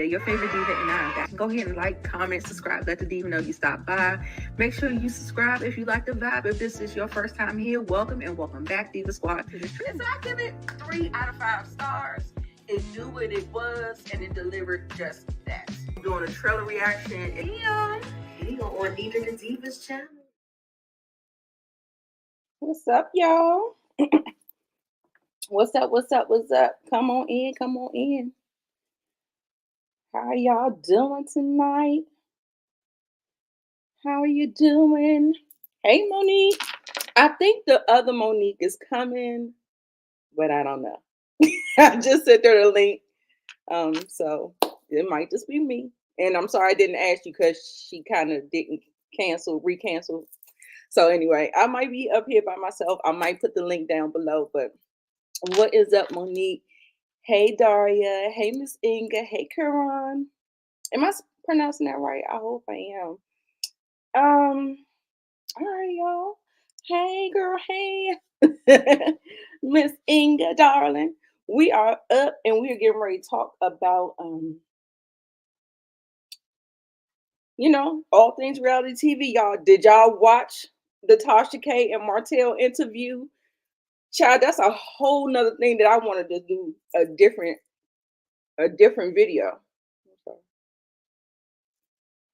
your favorite diva and I. Go ahead and like, comment, subscribe, let the diva know you stopped by. Make sure you subscribe if you like the vibe. If this is your first time here, welcome and welcome back, Diva Squad. So I give it 3 out of 5 stars. It knew what it was and it delivered just that. I'm doing a trailer reaction. Video on Diva the Divas channel. What's up, y'all? What's up? What's up? What's up? Come on in. Come on in. How are y'all doing tonight? How are you doing? Hey, Monique. I think the other Monique is coming, but I don't know. I just sent her the link. So it might just be me. And I'm sorry I didn't ask you because she kind of didn't recancel. So anyway, I might be up here by myself. I might put the link down below, but what is up, Monique? Hey, Daria. Hey, Miss Inga. Hey, Karan. Am I pronouncing that right? I hope I am. All right, y'all. Hey, girl. Hey, Miss Inga, darling. We are up and we are getting ready to talk about, all things reality TV. Y'all, did y'all watch the Tasha K and Martell interview? Child, that's a whole nother thing that I wanted to do a different video.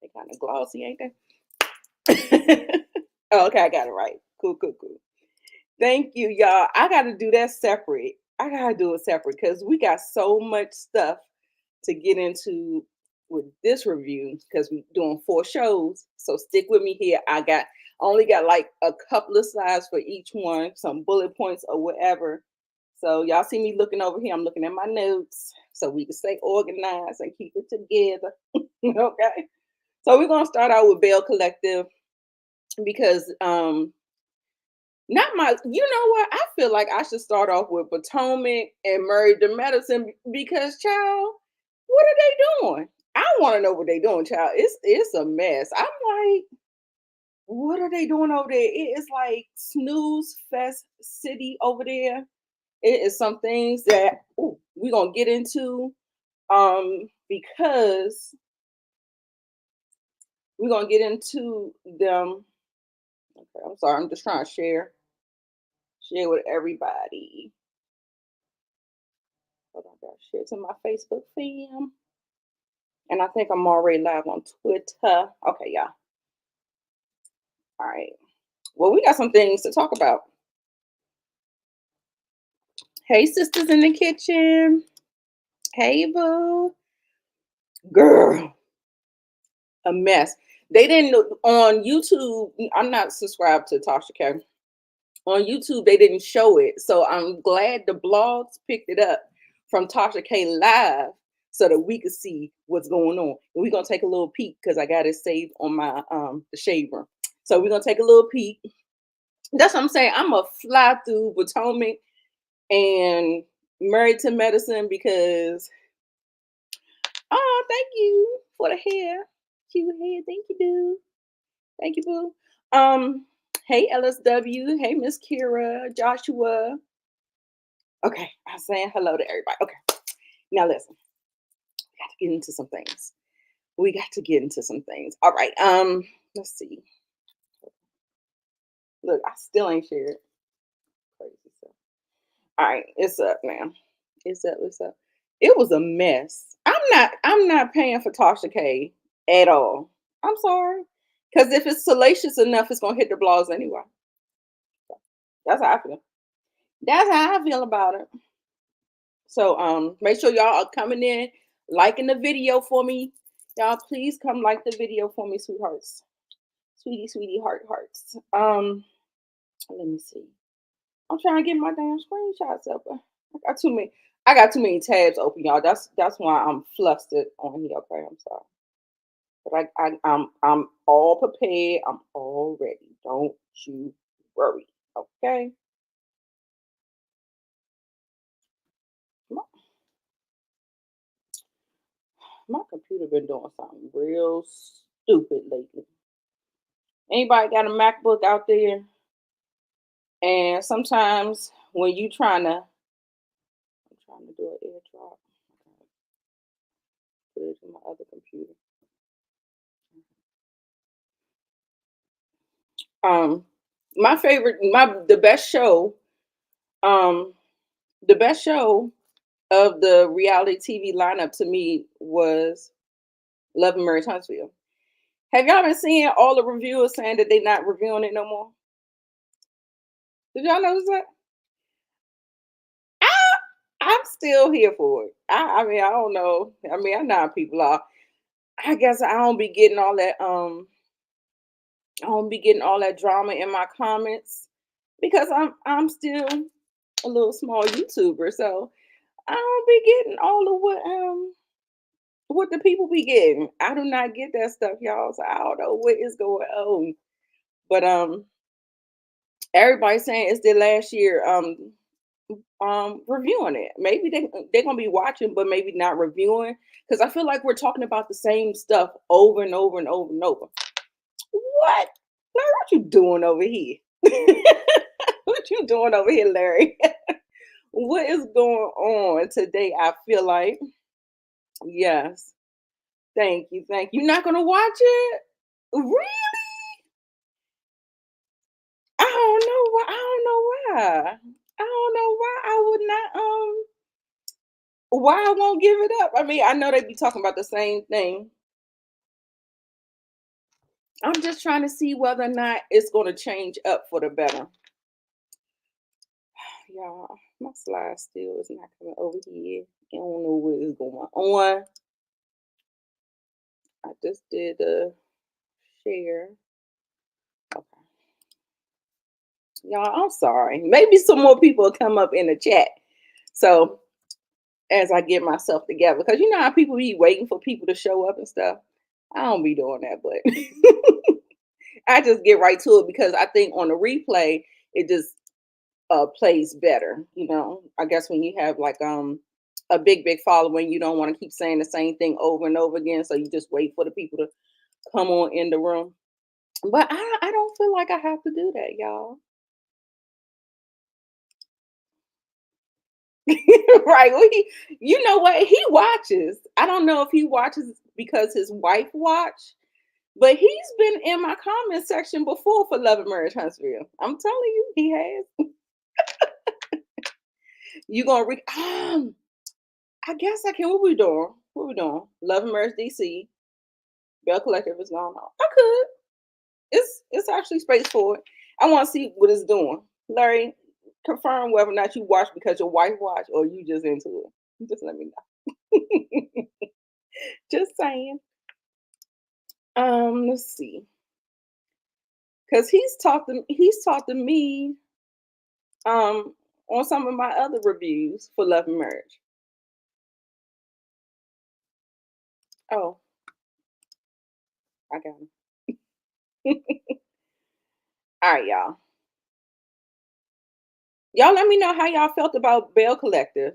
They kind of glossy, ain't they? Oh, okay, I got it right. Cool. Thank you, y'all. I got to do that separate. I got to do it separate because we got so much stuff to get into with this review because we're doing 4 shows. So stick with me here. I only got like a couple of slides for each one, some bullet points or whatever. So y'all see me looking over here. I'm looking at my notes so we can stay organized and keep it together. Okay. So we're gonna start out with Belle Collective because not my, you know what? I feel like I should start off with Potomac and Married to Medicine because, child, what are they doing? I want to know what they're doing, child. It's a mess. I'm like, what are they doing over there? It is like snooze fest city over there. It is some things that we're gonna get into because we're gonna get into them. Okay, I'm sorry, I'm just trying to share with everybody. Hold on, I gotta share to my Facebook fam. And I think I'm already live on Twitter. Okay, yeah. All right. Well, we got some things to talk about. Hey, sisters in the kitchen. Hey, boo. Girl. A mess. They didn't on YouTube. I'm not subscribed to Tasha K. On YouTube, they didn't show it. So I'm glad the blogs picked it up from Tasha K Live so that we could see what's going on. And we're gonna take a little peek because I got it saved on my the shade room. So we're gonna take a little peek. That's what I'm saying. I'm a fly through Potomac and Married to Medicine because thank you for the hair. Cute hair. Thank you, dude. Thank you, boo. Hey LSW. Hey Miss Kira, Joshua. Okay, I'm saying hello to everybody. Okay, now listen. We got to get into some things. All right. Let's see. Look, I still ain't shared. Crazy stuff. All right, it's up now. It's up. It was a mess. I'm not paying for Tasha K at all. I'm sorry. Because if it's salacious enough, it's gonna hit the blogs anyway. That's how I feel. That's how I feel about it. So make sure y'all are coming in, liking the video for me. Y'all please come like the video for me, sweethearts. Sweetie hearts. Let me see. I'm trying to get my damn screenshots up. I got too many tabs open, y'all. That's why I'm flustered on here. Okay, I'm sorry. But I'm all prepared. I'm all ready. Don't you worry. Okay. My computer been doing something real stupid lately. Anybody got a MacBook out there? And sometimes when I'm trying to do an airdrop. Put to my other computer. Um, my favorite, the best show, um, the best show of the reality TV lineup to me was Love and Marriage Huntsville. Have y'all been seeing all the reviewers saying that they're not reviewing it no more? Did y'all notice that? I, I'm still here for it. I mean, I don't know. I mean, I know how people are. I guess I don't be getting all that. I don't be getting all that drama in my comments because I'm still a little small YouTuber, so I don't be getting all of what the people be getting. I do not get that stuff, y'all. So I don't know what is going on. But everybody's saying it's their last year reviewing it. Maybe they're gonna be watching, but maybe not reviewing. Because I feel like we're talking about the same stuff over and over and over and over. What? Larry, what you doing over here? What you doing over here, Larry? What is going on today? I feel like, yes. Thank you. Thank you. Not gonna watch it? Really? I don't know why. I don't know why. I don't know why I would not why I won't give it up. I mean, I know they be talking about the same thing. I'm just trying to see whether or not it's gonna change up for the better. Y'all, my slide still is not coming over here. I don't know what is going on. I just did a share. Okay. Y'all, I'm sorry. Maybe some more people will come up in the chat. So as I get myself together, because you know how people be waiting for people to show up and stuff. I don't be doing that, but I just get right to it because I think on the replay it just plays better. You know, I guess when you have like a big following, you don't want to keep saying the same thing over and over again, so you just wait for the people to come on in the room. But I don't feel like I have to do that, y'all. Right. Well, you know what? He watches. I don't know if he watches because his wife watch, but he's been in my comment section before for Love and Marriage Huntsville. I'm telling you, he has. You gonna I guess I can. What we doing? What we doing? Love and Marriage DC. Bell Collective is going on. I could. It's actually straightforward. I want to see what it's doing. Larry, confirm whether or not you watch because your wife watched or you just into it. Just let me know. Just saying. Let's see. Cause he's talked to me on some of my other reviews for Love and Marriage. Oh, I got him. All right, y'all. Y'all let me know how y'all felt about Bell Collective.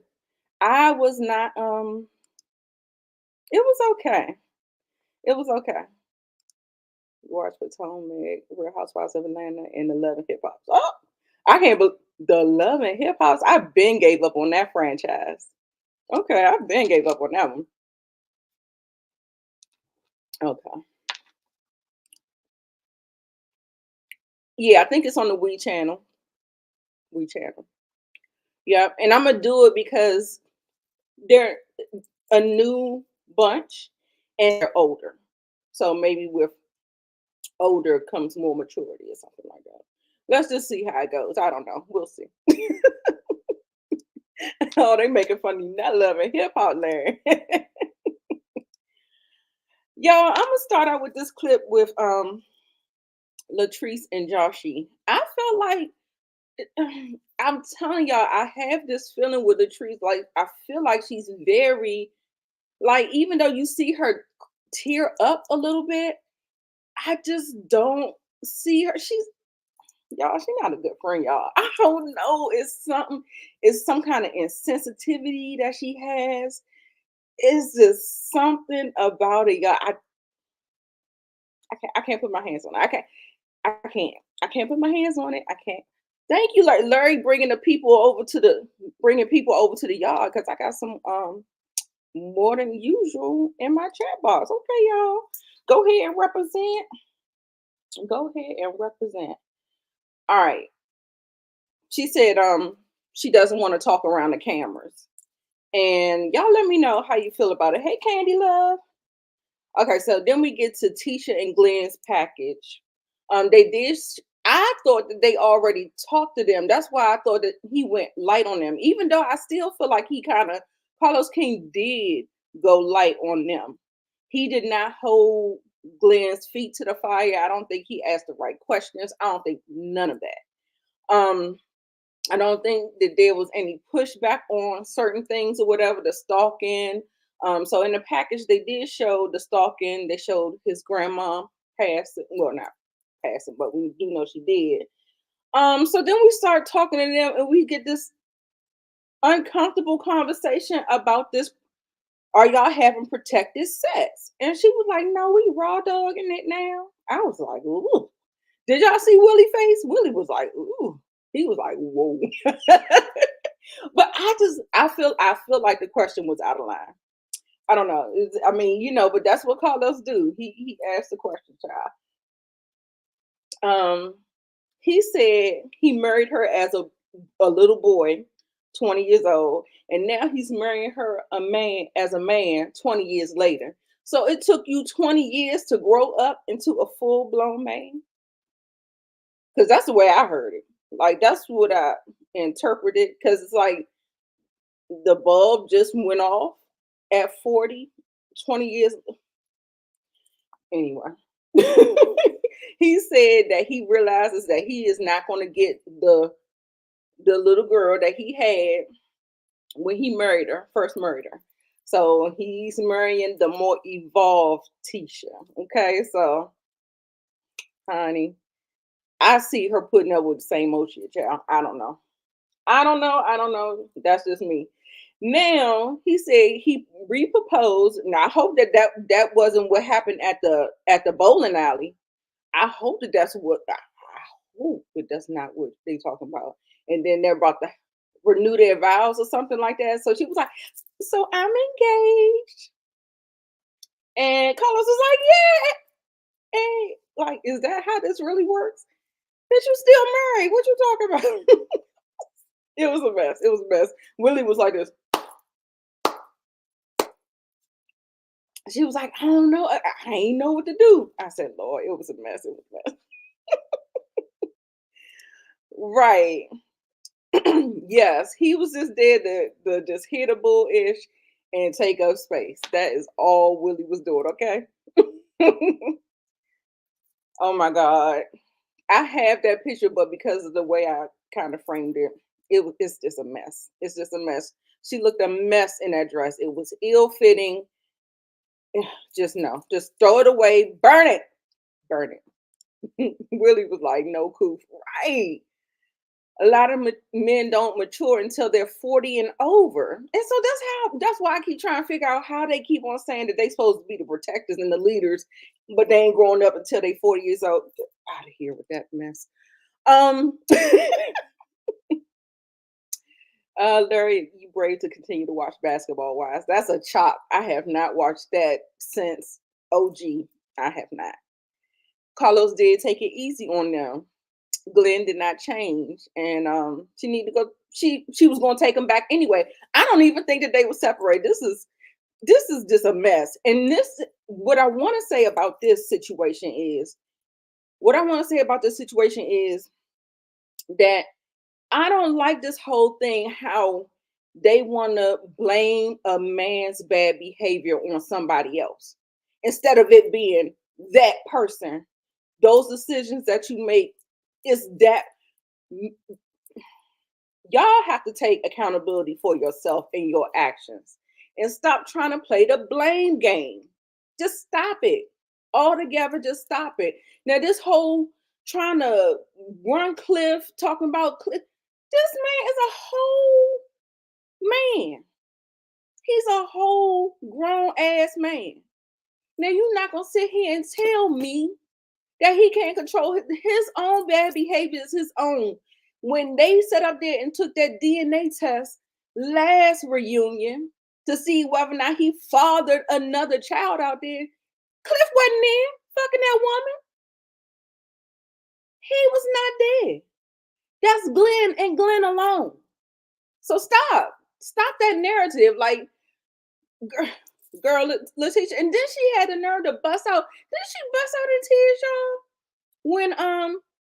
I was not it was okay. It was okay. Watch Potomac, Real Housewives of Atlanta, and the Love and Hip Hop. Oh, I can't believe the Love and Hip Hops. I've been gave up on that franchise. Okay, I've been gave up on that one. Okay. Yeah, I think it's on the We channel. We channel. Yeah, and I'm gonna do it because they're a new bunch and they're older. So maybe with older comes more maturity or something like that. Let's just see how it goes. I don't know. We'll see. Oh, they making fun of you not loving hip hop, Larry. Y'all, I'm gonna start out with this clip with Latrice and Joshy. I felt like I'm telling y'all, I have this feeling with Latrice. Like I feel like she's very like even though you see her tear up a little bit, I just don't see her. She's not a good friend, y'all. I don't know. It's some kind of insensitivity that she has. It's just something about it, y'all. I can't put my hands on it. I can't put my hands on it. I can't. Thank you, like Larry, bringing people over to the yard because I got some more than usual in my chat box. Okay, y'all. Go ahead and represent. Go ahead and represent. All right. She said she doesn't want to talk around the cameras. And y'all let me know how you feel about it. Hey, Candy Love. Okay, so then we get to Tisha and Glenn's package. They did. I thought that they already talked to them. That's why I thought that he went light on them. Even though I still feel like he kind of Carlos King did go light on them. He did not hold Glenn's feet to the fire. I don't think he asked the right questions. I don't think none of that. I don't think that there was any pushback on certain things or whatever, the stalking. So in the package, they did show the stalking. They showed his grandma passing. Well, not passing, but we do know she did. So then we start talking to them, and we get this uncomfortable conversation about this. Are y'all having protected sex? And she was like, no, we raw dogging it now. I was like, ooh. Did y'all see Willie face? Willie was like, ooh. He was like, whoa. But I feel like the question was out of line. I don't know. I mean, but that's what Carlos do. He asked the question, child. He said he married her as a little boy, 20 years old, and now he's marrying her as a man 20 years later. So it took you 20 years to grow up into a full-blown man? Because that's the way I heard it. Like, that's what I interpreted, because it's like the bulb just went off at 40, 20 years. Anyway, he said that he realizes that he is not going to get the little girl that he had when he first married her. So he's marrying the more evolved Tisha. Okay, so honey, I see her putting up with the same old shit, child. I don't know. That's just me. Now he said he reproposed. Now I hope that wasn't what happened at the bowling alley. I hope that's not what they talking about. And then they're about to renew their vows or something like that. So she was like, "So I'm engaged," and Carlos was like, "Yeah." And like, is that how this really works? Bitch, you still married? What you talking about? It was a mess. It was a mess. Willie was like this. She was like, I don't know. I ain't know what to do. I said, Lord, it was a mess. It was a mess. Right. Yes, he was just there to just hit a bull-ish and take up space. That is all Willie was doing, okay? Oh my God. I have that picture, but because of the way I kind of framed it, it's just a mess. It's just a mess. She looked a mess in that dress. It was ill-fitting. Just no. Just throw it away. Burn it. Burn it. Willie was like, no coof. Right. A lot of men don't mature until they're 40 and over. And so that's why I keep trying to figure out how they keep on saying that they're supposed to be the protectors and the leaders, but they ain't growing up until they 40 years old. Get out of here with that mess. Larry, you brave to continue to watch Basketball Wives. That's a chop. I have not watched that since OG. I have not. Carlos did take it easy on them. Glenn did not change, and she needed to go. She was going to take him back anyway. I don't even think that they would separate. This is just a mess. And what I want to say about this situation is that I don't like this whole thing, how they want to blame a man's bad behavior on somebody else instead of it being that person. Those decisions that you make, is that y'all have to take accountability for yourself and your actions and stop trying to play the blame game. Just stop it altogether. Just stop it. Now, this whole trying to run Cliff, talking about Cliff, this man is a whole man. He's a whole grown ass man. Now, you're not going to sit here and tell me that he can't control his own bad behavior is his own. When they sat up there and took that DNA test last reunion to see whether or not he fathered another child out there. Cliff wasn't there fucking that woman. He was not there. That's Glenn and Glenn alone. So stop. Stop that narrative. Like, girl, Letitia, and then she had the nerve to bust out. Didn't she bust out in tears, y'all? When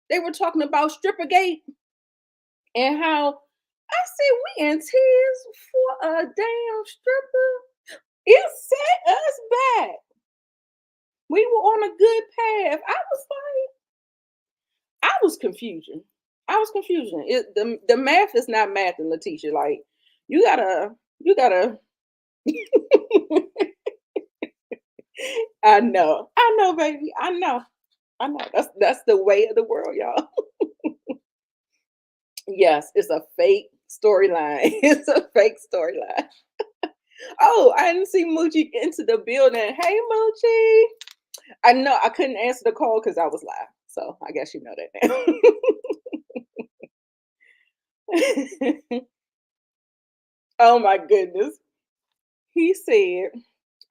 they were talking about Strippergate and how I said we in tears for a damn stripper. It set us back. We were on a good path. I was confusion. The math is not math in Letitia. Like, you gotta. I know, baby. I know. That's the way of the world, y'all. Yes, it's a fake storyline. It's a fake storyline. Oh, I didn't see Moochie into the building. Hey, Moochie. I know I couldn't answer the call because I was live. So I guess you know that now. Oh my goodness. He said,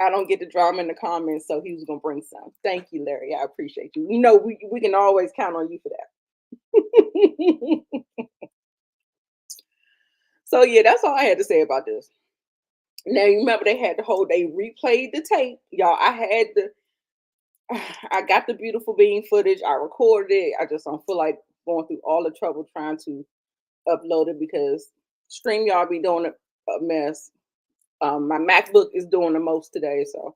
I don't get the drama in the comments, so he was gonna bring some. Thank you, Larry. I appreciate you. You know, we can always count on you for that. So yeah, that's all I had to say about this. Now you remember they replayed the tape. Y'all, I got the beautiful being footage. I recorded it. I just don't feel like going through all the trouble trying to upload it because StreamYard be doing a mess. My MacBook is doing the most today, so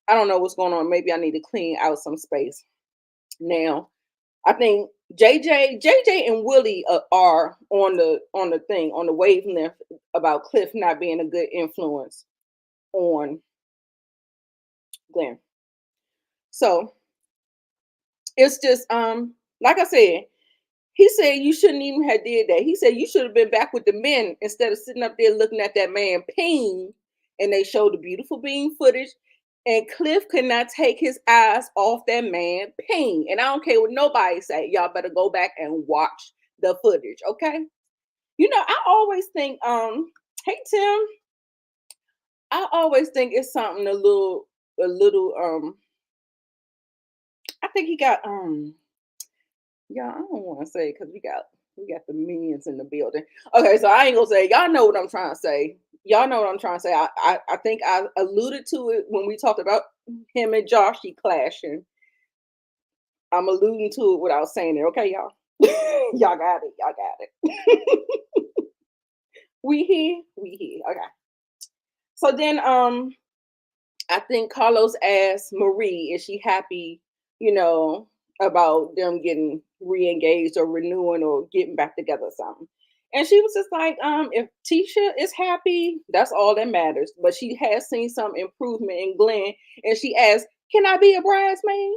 I don't know what's going on. Maybe I need to clean out some space. Now, I think JJ and Willie are on the wavelength about Cliff not being a good influence on Glenn. So it's just like I said, he said you shouldn't even have did that. He said you should have been back with the men instead of sitting up there looking at that man ping. And they showed the beautiful being footage. And Cliff could not take his eyes off that man ping. And I don't care what nobody say. Y'all better go back and watch the footage, okay? You know, I always think, hey Tim, I always think it's something a little, I think he got yeah, I don't want to say because we got the minions in the building. Okay, so I ain't gonna say y'all know what I'm trying to say. Y'all know what I'm trying to say. I think I alluded to it when we talked about him and Joshy clashing. I'm alluding to it without saying it. Okay, y'all. Y'all got it. Y'all got it. We here. Okay. So then I think Carlos asked Marie, is she happy, you know, about them getting re-engaged or renewing or getting back together or something. And she was just like, if Tisha is happy, that's all that matters. But she has seen some improvement in Glenn. And she asked, can I be a bridesmaid?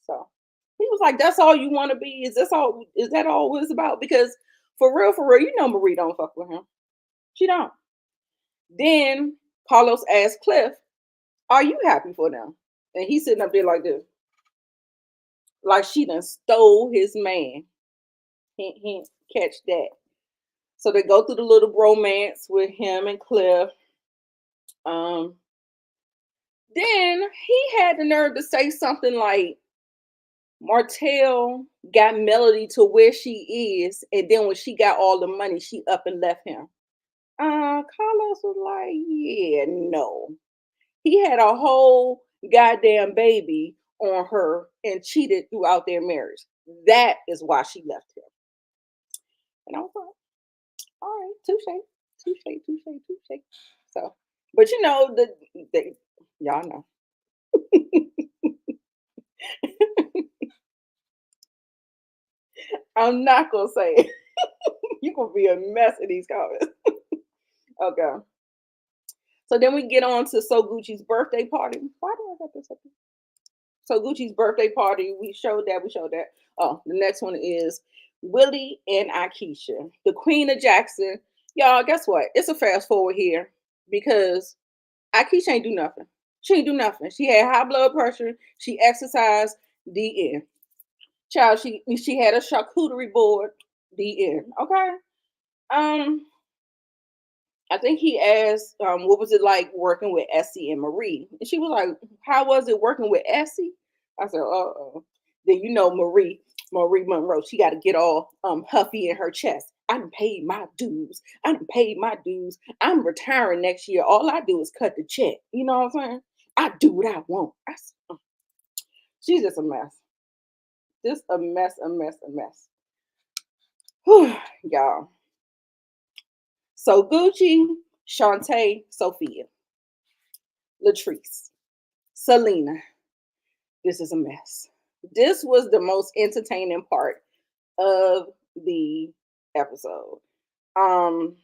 So he was like, that's all you want to be? Is that all it's about? Because for real, you know Marie don't fuck with him. She don't. Then Carlos asked Cliff, are you happy for them? And he's sitting up there like this. Like she done stole his man. Hint, catch that. So they go through the little bromance with him and Cliff. Then he had the nerve to say something like, Martell got Melody to where she is, and then when she got all the money, she up and left him. Carlos was like, yeah, no. He had a whole goddamn baby on her and cheated throughout their marriage. That is why she left him. And I was like, all right, touche. So, but you know, y'all know. I'm not gonna say it. You're gonna be a mess in these comments. Okay. So then we get on to So Gucci's birthday party. Why do I got this up here? So Gucci's birthday party. We showed that. Oh, the next one is Willie and Akeisha, the Queen of Jackson. Y'all, guess what? It's a fast forward here because Akeisha ain't do nothing. She ain't do nothing. She had high blood pressure. She exercised. The end. Child, she had a charcuterie board. The end. Okay. I think he asked, what was it like working with Essie and Marie? And she was like, how was it working with Essie? I said, uh-oh. Then you know Marie Monroe, she got to get all huffy in her chest. I done paid my dues. I done paid my dues. I'm retiring next year. All I do is cut the check. You know what I'm saying? I do what I want. She's just a mess. Just a mess, a mess, a mess. Whew, y'all. So Gucci, Shantae, Sophia, Latrice, Selena. This is a mess. This was the most entertaining part of the episode. Um,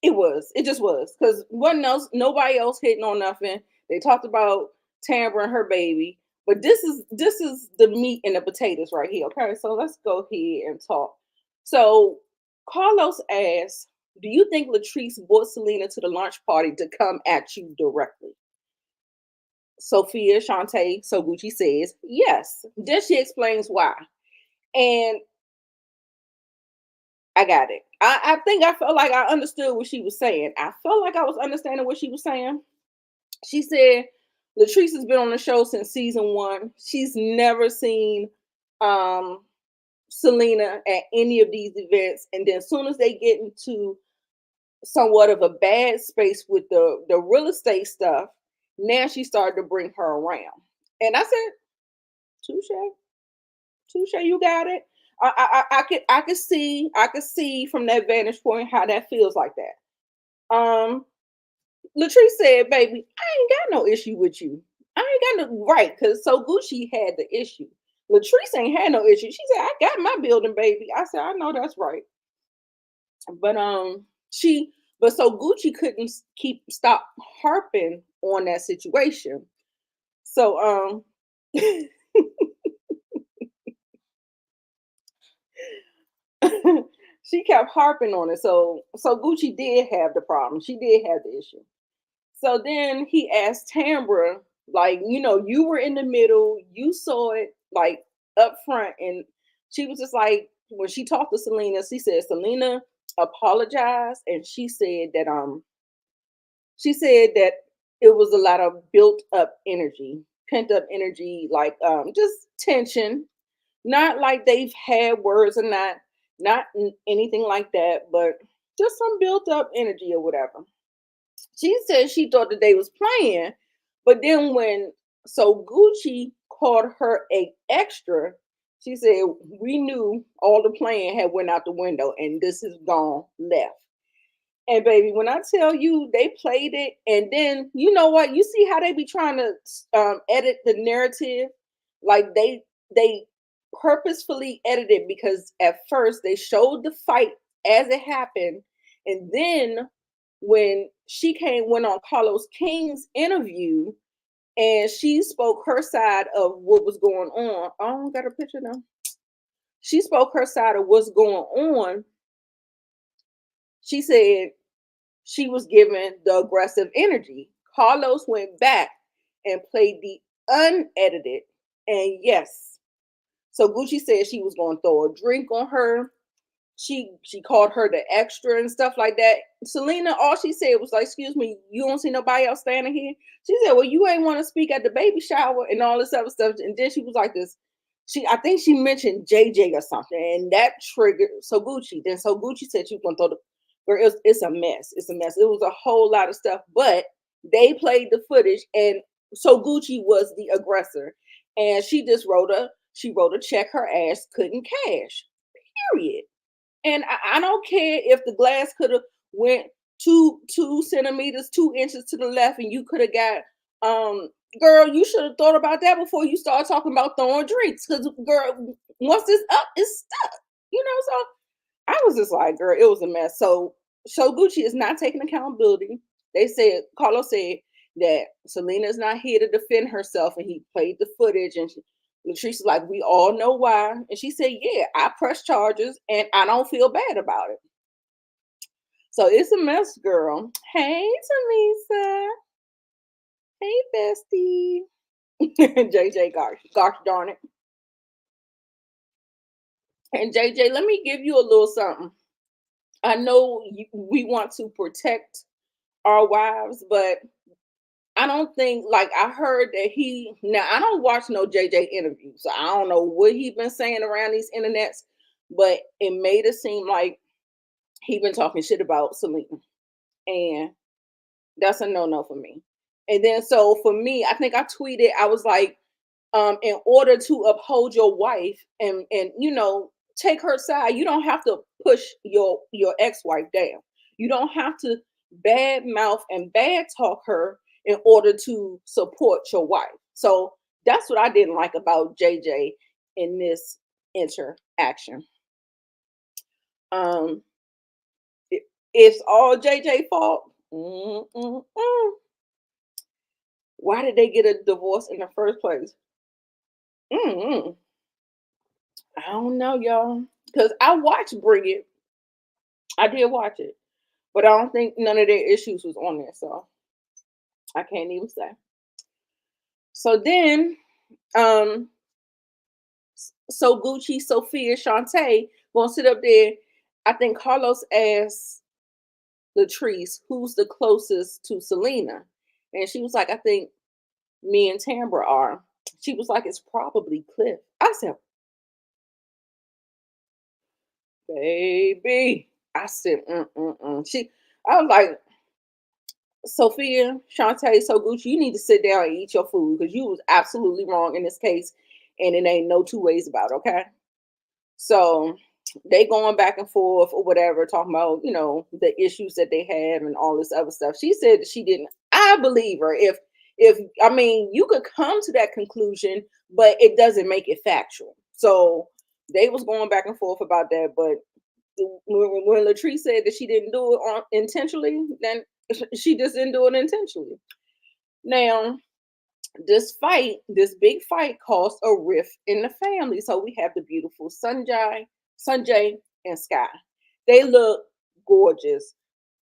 it just was because nobody else hitting on nothing. They talked about Tambra and her baby, but this is the meat and the potatoes right here. Okay, so let's go ahead and talk. So Carlos asked, "Do you think Latrice brought Selena to the launch party to come at you directly?" Sophia Shantae Soguchi says yes. Then she explains why, and I got it. I think I felt like I understood what she was saying. I felt like I was understanding what she was saying. She said Latrice has been on the show since season one. She's never seen um, Selena at any of these events. And then as soon as they get into somewhat of a bad space with the real estate stuff, now she started to bring her around. And I said, touche, touche, you got it. I could see from that vantage point how that feels like that. Latrice said, "Baby, I ain't got no issue with you. I ain't got no right because so Gucci had the issue. Latrice ain't had no issue. She said, I got my building, baby. I said, I know that's right. But she but so Gucci couldn't stop harping on that situation. So she kept harping on it. So Gucci did have the problem. She did have the issue. So then he asked Tambra, like, you were in the middle, you saw it like up front, and she was just like, when she talked to Selena, she said Selena apologized, and she said that it was a lot of built up energy, pent up energy, like just tension. Not like they've had words or not anything like that, but just some built up energy or whatever. She said she thought that they was playing, but then when so Gucci called her a extra, she said we knew all the playing had went out the window and this is gone left. And baby, when I tell you they played it, and then you know what? You see how they be trying to edit the narrative, like they purposefully edited because at first they showed the fight as it happened, and then when went on Carlos King's interview, and she spoke her side of what was going on. I don't got a picture now. She spoke her side of what's going on. She said she was given the aggressive energy. Carlos went back and played the unedited. And yes, so Gucci said she was going to throw a drink on her. She called her the extra and stuff like that. Selena, all she said was like, "Excuse me, you don't see nobody else standing here?" She said, "Well, you ain't want to speak at the baby shower and all this other stuff." And then she was like this. I think she mentioned JJ or something, and that triggered so Gucci. Then so Gucci said she was gonna throw the girl. It's a mess. It's a mess. It was a whole lot of stuff, but they played the footage, and so Gucci was the aggressor, and she wrote a check her ass couldn't cash. Period. And I don't care if the glass could have went two centimeters, 2 inches to the left, and you could have got girl, you should have thought about that before you start talking about throwing drinks. Because girl, once it's up, it's stuck. So I was just like, girl, it was a mess. So Gucci is not taking accountability. Carlos said that Selena is not here to defend herself, and he played the footage, and Latrice is like, we all know why. And she said, yeah, I press charges and I don't feel bad about it. So it's a mess, girl. Hey, Talisa. Hey, bestie. JJ gosh darn it. And JJ, let me give you a little something. I know we want to protect our wives, but I don't think like I heard that he now I don't watch no JJ interviews, so I don't know what he been saying around these internets, but it made it seem like he been talking shit about Selena, and that's a no no for me. And then so for me, I think I tweeted I was like, in order to uphold your wife and take her side, you don't have to push your ex-wife down. You don't have to bad mouth and bad talk her in order to support your wife. So that's what I didn't like about JJ in this interaction. Um, it's all JJ fault. Why did they get a divorce in the first place? Mm-mm. I don't know, y'all. Because I watched Bring It. I did watch it. But I don't think none of their issues was on there. So I can't even say. So then, um, so Gucci, Sophia, Shantae gonna sit up there. I think Carlos asked Latrice who's the closest to Selena. And she was like, I think me and Tambra are. She was like, it's probably Cliff. I said, baby. I said, I was like, Sophia, Shantae, so Gucci, you need to sit down and eat your food because you was absolutely wrong in this case, and it ain't no two ways about it, okay? So they going back and forth or whatever, talking about, the issues that they had and all this other stuff. She said that she didn't. I believe her. If I mean, you could come to that conclusion, but it doesn't make it factual. So they was going back and forth about that, but when Latrice said that she didn't do it intentionally, then she just didn't do it intentionally. Now, this big fight caused a rift in the family. So we have the beautiful Sanjay, and Sky. They look gorgeous.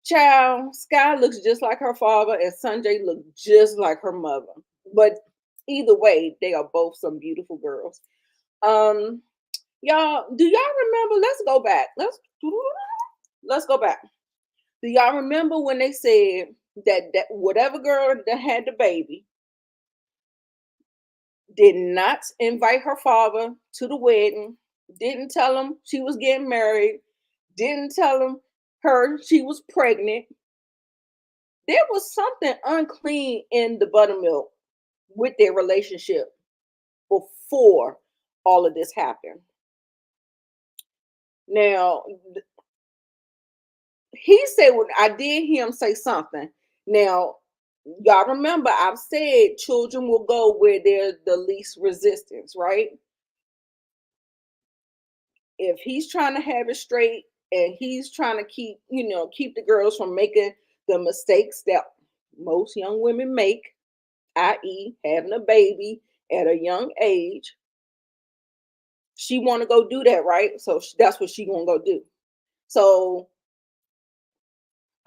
Child, Sky looks just like her father, and Sanjay look just like her mother. But either way, they are both some beautiful girls. Y'all, do y'all remember? Let's go back. Let's go back. Do y'all remember when they said that whatever girl that had the baby did not invite her father to the wedding, didn't tell him she was getting married, didn't tell him she was pregnant? There was something unclean in the buttermilk with their relationship before all of this happened. Now, he said when I did hear him say something. Now, y'all remember I've said children will go where there's the least resistance, right? If he's trying to have it straight and he's trying to keep the girls from making the mistakes that most young women make, i.e., having a baby at a young age, she want to go do that, right? So that's what she gonna go do. So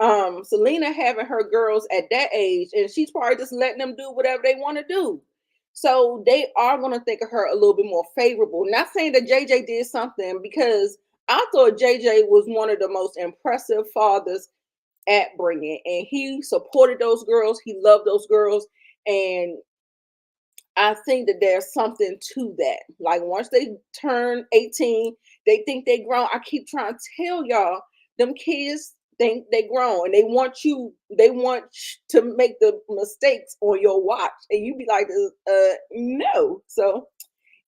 Selena having her girls at that age, and she's probably just letting them do whatever they want to do. So they are going to think of her a little bit more favorable. Not saying that JJ did something, because I thought JJ was one of the most impressive fathers at Bring It, and he supported those girls. He loved those girls, and I think that there's something to that. Like once they turn 18, they think they grown. I keep trying to tell y'all, them kids think they grown and they want to make the mistakes on your watch. And you be like, no. So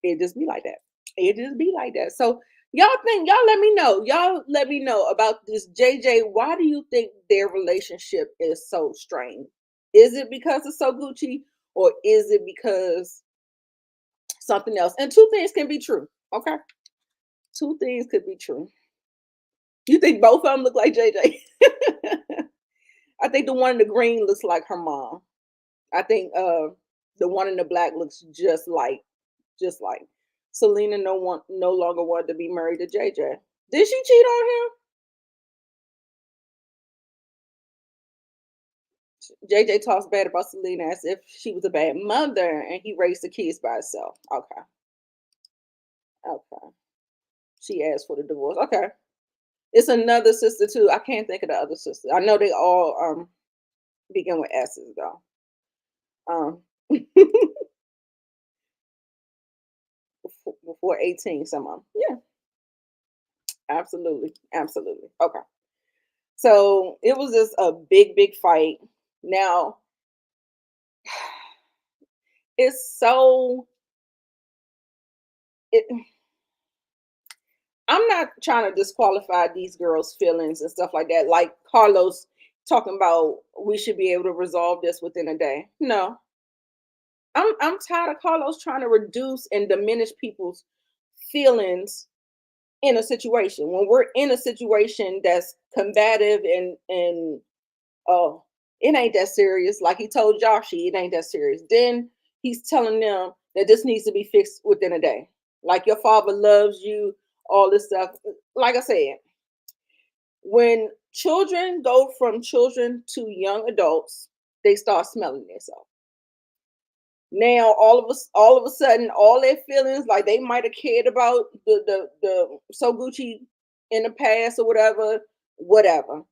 it just be like that. It just be like that. So y'all let me know. Y'all let me know about this JJ. Why do you think their relationship is so strained? Is it because it's so Gucci? Or is it because something else? And two things can be true. Okay. Two things could be true. You think both of them look like JJ? I think the one in the green looks like her mom. I think the one in the black looks just like Selena no longer wanted to be married to JJ. Did she cheat on him? JJ talks bad about Selena as if she was a bad mother and he raised the kids by himself. Okay. Okay. She asked for the divorce. Okay. It's another sister too. I can't think of the other sister. I know they all begin with S's though. Um before 18, some of them. Yeah, absolutely. Absolutely. Okay. So it was just a big, big fight. Now it's so it I'm not trying to disqualify these girls' feelings and stuff like that. Like Carlos talking about we should be able to resolve this within a day. No. I'm tired of Carlos trying to reduce and diminish people's feelings in a situation. When we're in a situation that's combative and oh, it ain't that serious. Like he told Joshi, it ain't that serious. Then he's telling them that this needs to be fixed within a day. Like your father loves you, all this stuff. Like I said, when children go from children to young adults, they start smelling themselves. Now all of a sudden, all their feelings, like they might have cared about the So Gucci in the past or whatever, whatever.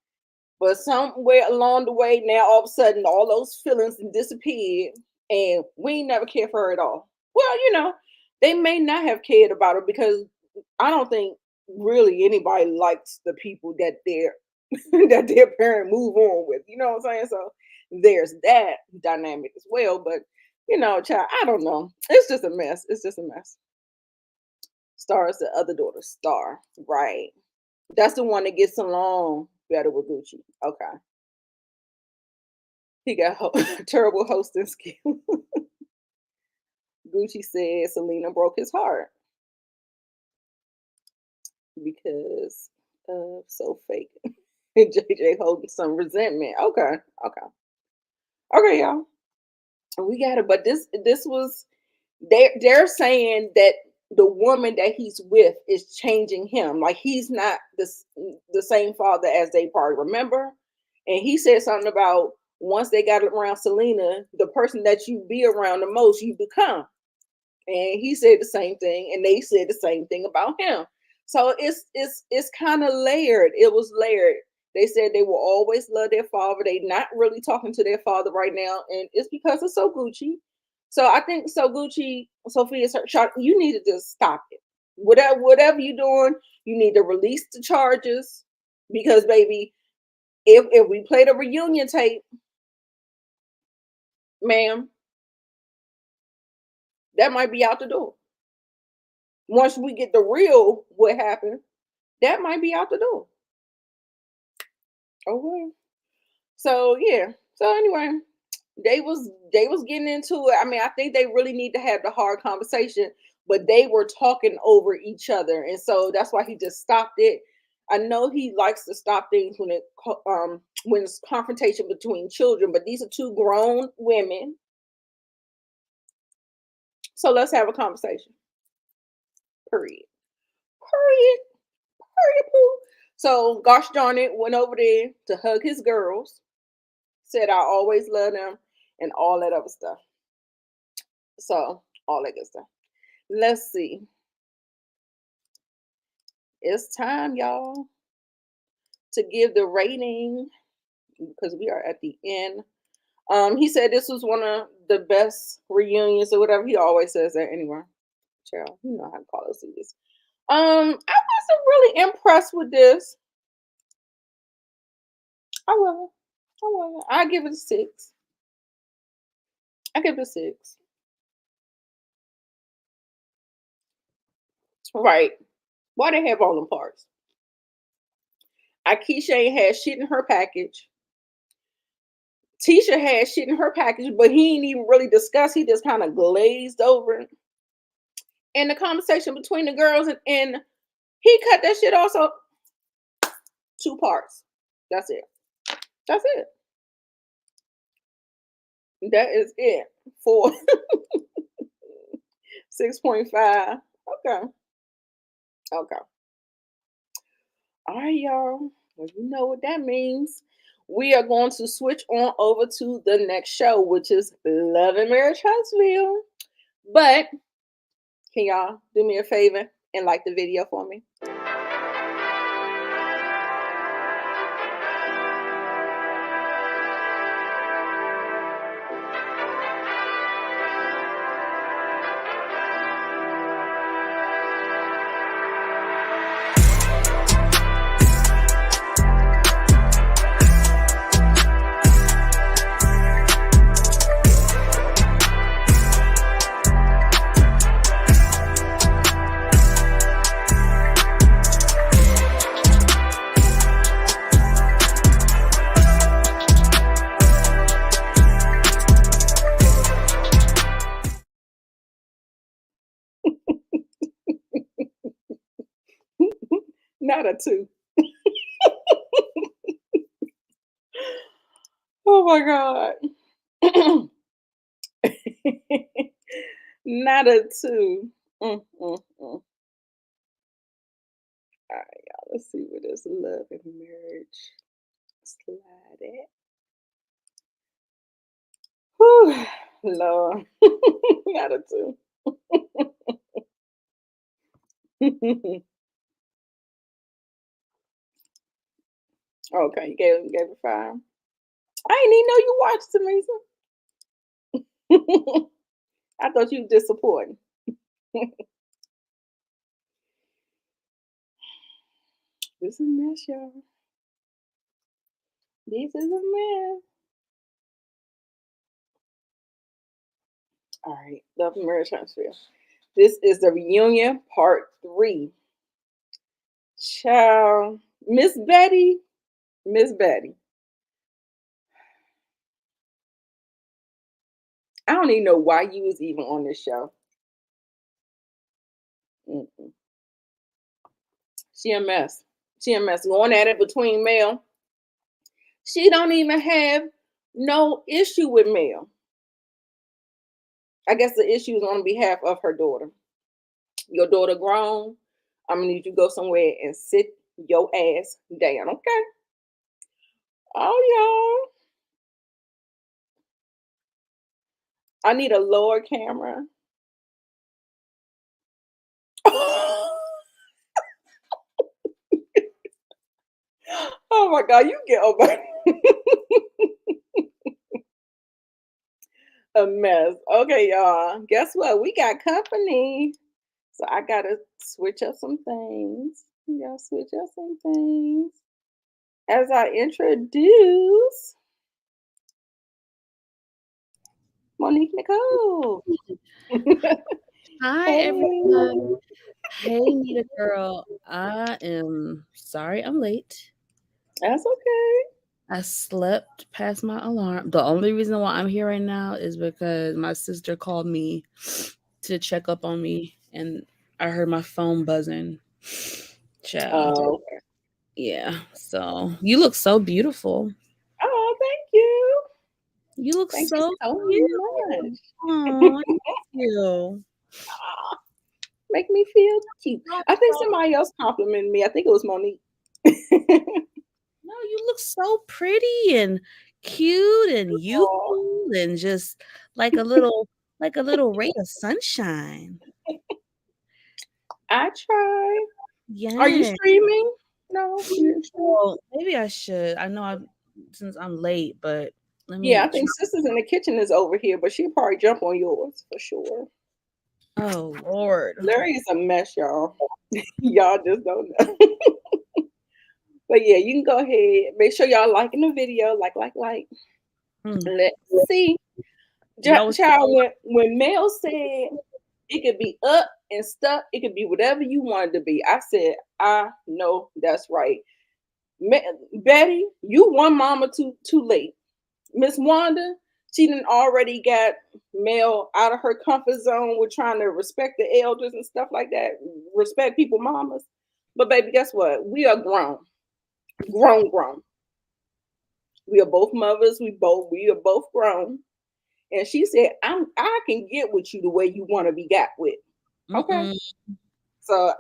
But somewhere along the way, now all of a sudden, all those feelings disappeared, and we ain't never cared for her at all. Well, they may not have cared about her because I don't think really anybody likes the people that their that their parent move on with. You know what I'm saying? So there's that dynamic as well. But child, I don't know. It's just a mess. It's just a mess. Star is the other daughter, Star, right? That's the one that gets along better with Gucci. Okay. He got terrible hosting skill. Gucci said Selena broke his heart because of so fake. And JJ holding some resentment. Okay, okay, okay, y'all. We got it. But this was they're saying that the woman that he's with is changing him. Like he's not the same father as they probably remember. And he said something about once they got around Selena, the person that you be around the most, you become. And he said the same thing, and they said the same thing about him. So it's kind of layered. It was layered. They said they will always love their father. They not really talking to their father right now, and it's because of So Gucci. So I think So Gucci, Sophia Sharp, you need to just stop it. Whatever you're doing, you need to release the charges because baby, if we play the reunion tape, ma'am, that might be out the door. Once we get the real what happened, that might be out the door. Okay. So yeah. So anyway, they was getting into it. I mean, I think they really need to have the hard conversation, but they were talking over each other, and so that's why he just stopped it. I know he likes to stop things when it's confrontation between children, but these are two grown women. So let's have a conversation. Period. Period. Period. Poo. So gosh darn it, went over there to hug his girls. Said I always love them and all that other stuff. So all that good stuff. Let's see. It's time, y'all, to give the rating because we are at the end. He said this was one of the best reunions or whatever. He always says that anyway. Cheryl, you know how to call us this. I wasn't really impressed with this. I wasn't. I wasn't. I give it a 6. I give it a 6. Right. Why they have all them parts? Akeisha ain't had shit in her package. Tisha had shit in her package, but he ain't even really discussed. He just kind of glazed over it. And the conversation between the girls and he cut that shit also 2 parts. That's it. That's it. That is it for 6.5. Okay. Okay. All right, y'all. Well, you know what that means. We are going to switch on over to the next show, which is Love and Marriage Huntsville. But can y'all do me a favor and like the video for me? Not a 2. Oh my God. Not a 2. All right, y'all. Let's see what this love and marriage slide at. Whew, Lord. Not a 2. Okay, you gave it 5. I didn't even know you watched, Teresa. I thought you were disappointed. This is a mess, y'all. This is a mess. All right, love and marriage transfer. This is the reunion part 3. Child, Miss Betty, Miss Betty. I don't even know why you was even on this show. Mm-mm. She a mess. She a mess. Going at it between Mel. She don't even have no issue with Mel. I guess the issue is on behalf of her daughter. Your daughter grown. I'm gonna need you to go somewhere and sit your ass down, okay? Oh, y'all. I need a lower camera. Oh my God, you get over a mess. Okay, y'all. Guess what? We got company. So I gotta switch up some things. We gotta switch up some things. As I introduce Monique Nicole. Hi, everyone. Hey. Hey, Nita girl. I am sorry I'm late. That's okay. I slept past my alarm. The only reason why I'm here right now is because my sister called me to check up on me, and I heard my phone buzzing. Child. Oh, Yeah. So you look so beautiful. oh, thank you. You look Thank you so so cute. much. Oh, thank you. Ah, make me feel cute. I think somebody else complimented me. I think it was Monique. No, you look so pretty and cute and Oh, youthful and just like a little ray of sunshine. I try. Are you Yeah. streaming? No, you didn't stream. Well, maybe I should. I know I'm since I'm late, but let Yeah, me I think Sisters in the Kitchen is over here, but she'll probably jump on yours for sure. oh Lord. Larry is a mess, y'all. Y'all just don't know. But yeah, you can go ahead. Make sure y'all liking the video. Like. Hmm. Let's see. Y'all was Child, when Mel said it could be up and stuck, it could be whatever you wanted to be. I said, I know that's right. Betty, you one mama too late. Miss Wanda, she done already got Mel out of her comfort zone with trying to respect the elders and stuff like that. Respect people mamas. But baby, guess what? We are grown. Grown. We are both mothers. We are both grown. And she said, I can get with you the way you want to be got with. Okay. Mm-mm. So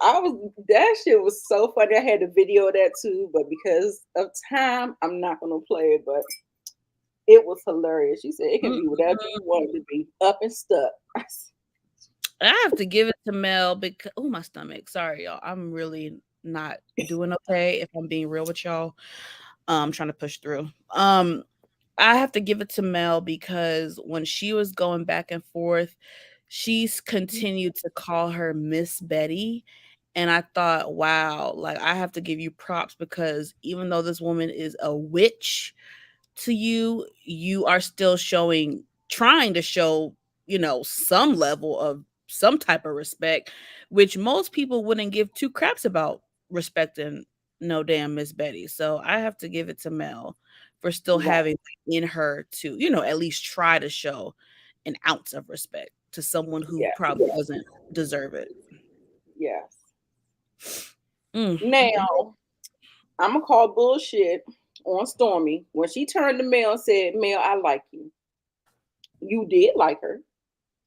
that shit was so funny. I had a video of that too, but because of time, I'm not gonna play it. But it was hilarious. She said it can be whatever you want it to be, up and stuck. I have to give it to Mel because oh my stomach. Sorry, y'all. I'm really not doing okay if I'm being real with y'all. Trying to push through. I have to give it to Mel because when she was going back and forth, she's continued to call her Miss Betty. And I thought, wow, like I have to give you props because even though this woman is a witch to you, you are still trying to show, some level of some type of respect, which most people wouldn't give two craps about respecting no damn Miss Betty. So I have to give it to Mel for still Right. having in her to, at least try to show an ounce of respect to someone who Yeah. probably doesn't deserve it. Yes. Now, I'm gonna call bullshit on Stormy when she turned to Mel and said, "Mel, I like you. You did like her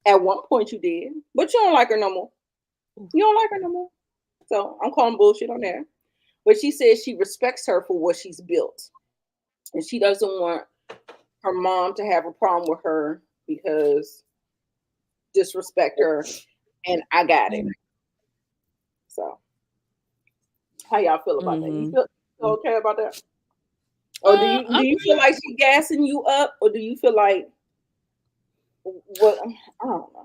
at one point. You did, but you don't like her no more. You don't like her no more. So I'm calling bullshit on that." But she says she respects her for what she's built, and she doesn't want her mom to have a problem with her because disrespect her. And I got it. So, how y'all feel about that? You feel okay about that? Or do you feel like she gassing you up, or do you feel like what? I don't know.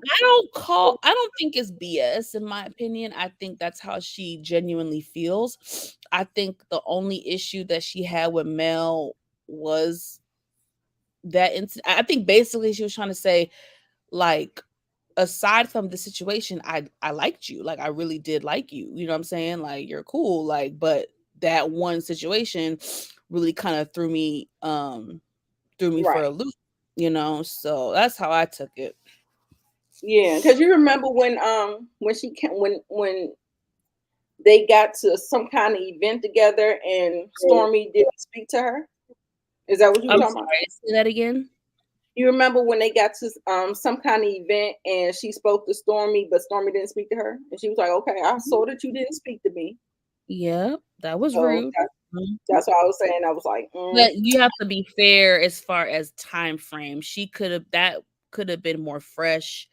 I don't think it's BS in my opinion. I think that's how she genuinely feels. I think the only issue that she had with Mel was that I think basically she was trying to say, like, aside from the situation, I liked you. Like, I really did like you. You know what I'm saying? Like, you're cool. Like, but that one situation really kind of threw me for a loop, you know? So that's how I took it. Yeah, because you remember when she came, when they got to some kind of event together and Stormy didn't speak to her. Is that what you were talking about? Say that again. You remember when they got to some kind of event and she spoke to Stormy, but Stormy didn't speak to her, and she was like, "Okay, I saw that you didn't speak to me." Yeah, that was rude. That's what I was saying. I was like, But you have to be fair as far as time frame. That could have been more fresh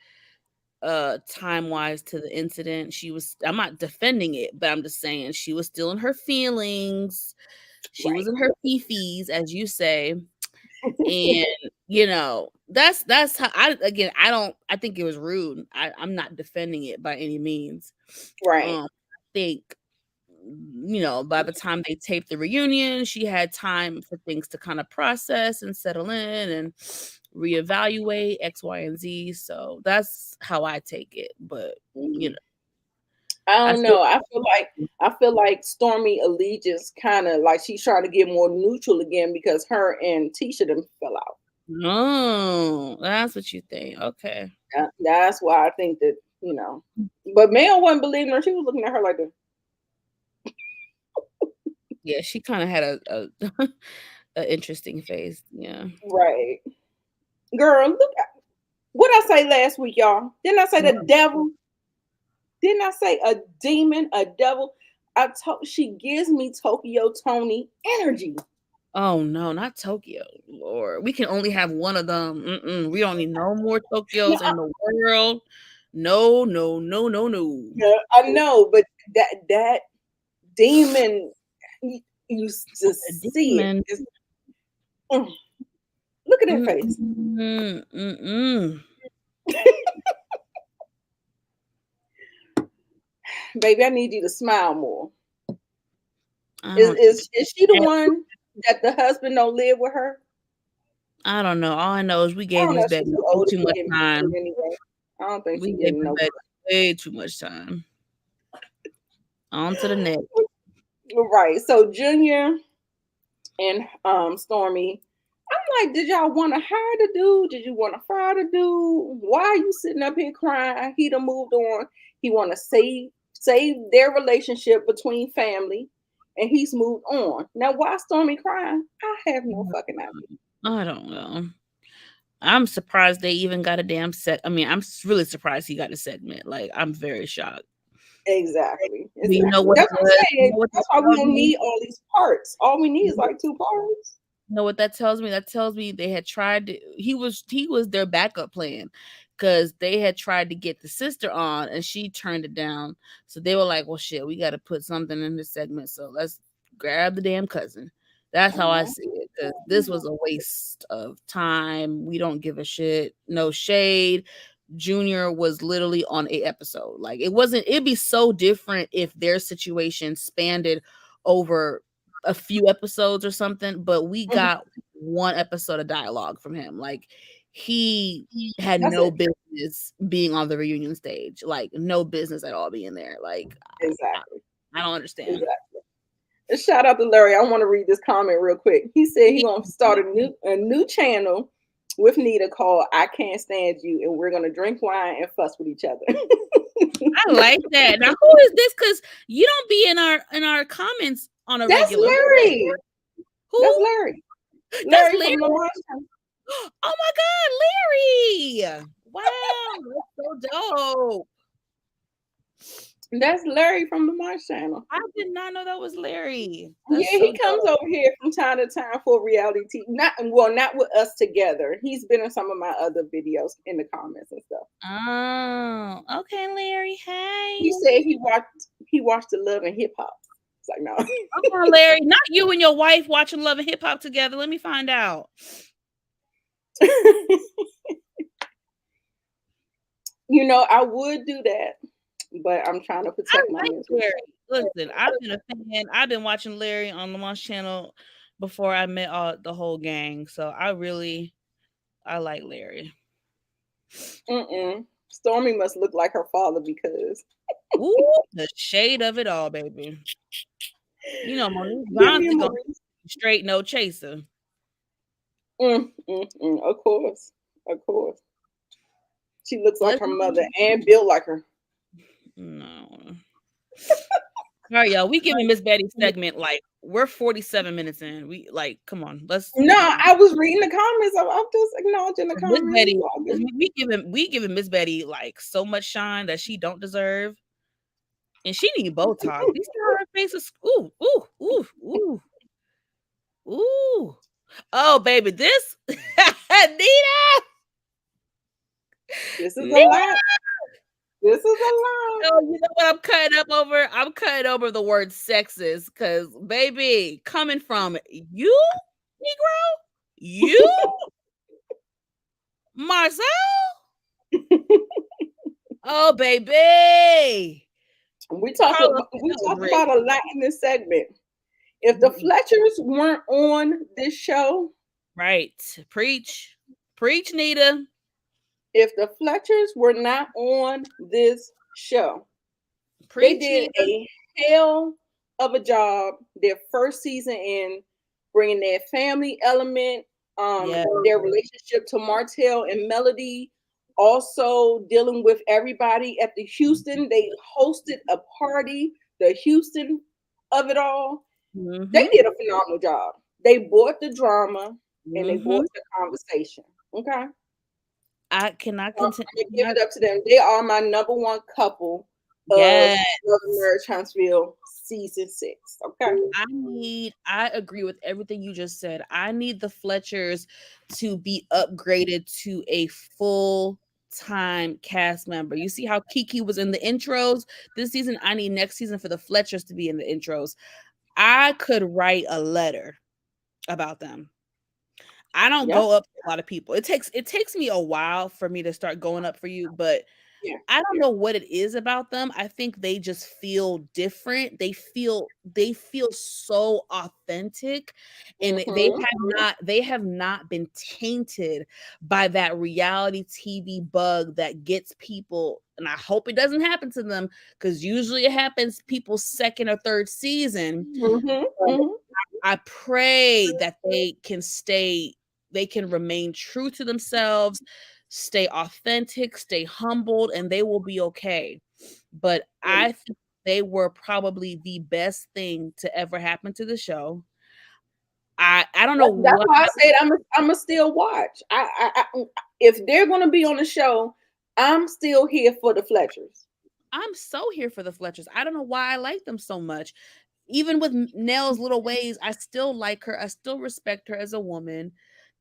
time wise to the incident. I'm not defending it, but I'm just saying she was still in her feelings. She was in her fifis, as you say. And you know, that's how I think it was rude. I'm not defending it by any means. I think, you know, by the time they taped the reunion, she had time for things to kind of process and settle in and reevaluate X, Y, and Z. So that's how I take it. But you know, I don't know. I feel like Stormy Allegiance kind of like she's trying to get more neutral again because her and Tisha them fell out. Oh, that's what you think. Okay. That's why I think that, you know. But Mel wasn't believing her. She was looking at her like this. Yeah, she kind of had a an interesting face. Yeah. Right. Girl, look at what I say last week, y'all. Didn't I say the devil? Didn't I say a demon, a devil? She gives me Tokyo Toni energy. Oh no, not Tokyo. Lord, we can only have one of them. We don't need no more Tokyos in the world. No. Yeah, I know, but that demon, you just see it. Look at that face. Baby, I need you to smile more. Is she the one that the husband don't live with her? I don't know. All I know is we gave this baby too much time. Anyway. I don't think we gave this baby way too much time. On to the next. Right. So Junior and Stormy, I'm like, did y'all want to hire the dude? Did you want to fire the dude? Why are you sitting up here crying? He done moved on. He want to save their relationship between family, and he's moved on. Now, why Stormy crying? I have no fucking idea. I don't know. I'm surprised they even got a damn set. I mean, I'm really surprised he got a segment. Like, I'm very shocked. Exactly. You know what? That's why we don't need all these parts. All we need is like 2 parts. You know what that tells me? That tells me they had tried to. He was their backup plan, because they had tried to get the sister on and she turned it down. So they were like, "Well, shit, we got to put something in this segment. So let's grab the damn cousin." That's how I see it. Because this was a waste of time. We don't give a shit. No shade. Junior was literally on an episode. Like, it'd be so different if their situation spanned over a few episodes or something, but we got one episode of dialogue from him. Like, he had no business being on the reunion stage. Like, no business at all being there. Like, exactly. I don't understand. Exactly. Shout out to Larry. I want to read this comment real quick. He said he's gonna start a new channel with Nita called "I Can't Stand You," and we're gonna drink wine and fuss with each other. I like that. Now, who is this? Because you don't be in our comments on a That's regular. Larry. Who? That's Larry. That's Larry Larry. from Lamar Channel. Oh my God, Larry! Wow, that's so dope. That's Larry from the March Channel. I did not know that was Larry. Yeah, That's he so comes dope. over here from time to time for reality TV. Not with us together. He's been in some of my other videos in the comments and stuff. Oh, okay, Larry. Hey. He said he watched the Love and Hip Hop. It's like, no. Come on, Larry. Not you and your wife watching Love and Hip Hop together. Let me find out. You know, I would do that, but I'm trying to protect my mental. Larry. Listen, I've been a fan. I've been watching Larry on Lamont's channel before I met the whole gang. So I like Larry. Stormy must look like her father because ooh, the shade of it all, baby. You know, Monique Johnson gonna straight no chaser. Of course. She looks like her mother and built like her. No. All right, y'all. We giving Miss Betty segment like we're 47 minutes in. We like, come on, let's. No, I was reading the comments. I'm just acknowledging the comments. Miss Betty, we giving Miss Betty like so much shine that she don't deserve, and she need Botox. You see her face is ooh. Oh, baby, this Nita. This is a lot. This is a lot. Oh, you know what I'm cutting up over? I'm cutting over the word sexist because, baby, coming from you, Negro, you, Marcel. Oh, baby. We talked about a lot in this segment. If the Fletchers weren't on this show, right? Preach, Nita. If the Fletchers were not on this show, they did a hell of a job their first season in bringing their family element, their relationship to Martell and Melody, also dealing with everybody at the Houston. They hosted a party, the Houston of it all. They did a phenomenal job. They brought the drama and they brought the conversation. Okay. I cannot continue. Give it up to them. They are my number one couple of Love and Marriage Huntsville season 6. Okay. I agree with everything you just said. I need the Fletchers to be upgraded to a full-time cast member. You see how Kiki was in the intros this season? I need next season for the Fletchers to be in the intros. I could write a letter about them. I don't go up to a lot of people. It takes me a while for me to start going up for you, but I don't know what it is about them. I think they just feel different. They feel so authentic, and they have not been tainted by that reality TV bug that gets people. And I hope it doesn't happen to them because usually it happens people's second or third season. I pray that they can remain true to themselves, stay authentic, stay humbled, and they will be okay. But I think they were probably the best thing to ever happen to the show. I don't know. That's why I said I'm gonna still watch. I if they're gonna be on the show, I'm still here for the Fletchers. I'm so here for the Fletchers. I don't know why I like them so much. Even with Nell's little ways, I still like her. I still respect her as a woman.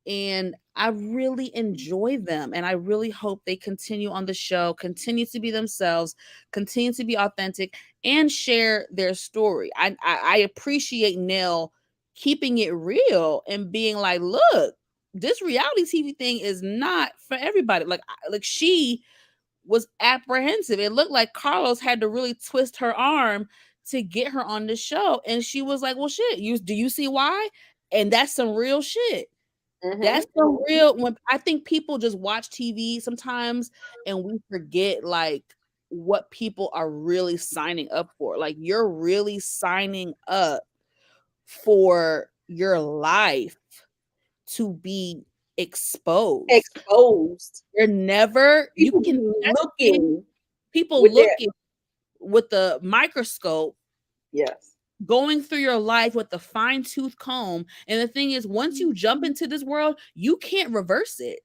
And I really enjoy them. And I really hope they continue on the show, continue to be themselves, continue to be authentic, and share their story. I appreciate Nell keeping it real and being like, look, this reality TV thing is not for everybody. Like she was apprehensive. It looked like Carlos had to really twist her arm to get her on the show. And she was like, well, shit, do you see why? And that's some real shit. That's the real. When I think people just watch TV sometimes and we forget like what people are really signing up for. Like you're really signing up for your life to be exposed. Exposed. They're never you People can looking. people with their- looking with the microscope, Yes. going through your life with a fine-tooth comb. And the thing is, once you jump into this world, you can't reverse it.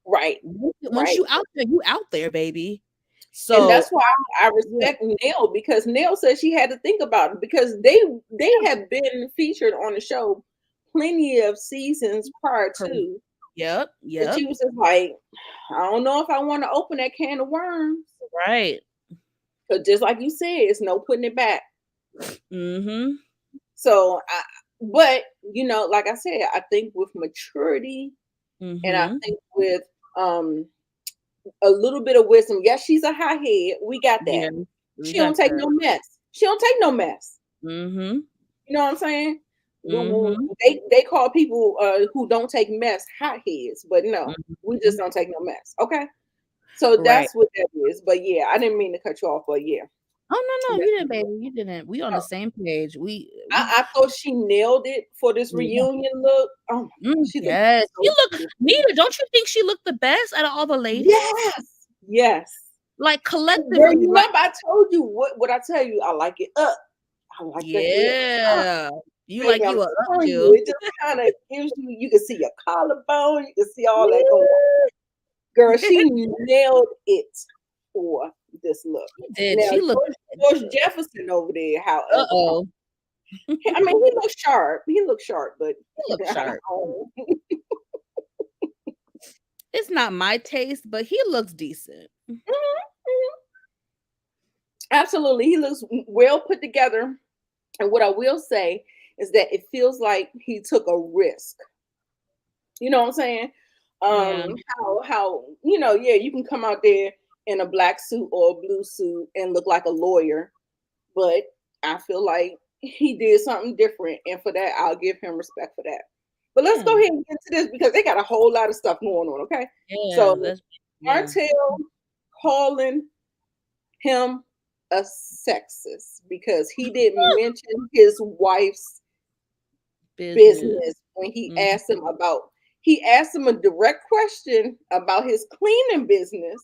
Right. Once you out there, baby. So and that's why I respect Nell, because Nell said she had to think about it, because they have been featured on the show plenty of seasons prior to. Yep. And she was just like, I don't know if I want to open that can of worms. Right. But just like you said, it's no putting it back. Mm-hmm. So, but you know, like I said, I think with maturity, and I think with a little bit of wisdom. Yes, she's a hothead. We got that. Yeah, she don't take no mess. She don't take no mess. Mm-hmm. You know what I'm saying? Mm-hmm. They call people who don't take mess hotheads, but no, we just don't take no mess. Okay, so that's what that is. But yeah, I didn't mean to cut you off, but yeah. Oh no, you didn't, baby. You didn't. We on the same page. I thought she nailed it for this reunion look. Oh, yes. You look, Nita. Don't you think she looked the best out of all the ladies? Yes. Like collectively. Girl, you remember I told you what I tell you? I like it up. I like it up. You baby, like you up, you. It just kind of gives you. You can see your collarbone. You can see all that going on. Girl, she nailed it for this look. Did now, she look? George Jefferson over there? However, I mean, he looks sharp. But he looks sharp. It's not my taste, but he looks decent. Absolutely, he looks well put together. And what I will say is that it feels like he took a risk. You know what I'm saying? How you know? Yeah, you can come out there in a black suit or a blue suit and look like a lawyer, but I feel like he did something different, and for that, I'll give him respect for that. But let's go ahead and get to this, because they got a whole lot of stuff going on. Okay, so Martell calling him a sexist because he didn't mention his wife's business when he asked him about. He asked him a direct question about his cleaning business,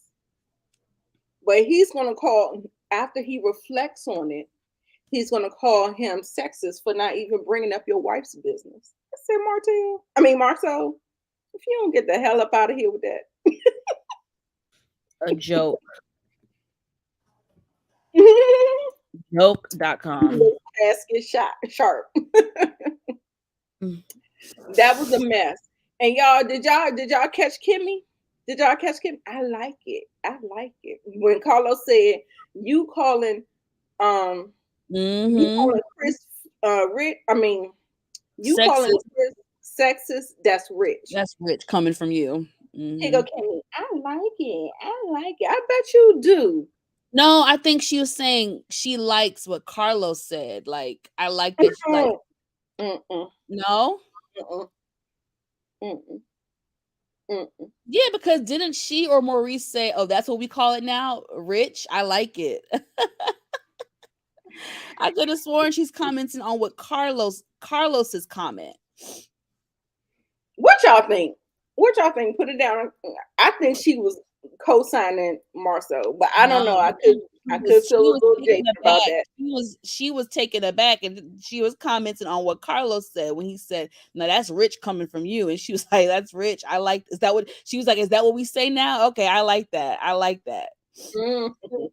but he's going to call, after he reflects on it, he's going to call him sexist for not even bringing up your wife's business. I said, Marcel, if you don't get the hell up out of here with that. A joke. Joke.com. Ask it sharp. That was a mess. And y'all, did y'all catch Kimmy? Did y'all catch Kimmy? I like it. When Carlos said, you calling you calling Chris Rich, you sexist. Calling Chris sexist, that's rich. That's rich coming from you. Here go Kimmy. I like it. I bet you do. No, I think she was saying she likes what Carlos said. Like, I like that. No. Yeah, because didn't she or Maurice say, "Oh, that's what we call it now, rich"? I like it. I could have sworn she's commenting on what Carlos's comment. What y'all think? Put it down. I think she was co-signing Marcel, but I don't know. I could feel a little jaded about that. She was taken aback, and she was commenting on what Carlos said when he said, "No, that's rich coming from you," and she was like, "That's rich. I like." Is that what she was like? Is that what we say now? Okay, I like that. Mm-hmm.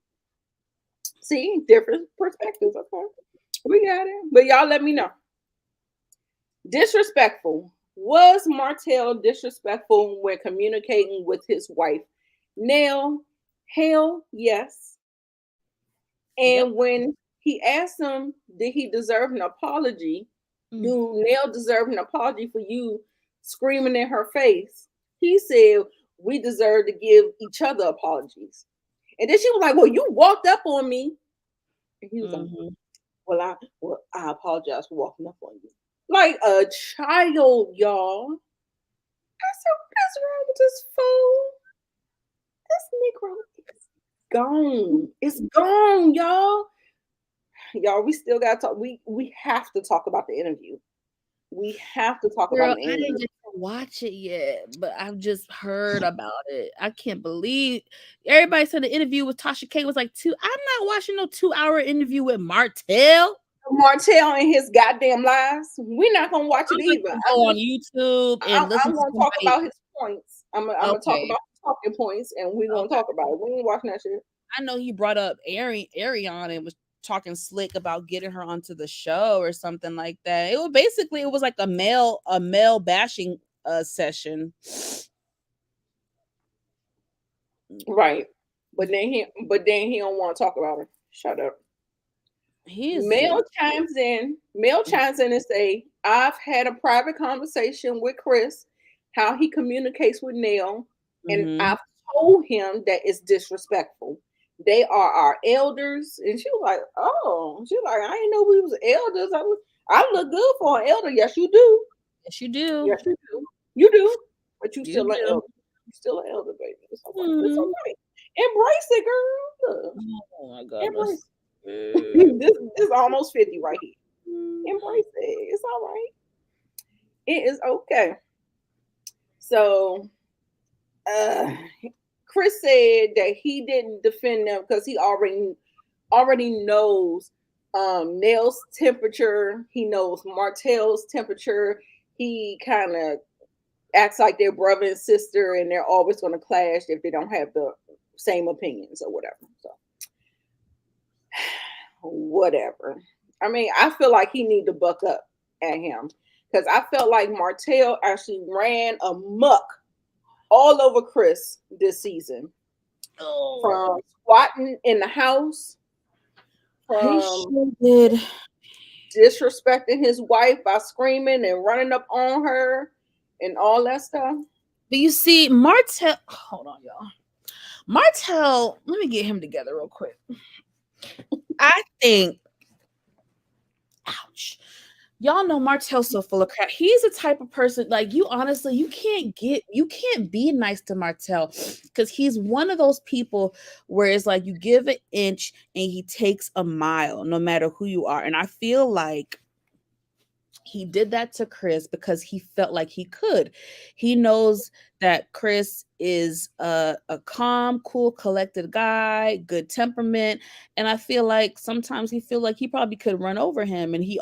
See, different perspectives. Okay, we got it. But y'all, let me know. Disrespectful. Was Martell disrespectful when communicating with his wife? Nell, hell yes. And when he asked him, did he deserve an apology? Do Nell deserve an apology for you screaming in her face? He said, we deserve to give each other apologies. And then she was like, well, you walked up on me. And he was like, well, I apologize for walking up on you. Like a child, y'all. I said, what's wrong with this fool? This Negro is gone. It's gone, y'all. Y'all, we still got to talk. We have to talk about the interview. We have to talk about the interview. I didn't get to watch it yet, but I've just heard about it. I can't believe everybody said the interview with Tasha K was like 2. I'm not watching no 2-hour interview with Martell. Martell and his goddamn lies. We're not gonna watch it either. Go on YouTube and listen I'm gonna to talk somebody. about his points. I'm gonna talk Okay. about his talking points, and we're gonna talk about it. We ain't watching that shit. I know he brought up Ariana and was talking slick about getting her onto the show or something like that. It was like a male bashing session. Right. But then he don't want to talk about her. Shut up. Mel chimes in and say, I've had a private conversation with Chris, how he communicates with Nell, and I've told him that it's disrespectful. They are our elders. And she was like, oh, she was like, I didn't know we was elders. I look good for an elder. Yes, you do. Yes, you do. Yes, you do. You do. But you still an elder. You still an elder, baby. It's all right. It's all right. Embrace it, girl. Oh my God. Embrace it. This is almost 50 right here. Embrace it. It's all right. It is okay. So Chris said that he didn't defend them because he already knows Nell's temperature. He knows Martell's temperature. He kind of acts like they're brother and sister, and they're always going to clash if they don't have the same opinions or whatever. So whatever. I mean, I feel like he need to buck up at him because I felt like Martell actually ran amok all over Chris this season. From squatting in the house, from disrespecting his wife by screaming and running up on her and all that stuff. But you see, Martell, hold on, y'all. Martell, let me get him together real quick. I think, ouch. Y'all know Martell's so full of crap. He's the type of person, like, you honestly, you can't be nice to Martell because he's one of those people where it's like you give an inch and he takes a mile, no matter who you are. And I feel like he did that to Chris because he felt like he could. He knows that Chris is a calm, cool, collected guy, good temperament. And I feel like sometimes he feel like he probably could run over him. And he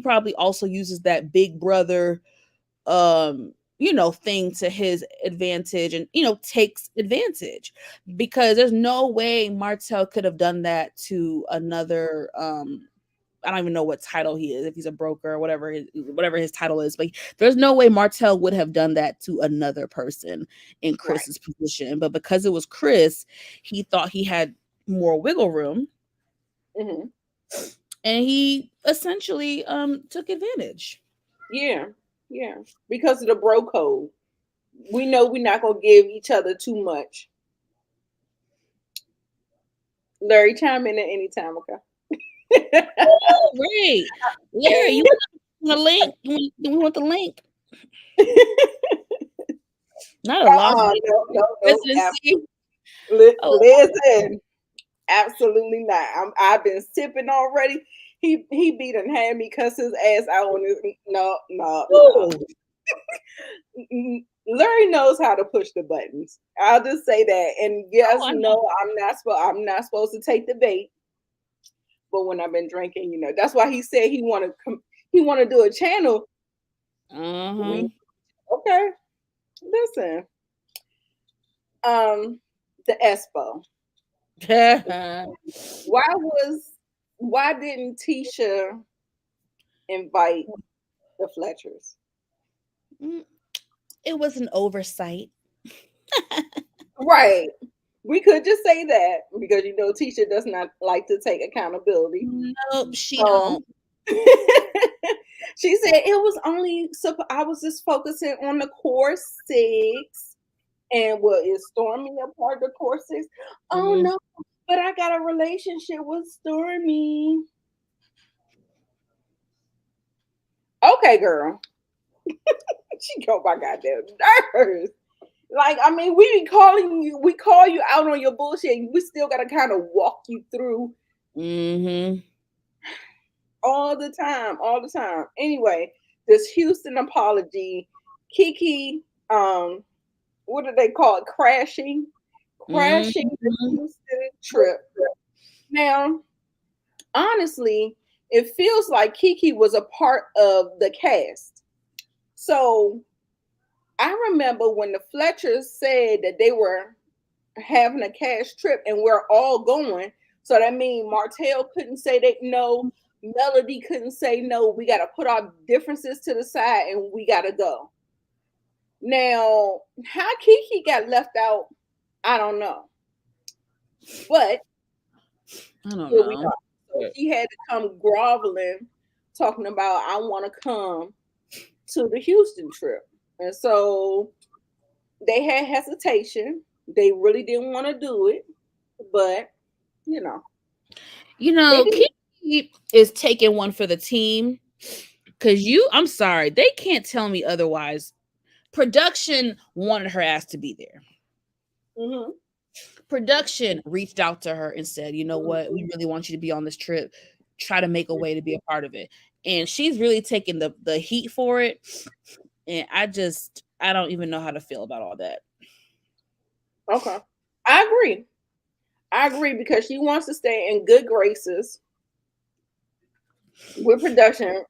probably also uses that big brother, thing to his advantage and, takes advantage because there's no way Martell could have done that to another, I don't even know what title he is, if he's a broker or whatever his title is, but there's no way Martell would have done that to another person in Chris's position. But because it was Chris, he thought he had more wiggle room. Mm-hmm. And he essentially took advantage. Yeah. Because of the bro code. We know we're not going to give each other too much. Larry, chime in at any time, okay? Oh, great. Larry, you want the link? We want the link. Not a lot. Listen, absolutely not. I've been sipping already. He be done had me cuss his ass out on his. No. Larry knows how to push the buttons. I'll just say that. And yes, I'm not supposed to take the bait. But when I've been drinking, that's why he said he want to do a channel. Okay, listen. The Espo. Why didn't Tisha invite the Fletchers? It was an oversight. Right. We could just say that because Tisha does not like to take accountability. Nope, she don't. She said it was only I was just focusing on the core 6. And is Stormy a part of the core 6? Oh no, but I got a relationship with Stormy. Okay, girl. She got my goddamn nerves. Like, I mean, we call you out on your bullshit. And we still gotta kind of walk you through all the time. Anyway, this Houston apology Kiki, what do they call it? Crashing the Houston trip. Now, honestly, it feels like Kiki was a part of the cast. So I remember when the Fletchers said that they were having a cash trip and we're all going. So that means Martell couldn't say that no, Melody couldn't say no. We got to put our differences to the side and we got to go. Now, how Kiki got left out, I don't know. But I don't here we know. are. So she had to come groveling, talking about, I want to come to the Houston trip. And so they had hesitation. They really didn't want to do it. But, you know. Kiki is taking one for the team. Because I'm sorry, they can't tell me otherwise. Production wanted her ass to be there. Mm-hmm. Production reached out to her and said, you know what, we really want you to be on this trip. Try to make a way to be a part of it. And she's really taking the heat for it. And I don't even know how to feel about all that. Okay. I agree because she wants to stay in good graces with production.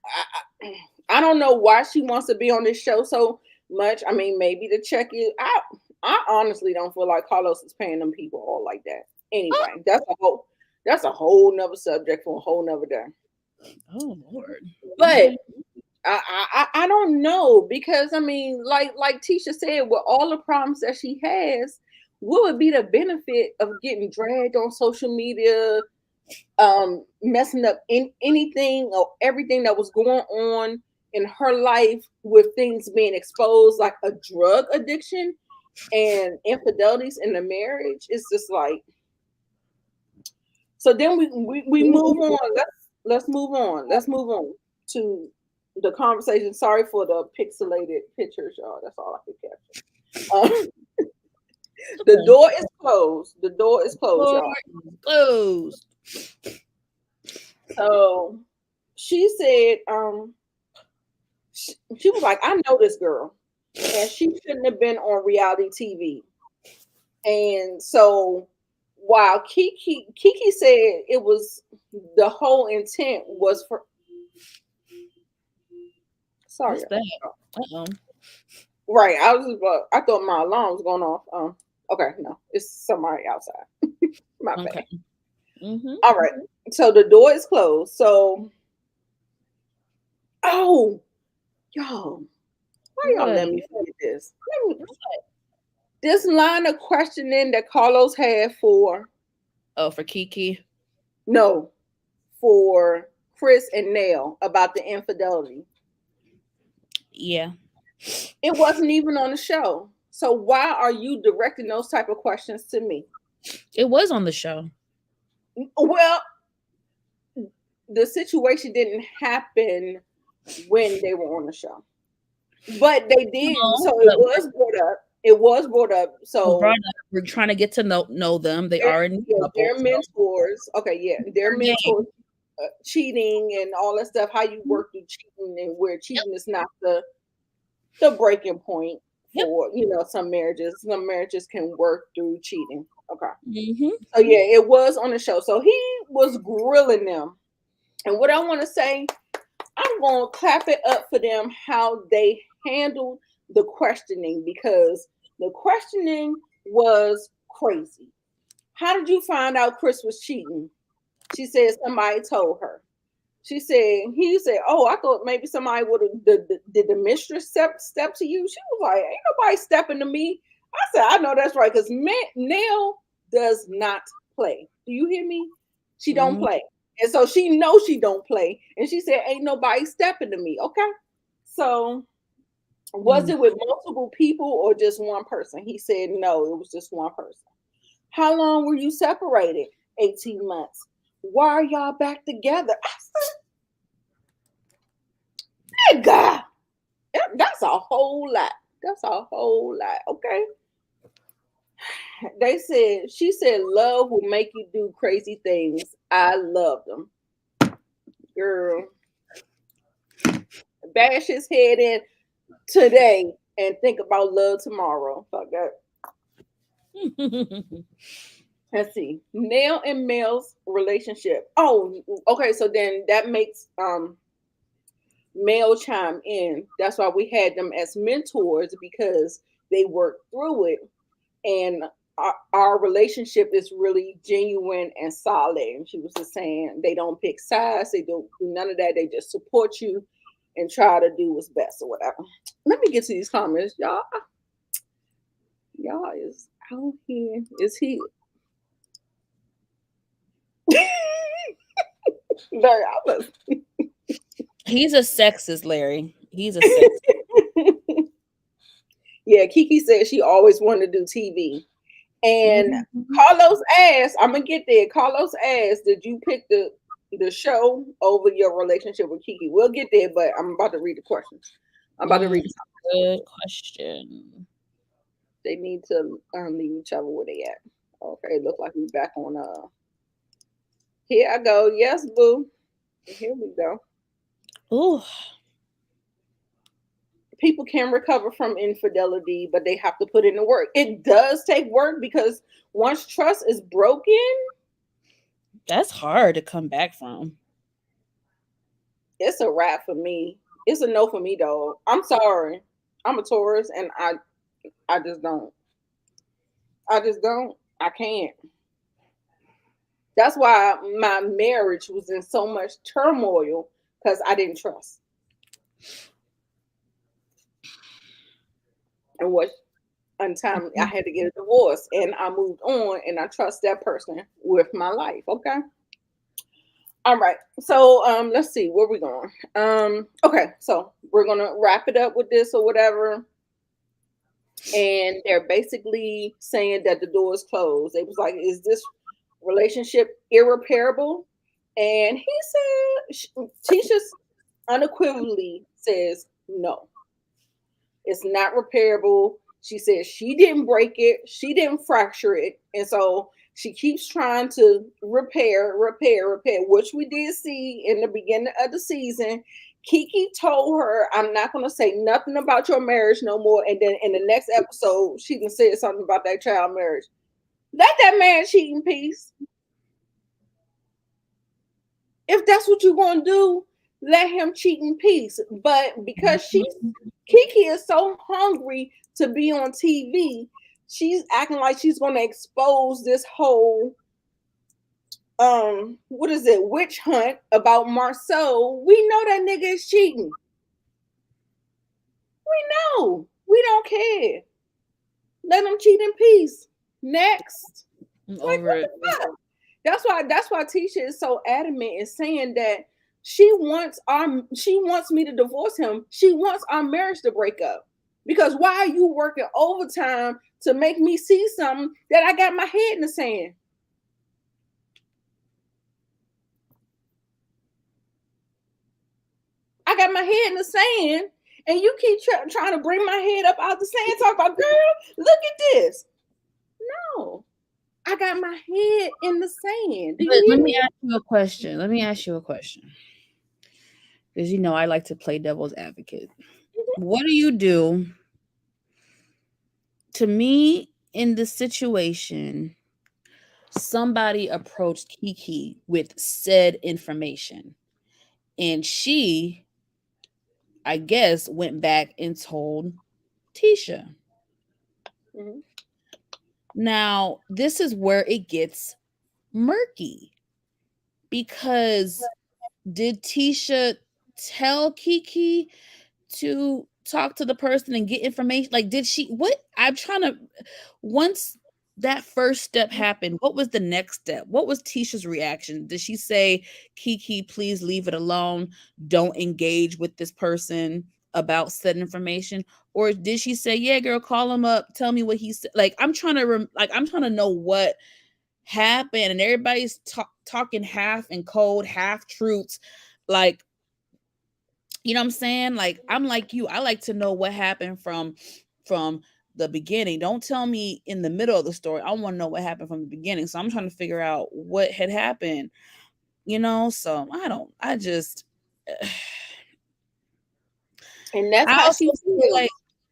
I don't know why she wants to be on this show so much. I mean, maybe to check it out. I honestly don't feel like Carlos is paying them people all like that. Anyway, that's a whole nother subject for a whole nother day. Oh Lord. But I don't know because I mean, like Tisha said, with all the problems that she has, what would be the benefit of getting dragged on social media, messing up in anything or everything that was going on in her life with things being exposed, like a drug addiction and infidelities in the marriage? It's just like, so then we move on. Let's move on. Let's move on to the conversation. Sorry for the pixelated pictures, y'all. That's all I could capture. The door is closed. The door is closed, y'all. Closed. So she said, she was like, I know this girl, and she shouldn't have been on reality TV. And so while Kiki said it was, the whole intent was for. Sorry. What's that? Uh-oh. Right. I thought my alarm was going off. Okay, no, it's somebody outside. My bad. Okay. Mm-hmm. All right. So the door is closed. So, y'all, why y'all let me forget this? This line of questioning that Carlos had for. Oh, for Kiki? No, for Chris and Nell about the infidelity. Yeah. It wasn't even on the show. So why are you directing those type of questions to me? It was on the show. Well, the situation didn't happen when they were on the show, but they did. So it was brought up. It was brought up. So we're trying to get to know them. They are in their mentors. Okay, yeah, their mentors. Cheating and all that stuff. How you work through cheating, and where cheating is not the breaking point for some marriages. Some marriages can work through cheating. Okay. Mm-hmm. So yeah, it was on the show. So he was grilling them, and what I want to say, I'm going to clap it up for them how they handled the questioning, because the questioning was crazy. How did you find out Chris was cheating? She said somebody told her. He said, oh, I thought maybe somebody would have, did the mistress step to you? She was like, ain't nobody stepping to me. I said, I know that's right, because Nell does not play. Do you hear me? She don't play. And so she knows she don't play. And she said, ain't nobody stepping to me. Okay. So was it with multiple people or just one person? He said, no, it was just one person. How long were you separated? 18 months. Why are y'all back together? I said, God, that's a whole lot. That's a whole lot. Okay. She said, love will make you do crazy things. I love them. Girl, bash his head in today and think about love tomorrow. Fuck that. Let's see. Male and male's relationship. Oh, okay. So then that makes male chime in. That's why we had them as mentors, because they worked through it, and our relationship is really genuine and solid. And she was just saying they don't pick sides, they don't do none of that. They just support you and try to do what's best or whatever. Let me get to these comments, y'all. Y'all is out here. Is he? Larry, I was. He's a sexist, Larry. He's a sexist. Yeah, Kiki said she always wanted to do TV. And Carlos asked, I'm gonna get there. Carlos asked, did you pick the show over your relationship with Kiki? We'll get there, but I'm about to read the questions. I'm about to read the Good question. They need to leave each other where they at. Okay, look like we back on here I go. Yes, boo. Here we go. Ooh. People can recover from infidelity, but they have to put in the work. It does take work, because once trust is broken, that's hard to come back from. It's a wrap for me. It's a no for me, though. I'm sorry. I'm a Taurus, and I just don't. I can't. That's why my marriage was in so much turmoil, because I didn't trust. And what untimely, I had to get a divorce, and I moved on, and I trust that person with my life. Okay. All right. So let's see where we going. Okay, so we're gonna wrap it up with this or whatever. And they're basically saying that the door is closed. It was like, is this relationship irreparable? And he said, Tisha unequivocally says no. It's not repairable. She says she didn't break it. She didn't fracture it. And so she keeps trying to repair, which we did see in the beginning of the season. Kiki told her, I'm not going to say nothing about your marriage no more. And then in the next episode, she can say something about that child marriage. Let that man cheat in peace. If that's what you're going to do, let him cheat in peace. But because Kiki is so hungry to be on TV, she's acting like she's going to expose this whole witch hunt about Marceau. We know that nigga is cheating. We know. We don't care. Let him cheat in peace. Next. Like, what the fuck? That's why Tisha is so adamant in saying that she wants me to divorce him. She wants our marriage to break up. Because why are you working overtime to make me see something that I got my head in the sand? I got my head in the sand, and you keep trying to bring my head up out the sand. Talk about, girl, look at this. No, I got my head in the sand. Let me ask you a question. Because I like to play devil's advocate. Mm-hmm. What do you do? To me, in this situation, somebody approached Kiki with said information, and she, I guess, went back and told Tisha. Mm-hmm. Now, this is where it gets murky, because did Tisha tell Kiki to talk to the person and get information? Like, did she? Once that first step happened, what was the next step? What was Tisha's reaction? Did she say, Kiki, please leave it alone, don't engage with this person about said information? Or did she say, yeah, girl, call him up, tell me what he said? Like, I'm trying to know what happened, and everybody's talking half and cold, half truths. Like, you know what I'm saying? Like, I'm like you. I like to know what happened from the beginning. Don't tell me in the middle of the story. I want to know what happened from the beginning. So I'm trying to figure out what had happened, so I just, and that's how she feels.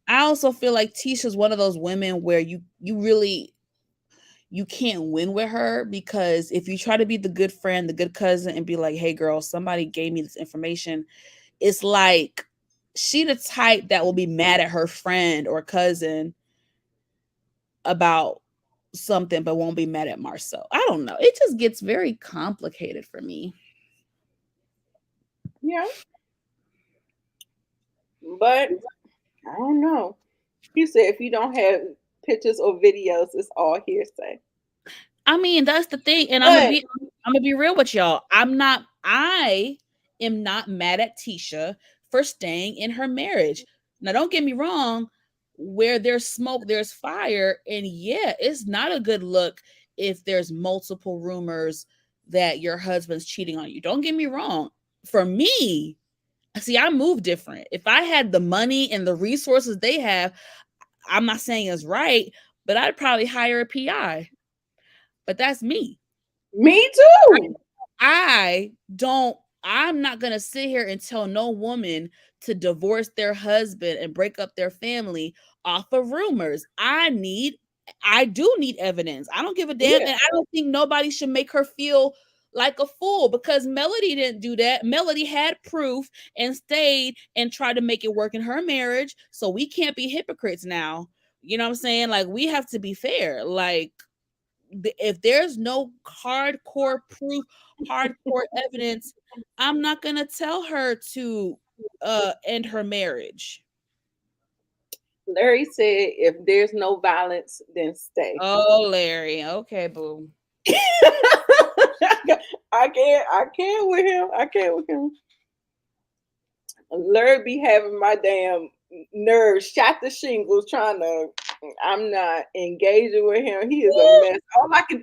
I also feel like Tisha's one of those women where you really you can't win with her, because if you try to be the good friend, the good cousin, and be like, hey girl, somebody gave me this information, it's like she the type that will be mad at her friend or cousin about something but won't be mad at Marcel. I don't know. It just gets very complicated for me. Yeah. But I don't know. He said if you don't have pictures or videos, it's all hearsay. I mean, that's the thing. And But I'm gonna be real with y'all. I am not mad at Tisha for staying in her marriage. Now, don't get me wrong, where there's smoke, there's fire. And yeah, it's not a good look if there's multiple rumors that your husband's cheating on you. Don't get me wrong. For me, see, I move different. If I had the money and the resources they have, I'm not saying it's right, but I'd probably hire a PI. But that's me. me too. I'm not going to sit here and tell no woman to divorce their husband and break up their family off of rumors. I do need evidence. I don't give a damn. Yeah. And I don't think nobody should make her feel like a fool, because Melody didn't do that. Melody had proof and stayed and tried to make it work in her marriage. So we can't be hypocrites now. You know what I'm saying? Like, we have to be fair. Like, if there's no hardcore proof, hardcore evidence, I'm not gonna tell her to end her marriage. Larry said if there's no violence, then stay. Oh, Larry. Okay, boo. I can't with him. I can't with him. Larry be having my damn nerves shot the shingles trying to. I'm not engaging with him. He is a mess.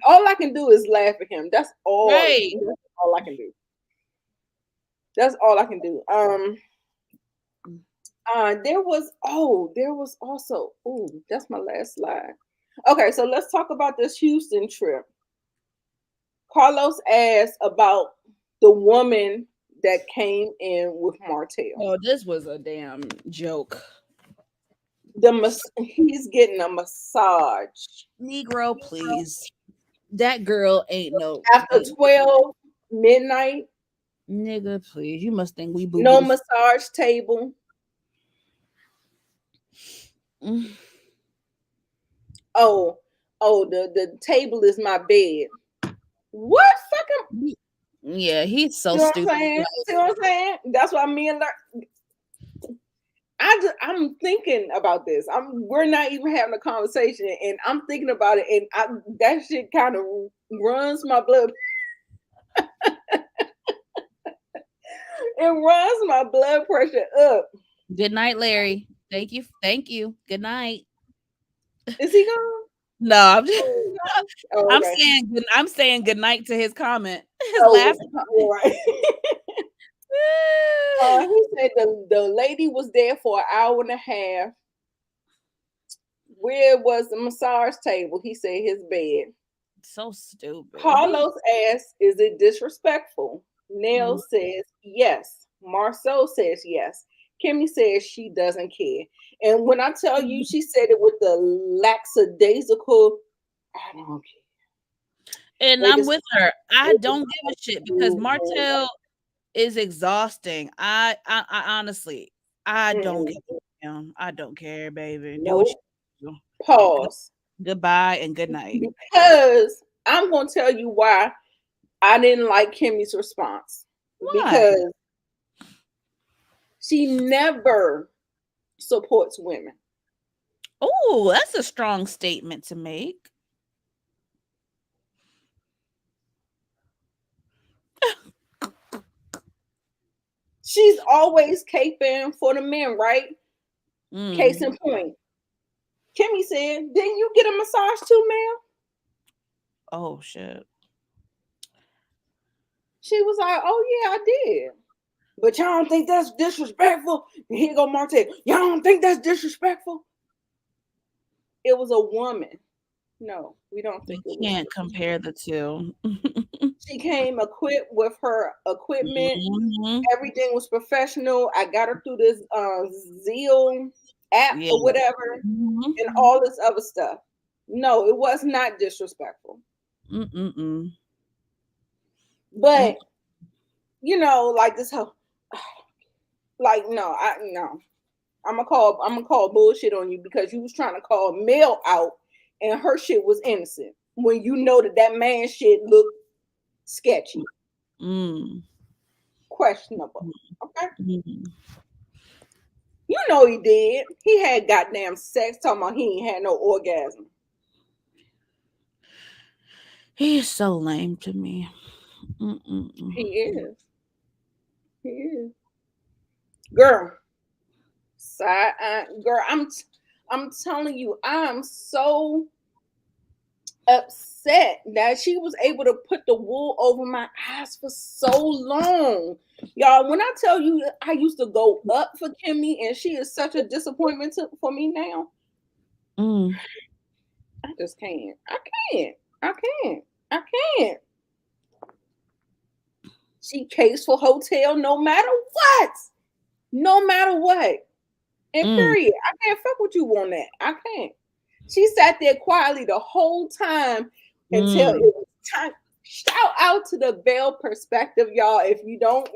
All I can do is laugh at him. That's all. Right. That's all I can do. That's all I can do. There was also, that's my last slide. Okay, so let's talk about this Houston trip. Carlos asked about the woman that came in with Martell. Oh, this was a damn joke. He's getting a massage. Negro, please. That girl ain't no after 12 midnight. Nigga, please. You must think we boo. No massage table. Oh, the table is my bed. What fucking? Yeah, he's so stupid. See what I'm saying? That's why me and I'm thinking about this. We're not even having a conversation, and I'm thinking about it, and that shit kind of runs my blood. It runs my blood pressure up. Good night, Larry. Thank you. Good night. Is he gone? No, I'm saying good night to his comment. His laugh. Right. He said the lady was there for an hour and a half. Where was the massage table? He said his bed. So stupid. Carlos asked, "Is it disrespectful?" Nell says yes. Marceau says yes. Kimmy says she doesn't care. And when I tell you, she said it with the lackadaisical, I don't care. And I'm with her. I don't give a shit, because Martell is exhausting. I honestly, I don't give a damn. I don't care, baby. Nope. Pause. Goodbye and good night. Because I'm going to tell you why I didn't like Kimmy's response. Why? Because she never supports women. Oh, that's a strong statement to make. She's always caping for the men, right? Case in point. Kimmy said, "Didn't you get a massage too, ma'am?" Oh, shit. She was like, "Oh, yeah, I did." But y'all don't think that's disrespectful? And here go Martell. Y'all don't think that's disrespectful? It was a woman. No, we don't think you can't compare the two. She came equipped with her equipment. Everything was professional. I got her through this Zeal app Yeah. or whatever Mhm. and all this other stuff. No, it was not disrespectful. Mm-mm-mm. But you know, like this whole like no. I'm gonna call bullshit on you because you was trying to call Mel out and her shit was innocent when you know that man shit looked sketchy, Mm. questionable. Okay, Mm. you know he did. He had goddamn sex talking about he ain't had no orgasm. He is so lame to me. Mm-mm-mm. He is. He is. Girl, girl, I'm telling you, I'm so upset that she was able to put the wool over my eyes for so long. Y'all, when I tell you I used to go up for Kimmy and she is such a disappointment for me now, Mm. I just can't. I can't. I can't. I can't. She pays for hotel no matter what. No matter what. And Mm. period. I can't fuck with you on that. I can't. She sat there quietly the whole time until it Mm. was time. Shout out to the Veil Perspective, y'all. If you don't,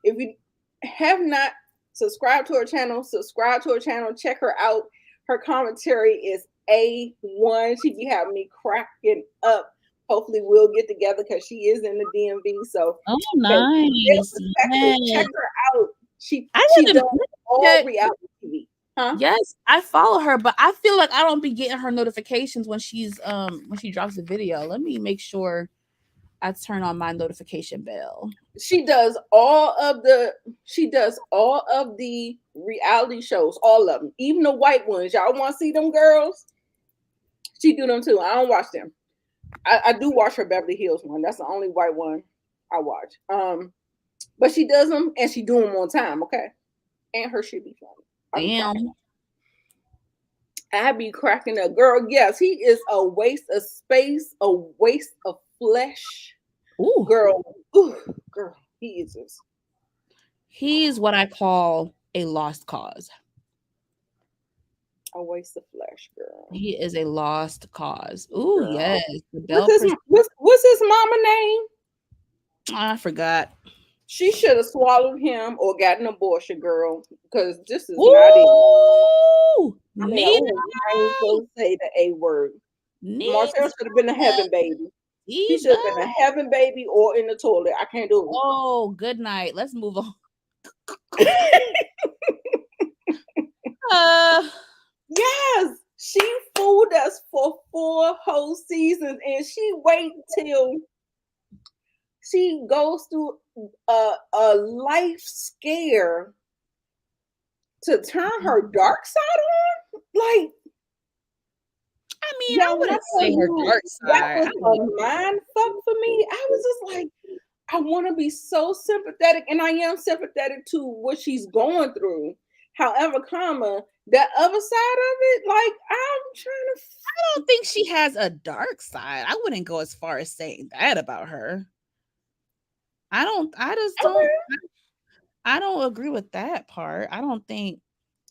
if you have not subscribed to her channel, subscribe to her channel. Check her out. Her commentary is A1. She be having me cracking up. Hopefully, we'll get together because she is in the DMV. So, Oh, hey, Veil nice. Perspective, Yes. check her out. I She didn't does all reality TV. Huh? Yes, I follow her, but I feel like I don't be getting her notifications when she drops a video. Let me make sure I turn on my notification bell. She does all of the reality shows, all of them, even the white ones. Y'all want to see them girls? She do them too. I don't watch them. I do watch her Beverly Hills one. That's the only white one I watch. But she does them and she do them on time. Okay, and her shit be funny. Damn. I be cracking up, girl. Yes, he is a waste of space, a waste of flesh. Ooh. Girl, girl, he is just. He's what I call a lost cause. A waste of flesh, girl. He is a lost cause. Ooh, Girl. yes. What's his mama name? I forgot. She should have swallowed him or got an abortion, girl, because this is Ooh, not it. Nina. I ain't supposed to say the A word. Marcel should have been a heaven baby. He should have been a heaven baby or in the toilet. I can't do it. Oh, good night. Let's move on. Yes, she fooled us for 4 whole seasons, and she wait till she goes through a life scare to turn her dark side on. Like, I mean, I wouldn't say her dark side. That was a mind fuck for me. I was just like, I want to be so sympathetic, and I am sympathetic to what she's going through. However, that other side of it, like, I'm trying to. I don't think she has a dark side. I wouldn't go as far as saying that about her. I don't agree with that part. I don't think.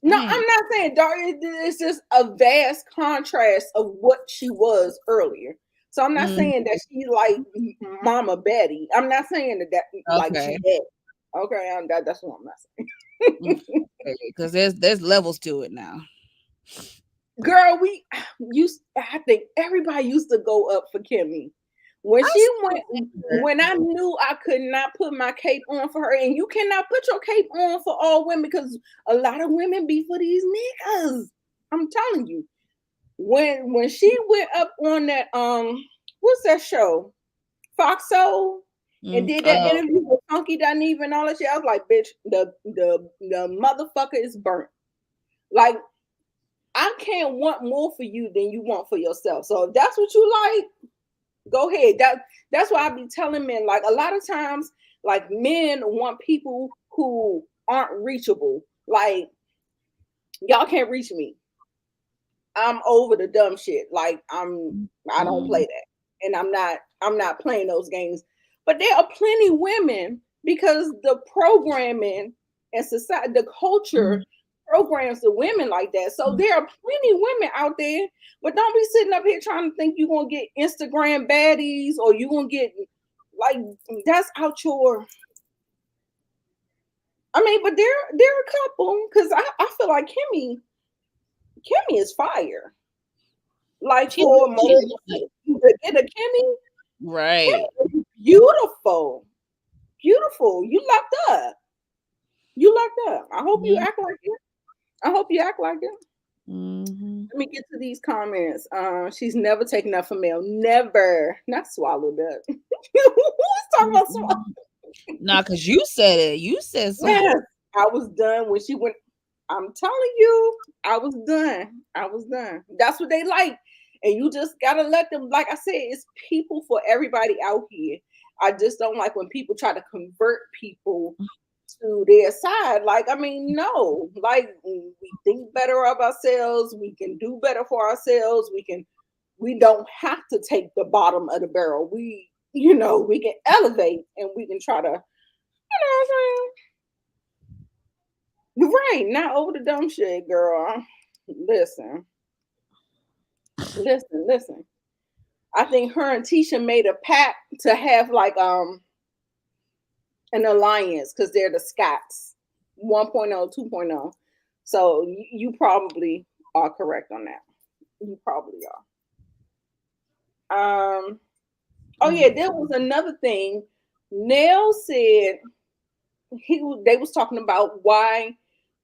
No, I'm not saying dark. It's just a vast contrast of what she was earlier. So I'm not saying that she's like Mama Betty. I'm not saying that like she's dead. Okay, that's what I'm not saying. Because there's levels to it now. Girl, I think everybody used to go up for Kimmy. When I knew I could not put my cape on for her, and you cannot put your cape on for all women because a lot of women be for these niggas. I'm telling you. When she went up on that what's that show? Fox Soul, and did that interview with Funky Dineva and all that shit, I was like, bitch, the motherfucker is burnt. Like, I can't want more for you than you want for yourself. So if that's what you like, go ahead. That's why I be telling men, like, a lot of times, like, men want people who aren't reachable. Like, y'all can't reach me. I'm over the dumb shit. Like, I don't play that. And I'm not playing those games. But there are plenty women, because the programming and society, the culture programs to women like that. So there are plenty of women out there, but don't be sitting up here trying to think you're gonna get Instagram baddies or you're gonna get like that's out your. I mean, but there are a couple because I feel like Kimmy is fire. Like for most to get a Kimmy, right? Kimmy is beautiful. You locked up. I hope you act like it. Mm-hmm. Let me get to these comments. She's never taken up for Mel. Never. Not swallowed up. Who's talking about swallowed? Nah, because you said it. You said so. Yes, I was done when she went. I'm telling you, I was done. That's what they like. And you just gotta let them, like I said, it's people for everybody out here. I just don't like when people try to convert people to their side. Like, I mean, no, like we think better of ourselves, we can do better for ourselves, we don't have to take the bottom of the barrel. We can elevate and we can try to, you know what I'm saying? Right, not over the dumb shit, girl. Listen. I think her and Tisha made a pact to have like an alliance because they're the Scots 1.0, 2.0. So you probably are correct on that. You probably are. Oh yeah, there was another thing. Nell said they was talking about why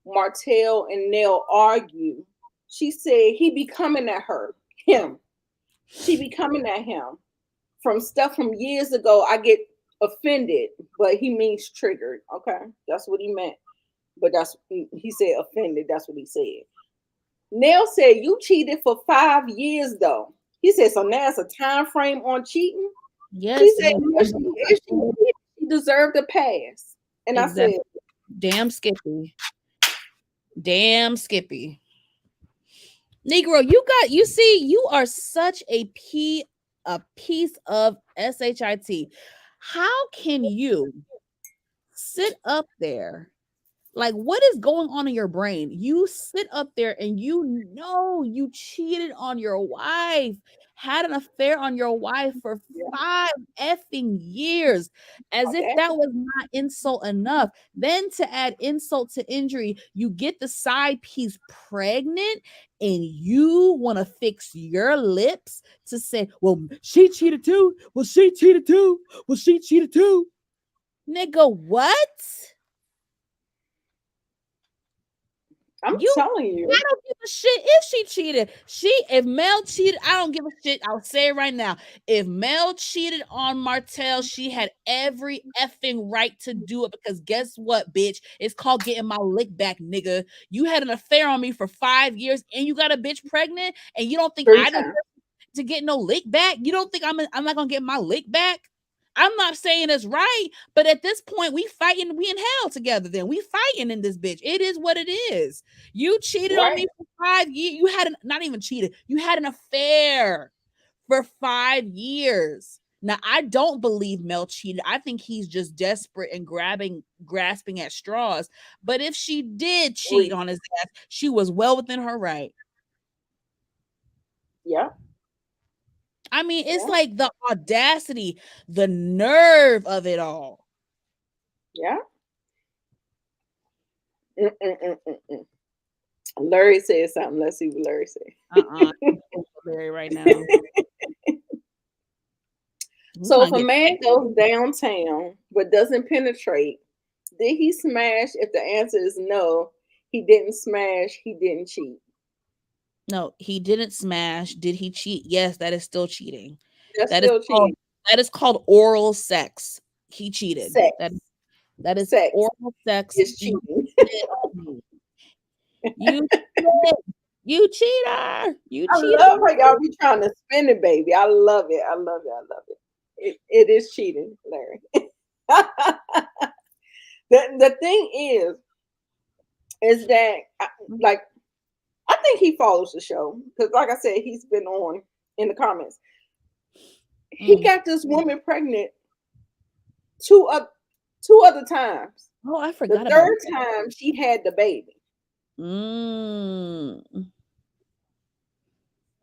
Martell and Nell argue. She said he be coming at him. She be coming at him from stuff from years ago. I get offended, but he means triggered. Okay, that's what he meant. But he said offended. That's what he said. Nell said you cheated for 5 years though. He said so. Now it's a time frame on cheating. Yes, he said if she deserved a pass. And exactly. I said, damn Skippy. Negro, you are such a piece of shit. How can you sit up there? Like, what is going on in your brain? You sit up there and you cheated on your wife, had an affair on your wife for 5 effing years, as if that was not insult enough. Then to add insult to injury, you get the side piece pregnant and you want to fix your lips to say, well, she cheated too. Nigga, what? I'm telling you. I don't give a shit if she cheated. If Mel cheated, I don't give a shit. I'll say it right now. If Mel cheated on Martell, she had every effing right to do it because guess what, bitch? It's called getting my lick back, nigga. You had an affair on me for 5 years and you got a bitch pregnant and you don't think I deserve to get no lick back? You don't think I'm not gonna get my lick back? I'm not saying it's right, but at this point, we fighting, we in hell together. Then we fighting in this bitch. It is what it is. You cheated on me for 5 years. You had not even cheated. You had an affair for 5 years. Now, I don't believe Mel cheated. I think he's just desperate and grasping at straws. But if she did cheat on his ass, she was well within her right. Yeah. I mean, it's like the audacity, the nerve of it all. Yeah. Larry said something. Let's see what Larry said. Larry right now. So if a man goes downtown but doesn't penetrate, did he smash? If the answer is no, he didn't smash, he didn't cheat. No, he didn't smash. Did he cheat? Yes, that is still cheating. That is called oral sex. He cheated. Sex. That is sex. Oral sex. Is cheating. You cheater. I love how y'all be trying to spin it, baby. I love it. It is cheating, Larry. The thing is that like I think he follows the show because, like I said, he's been on in the comments. He got this woman pregnant two other times. Oh, I forgot. The third time she had the baby. Mm.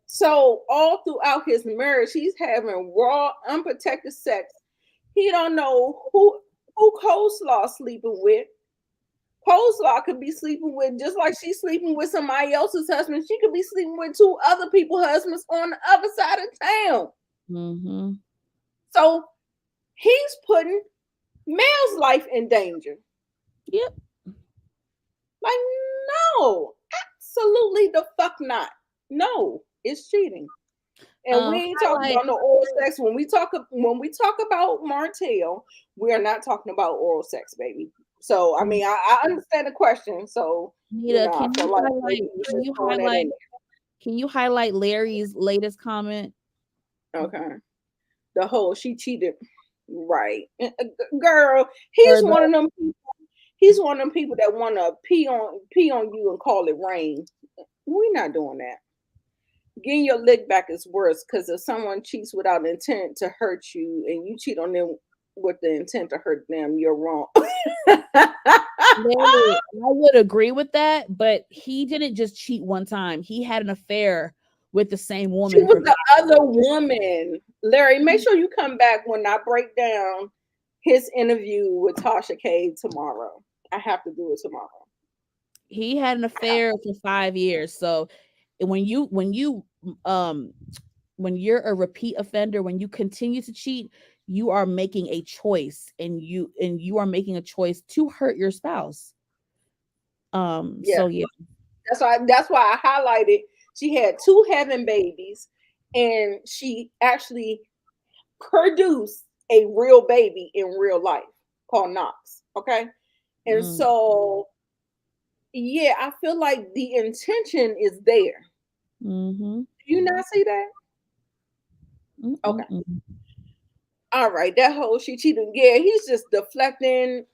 So all throughout his marriage, he's having raw, unprotected sex. He don't know who Coleslaw sleeping with. Coleslaw could be sleeping with, just like she's sleeping with somebody else's husband. She could be sleeping with two other people's husbands on the other side of town. Mm-hmm. So he's putting Mel's life in danger. Yep. Like, no, absolutely the fuck not. No, it's cheating. And we ain't talking about no oral sex. When we talk about Martell, we are not talking about oral sex, baby. So I mean, I understand the question. So Nita, I feel like can you highlight Larry's latest comment? Okay, the whole she cheated, right? Girl, he's one of them people. He's one of them people that want to pee on you and call it rain. We're not doing that. Getting your lick back is worse, because if someone cheats without intent to hurt you and you cheat on them with the intent to hurt them, you're wrong. Larry, I would agree with that, but he didn't just cheat one time. He had an affair with the same woman. She was the other woman. Larry, make sure you come back when I break down his interview with Tasha K tomorrow. I have to do it tomorrow. He had an affair for 5 years. So when you're a repeat offender, when you continue to cheat, you are making a choice, and you are making a choice to hurt your spouse. So yeah. That's why I highlighted she had 2 heaven babies, and she actually produced a real baby in real life called Knox. Okay. And so yeah, I feel like the intention is there. Mm-hmm. Do you not see that? Okay. All right. That whole she cheated. Yeah, he's just deflecting,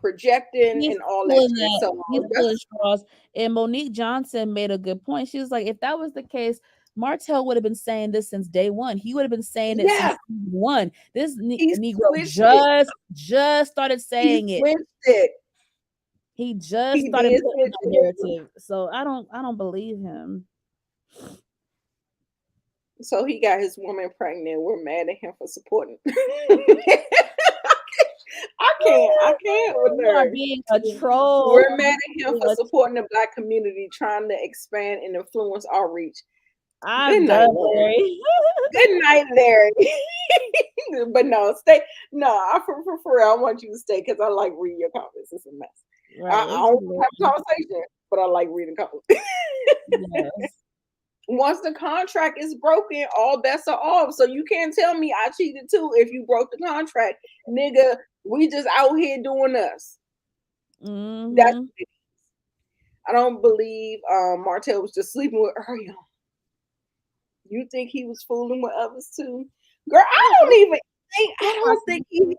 projecting, He's and all that. So he's pulling straws. And Monique Johnson made a good point. She was like, if that was the case, Martell would have been saying this since day one. He would have been saying it since one. This Negro just started saying it. He just started putting that narrative. So I don't believe him. So he got his woman pregnant. We're mad at him for supporting. I can't with her. Being a troll. We're mad at him for supporting the Black community, trying to expand and influence our reach. Good night, Larry. Good night, Larry. But no, stay. No, for real, I want you to stay because I like reading your comments. It's a mess. Right. I don't have a conversation, but I like reading comments. Yes. Once the contract is broken, all bets are off. So you can't tell me I cheated too if you broke the contract, nigga. We just out here doing us. Mm-hmm. That's I don't believe Martell was just sleeping with her. You think he was fooling with others too, girl? I don't think he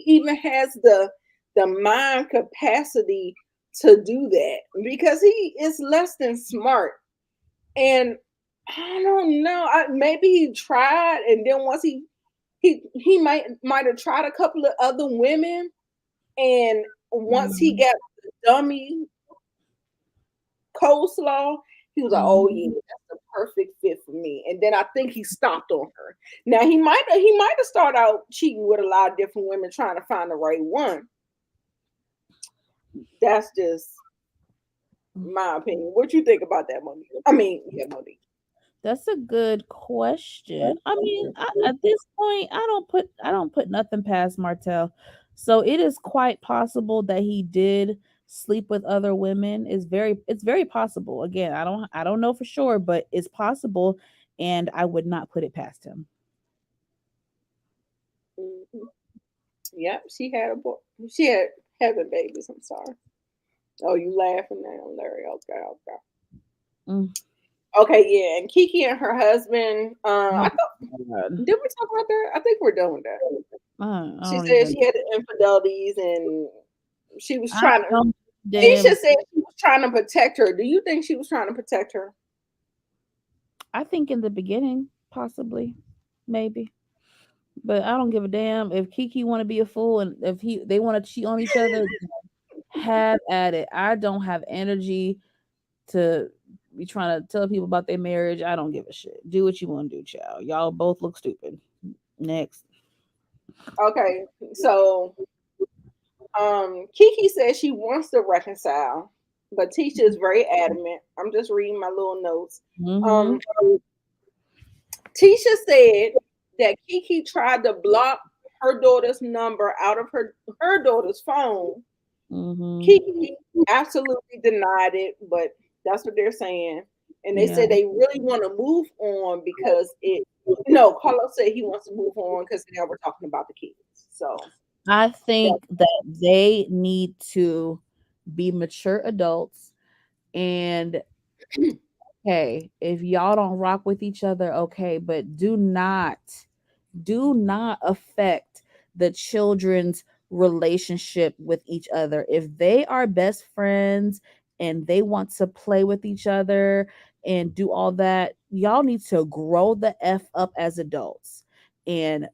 even has the mind capacity to do that, because he is less than smart. And I don't know. Maybe he tried, and then once he might have tried a couple of other women, and once he got the dummy Coleslaw, he was like, "Oh yeah, that's the perfect fit for me." And then I think he stopped on her. Now he might have started out cheating with a lot of different women, trying to find the right one. That's just my opinion. What you think about that, Monique? I mean, yeah, Monique. That's a good question. I mean, at this point, I don't put nothing past Martell. So it is quite possible that he did sleep with other women. It's very possible. Again, I don't know for sure, but it's possible, and I would not put it past him. Mm-hmm. Yep, she had heaven babies. I'm sorry. Oh, you laughing now, Larry? Okay. Okay, yeah, and Kiki and her husband. Did we talk about that? I think we're done with that. She said she had the infidelities, and she was trying to. Nisha said she was trying to protect her. Do you think she was trying to protect her? I think in the beginning, possibly, maybe, but I don't give a damn if Kiki want to be a fool, and if they want to cheat on each other. Have at it. I don't have energy to be trying to tell people about their marriage. I don't give a shit. Do what you want to do, child. Y'all both look stupid. Next. Okay, so Kiki says she wants to reconcile, but Tisha is very adamant. I'm just reading my little notes. Mm-hmm. Tisha said that Kiki tried to block her daughter's number out of her daughter's phone. Mm-hmm. Kiki absolutely denied it, but that's what they're saying. And they Yeah. said they really want to move on because no, Carlos said he wants to move on because now we're talking about the kids. So I think that they need to be mature adults, and okay, if y'all don't rock with each other, okay, but do not affect the children's relationship with each other. If they are best friends and they want to play with each other and do all that, y'all need to grow the F up as adults and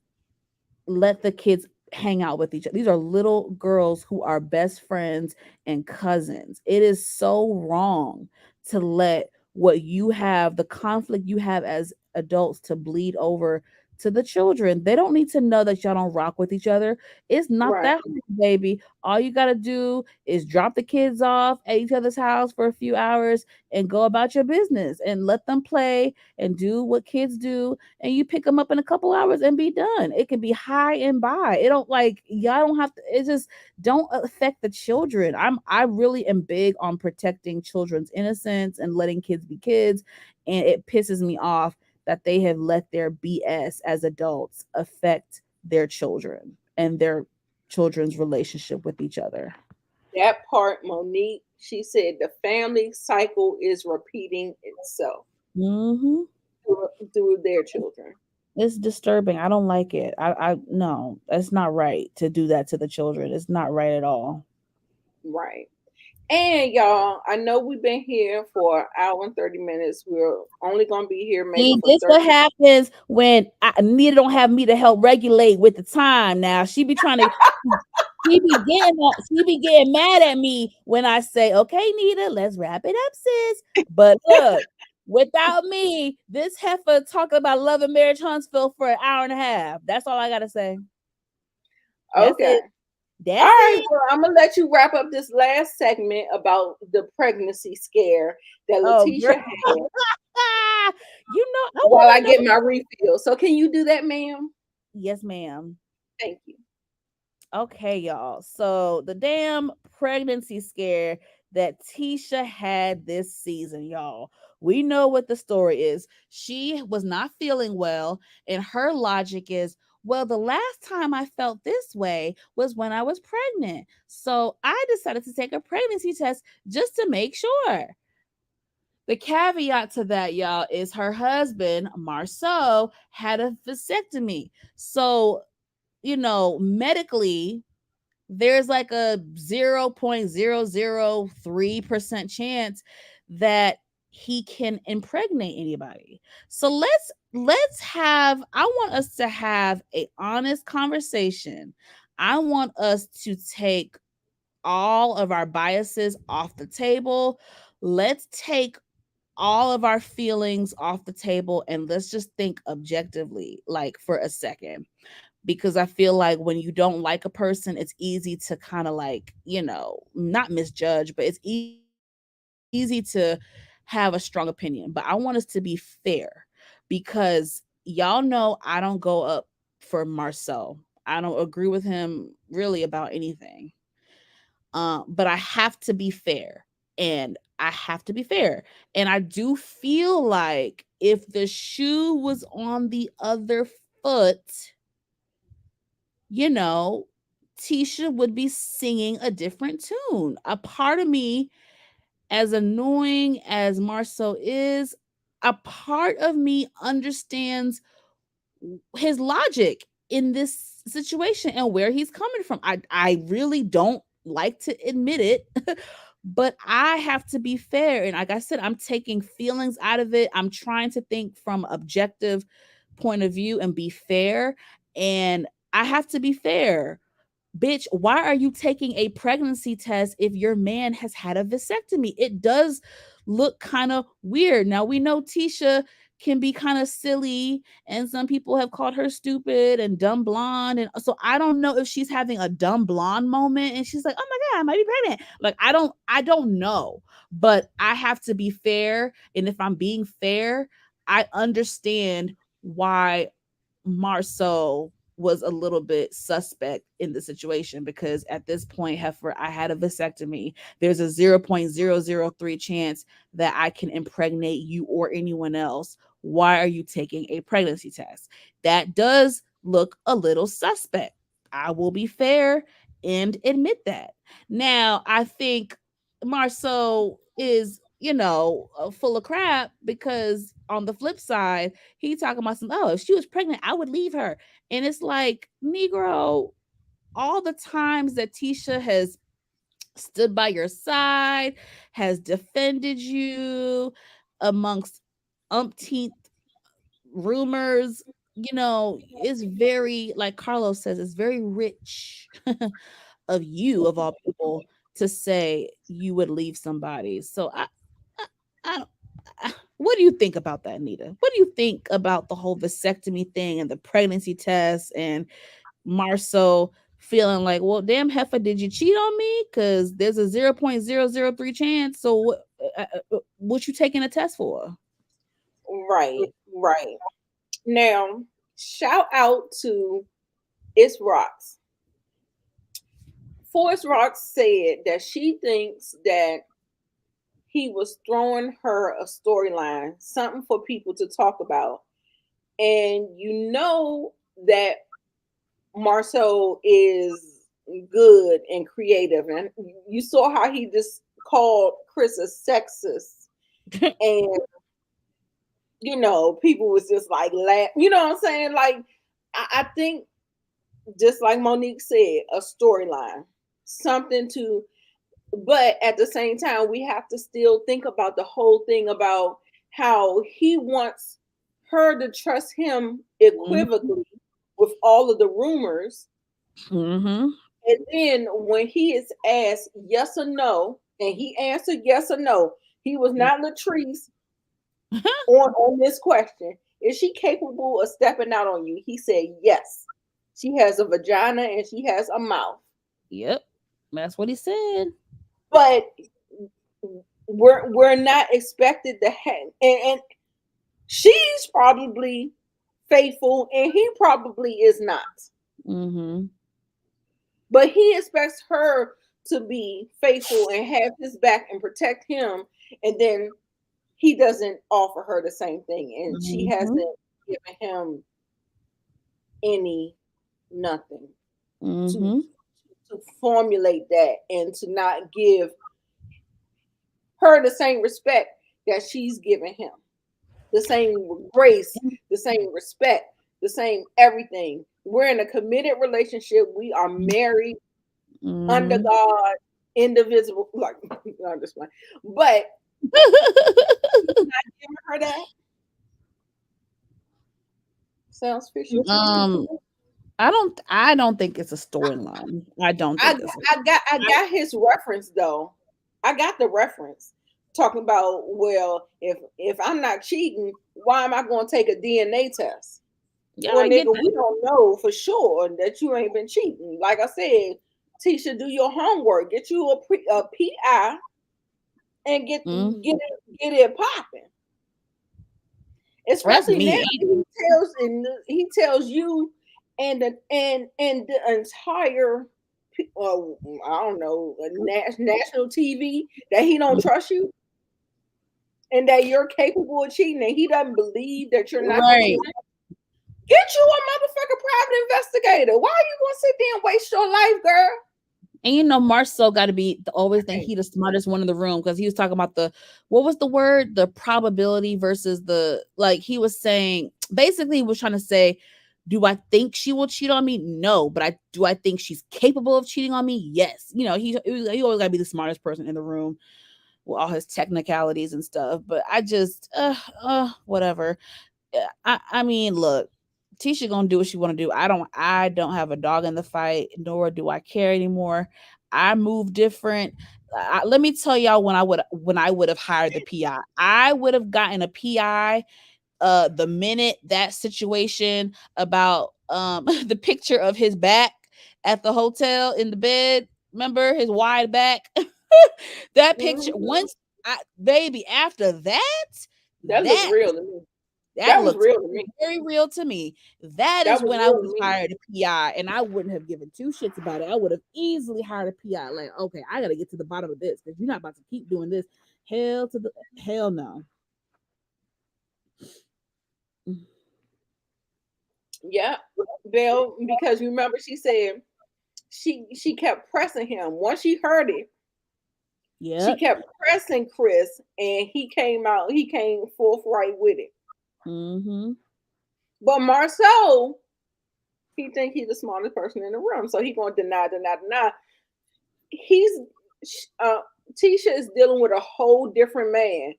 let the kids hang out with each other. These are little girls who are best friends and cousins. It is so wrong to let what you have, the conflict you have as adults, to bleed over to the children. They don't need to know that y'all don't rock with each other. It's not right. that hard, baby. All you got to do is drop the kids off at each other's house for a few hours and go about your business and let them play and do what kids do, and you pick them up in a couple hours and be done. It can be high and by. It don't like y'all don't have to. It just don't affect the children. I really am big on protecting children's innocence and letting kids be kids, and it pisses me off that they have let their BS as adults affect their children and their children's relationship with each other. That part, Monique, she said the family cycle is repeating itself Mm-hmm. through their children. It's disturbing. I don't like it. I no, that's not right to do that to the children. It's not right at all. Right. And y'all, I know we've been here for an hour and 30 minutes. We're only going to be here maybe See, for this what 30. happens when Nita don't have me to help regulate with the time. Now she be trying to, she be getting mad at me when I say, "Okay, Nita, let's wrap it up, sis." But look, without me, this heifer talking about Love and Marriage Huntsville for an hour and a half. That's all I gotta say. That's Okay. it. That's All right. it. Well, I'm going to let you wrap up this last segment about the pregnancy scare that Oh, Letitia girl. had You know, I while I want to get know. my refill. So, can you do that, ma'am? Yes, ma'am. Thank you. Okay, y'all. So the damn pregnancy scare that Tisha had this season, y'all. We know what the story is. She was not feeling well, and her logic is, well, the last time I felt this way was when I was pregnant. So I decided to take a pregnancy test just to make sure. The caveat to that, y'all, is her husband, Marceau, had a vasectomy. So, medically, there's like a 0.003% chance that he can impregnate anybody. So let's have I want us to have a honest conversation. I want us to take all of our biases off the table. Let's take all of our feelings off the table and let's just think objectively, like for a second, because I feel like when you don't like a person, it's easy to kind of like, not misjudge, but it's easy to have a strong opinion. But I want us to be fair because y'all know I don't go up for Marcel. I don't agree with him really about anything. But I have to be fair. And I have to be fair. And I do feel like if the shoe was on the other foot, Tisha would be singing a different tune. A part of me, as annoying as Marceau is, a part of me understands his logic in this situation and where he's coming from. I really don't like to admit it, but I have to be fair. And like I said, I'm taking feelings out of it. I'm trying to think from objective point of view and be fair. And I have to be fair bitch, why are you taking a pregnancy test if your man has had a vasectomy? It does look kind of weird. Now we know Tisha can be kind of silly, and some people have called her stupid and dumb blonde. And so I don't know if she's having a dumb blonde moment and she's like, oh my God, I might be pregnant. Like, I don't know. But I have to be fair. And if I'm being fair, I understand why Marceau was a little bit suspect in the situation, because at this point, Heifer, I had a vasectomy. There's a 0.003 chance that I can impregnate you or anyone else. Why are you taking a pregnancy test? That does look a little suspect. I will be fair and admit that. Now, I think Marceau is, full of crap, because on the flip side, he talking about some, oh, if she was pregnant, I would leave her. And it's like, Negro, all the times that Tisha has stood by your side, has defended you amongst umpteenth rumors, is very, like Carlos says, it's very rich of you, of all people, to say you would leave somebody. So I what do you think about that, Nita? What do you think about the whole vasectomy thing and the pregnancy test and Marceau feeling like, well, damn, Heifer, did you cheat on me? Because there's a 0.003 chance. So what you taking a test for? Right. Now, shout out to It's Rocks. Forest Rocks said that she thinks that he was throwing her a storyline, something for people to talk about. And you know that Marceau is good and creative. And you saw how he just called Chris a sexist. And, people was just like, laugh. You know what I'm saying? Like, I think, just like Monique said, a storyline, something to, but at the same time, we have to still think about the whole thing about how he wants her to trust him equivocally with all of the rumors. Mm-hmm. And then when he is asked yes or no, and he answered yes or no, he was not Latrice on this question. Is she capable of stepping out on you? He said yes. She has a vagina and she has a mouth. Yep, that's what he said. But we're not expected to have, and she's probably faithful, and he probably is not. Mm-hmm. But he expects her to be faithful and have his back and protect him, and then he doesn't offer her the same thing, and she hasn't given him nothing to formulate that, and to not give her the same respect that she's given him, the same grace, the same respect, the same everything. We're in a committed relationship. We are married under God, indivisible. Like, I'm just playing. But not giving her that sounds fishy. I don't think it's a storyline. I don't think I got his reference though. I got the reference talking about, well, if I'm not cheating, why am I going to take a DNA test? Yeah, well, nigga, we don't know for sure that you ain't been cheating. Like I said, Tisha, do your homework. Get you a PI and get it popping. Especially now, he tells you and the entire, I don't know, national TV that he don't trust you, and that you're capable of cheating, and he doesn't believe that you're not. Right. Get you a motherfucking private investigator. Why are you gonna sit there and waste your life, girl? And Marceau got to be always think he the smartest one in the room, because he was talking about what was the word? The probability versus he was saying, basically he was trying to say, do I think she will cheat on me? No, but do I think she's capable of cheating on me? Yes. He always got to be the smartest person in the room with all his technicalities and stuff. But I just whatever. I mean, look, Tisha gonna do what she want to do. I don't have a dog in the fight, nor do I care anymore. I move different. Let me tell y'all when I would have hired the PI. I would have gotten a PI the minute that situation about the picture of his back at the hotel in the bed. Remember his wide back? That picture. Once baby, after that looked real to me. that was looked real to me. very real to me. That is when I would have hired a PI, and I wouldn't have given two shits about it. I would have easily hired a PI. Like, okay, I got to get to the bottom of this because you're not about to keep doing this. Hell no. Yeah, Bill, because you remember she said she kept pressing him. Once she heard it, she kept pressing Chris, and he came forthright with it. Mm-hmm. But Marceau, he think he's the smartest person in the room, so he gonna deny. Tisha is dealing with a whole different man.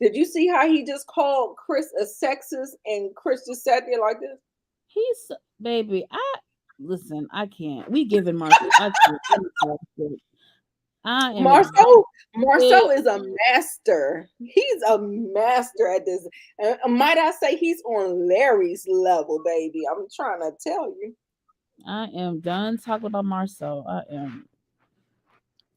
Did you see how he just called Chris a sexist, and Chris just sat there like this? Baby, listen, I can't. We giving Marceau. Marceau is a master. He's a master at this. And might I say he's on Larry's level, baby. I'm trying to tell you. I am done talking about Marceau. I am.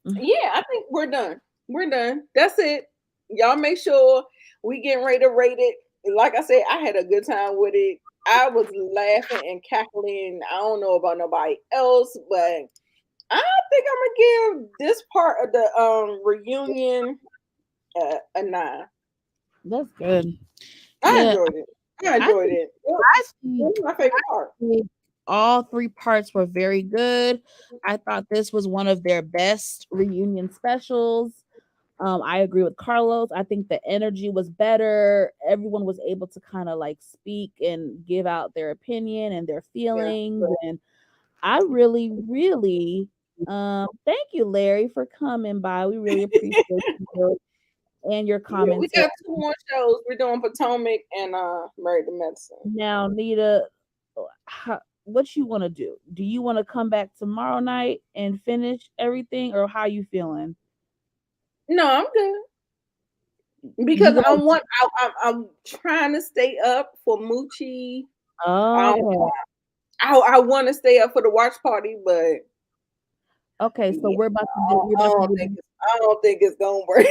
Yeah, I think we're done. We're done. That's it. Y'all make sure we getting ready to rate it. Like I said, I had a good time with it. I was laughing and cackling. I don't know about nobody else, but I think I'm gonna give this part of the reunion a 9. That's good. I enjoyed it. It was my favorite part. All 3 parts were very good. I thought this was one of their best reunion specials. I agree with Carlos. I think the energy was better. Everyone was able to kind of like speak and give out their opinion and their feelings. Yeah. And I really, really thank you, Larry, for coming by. We really appreciate you and your comments. We got 2 more shows. We're doing Potomac and Married to Medicine. Now, Nita, what you want to do? Do you want to come back tomorrow night and finish everything, or how you feeling? No, I'm good. Because I'm trying to stay up for Moochie. Oh, I want to stay up for the watch party, but okay, so we're about to do. I don't think it's gonna work.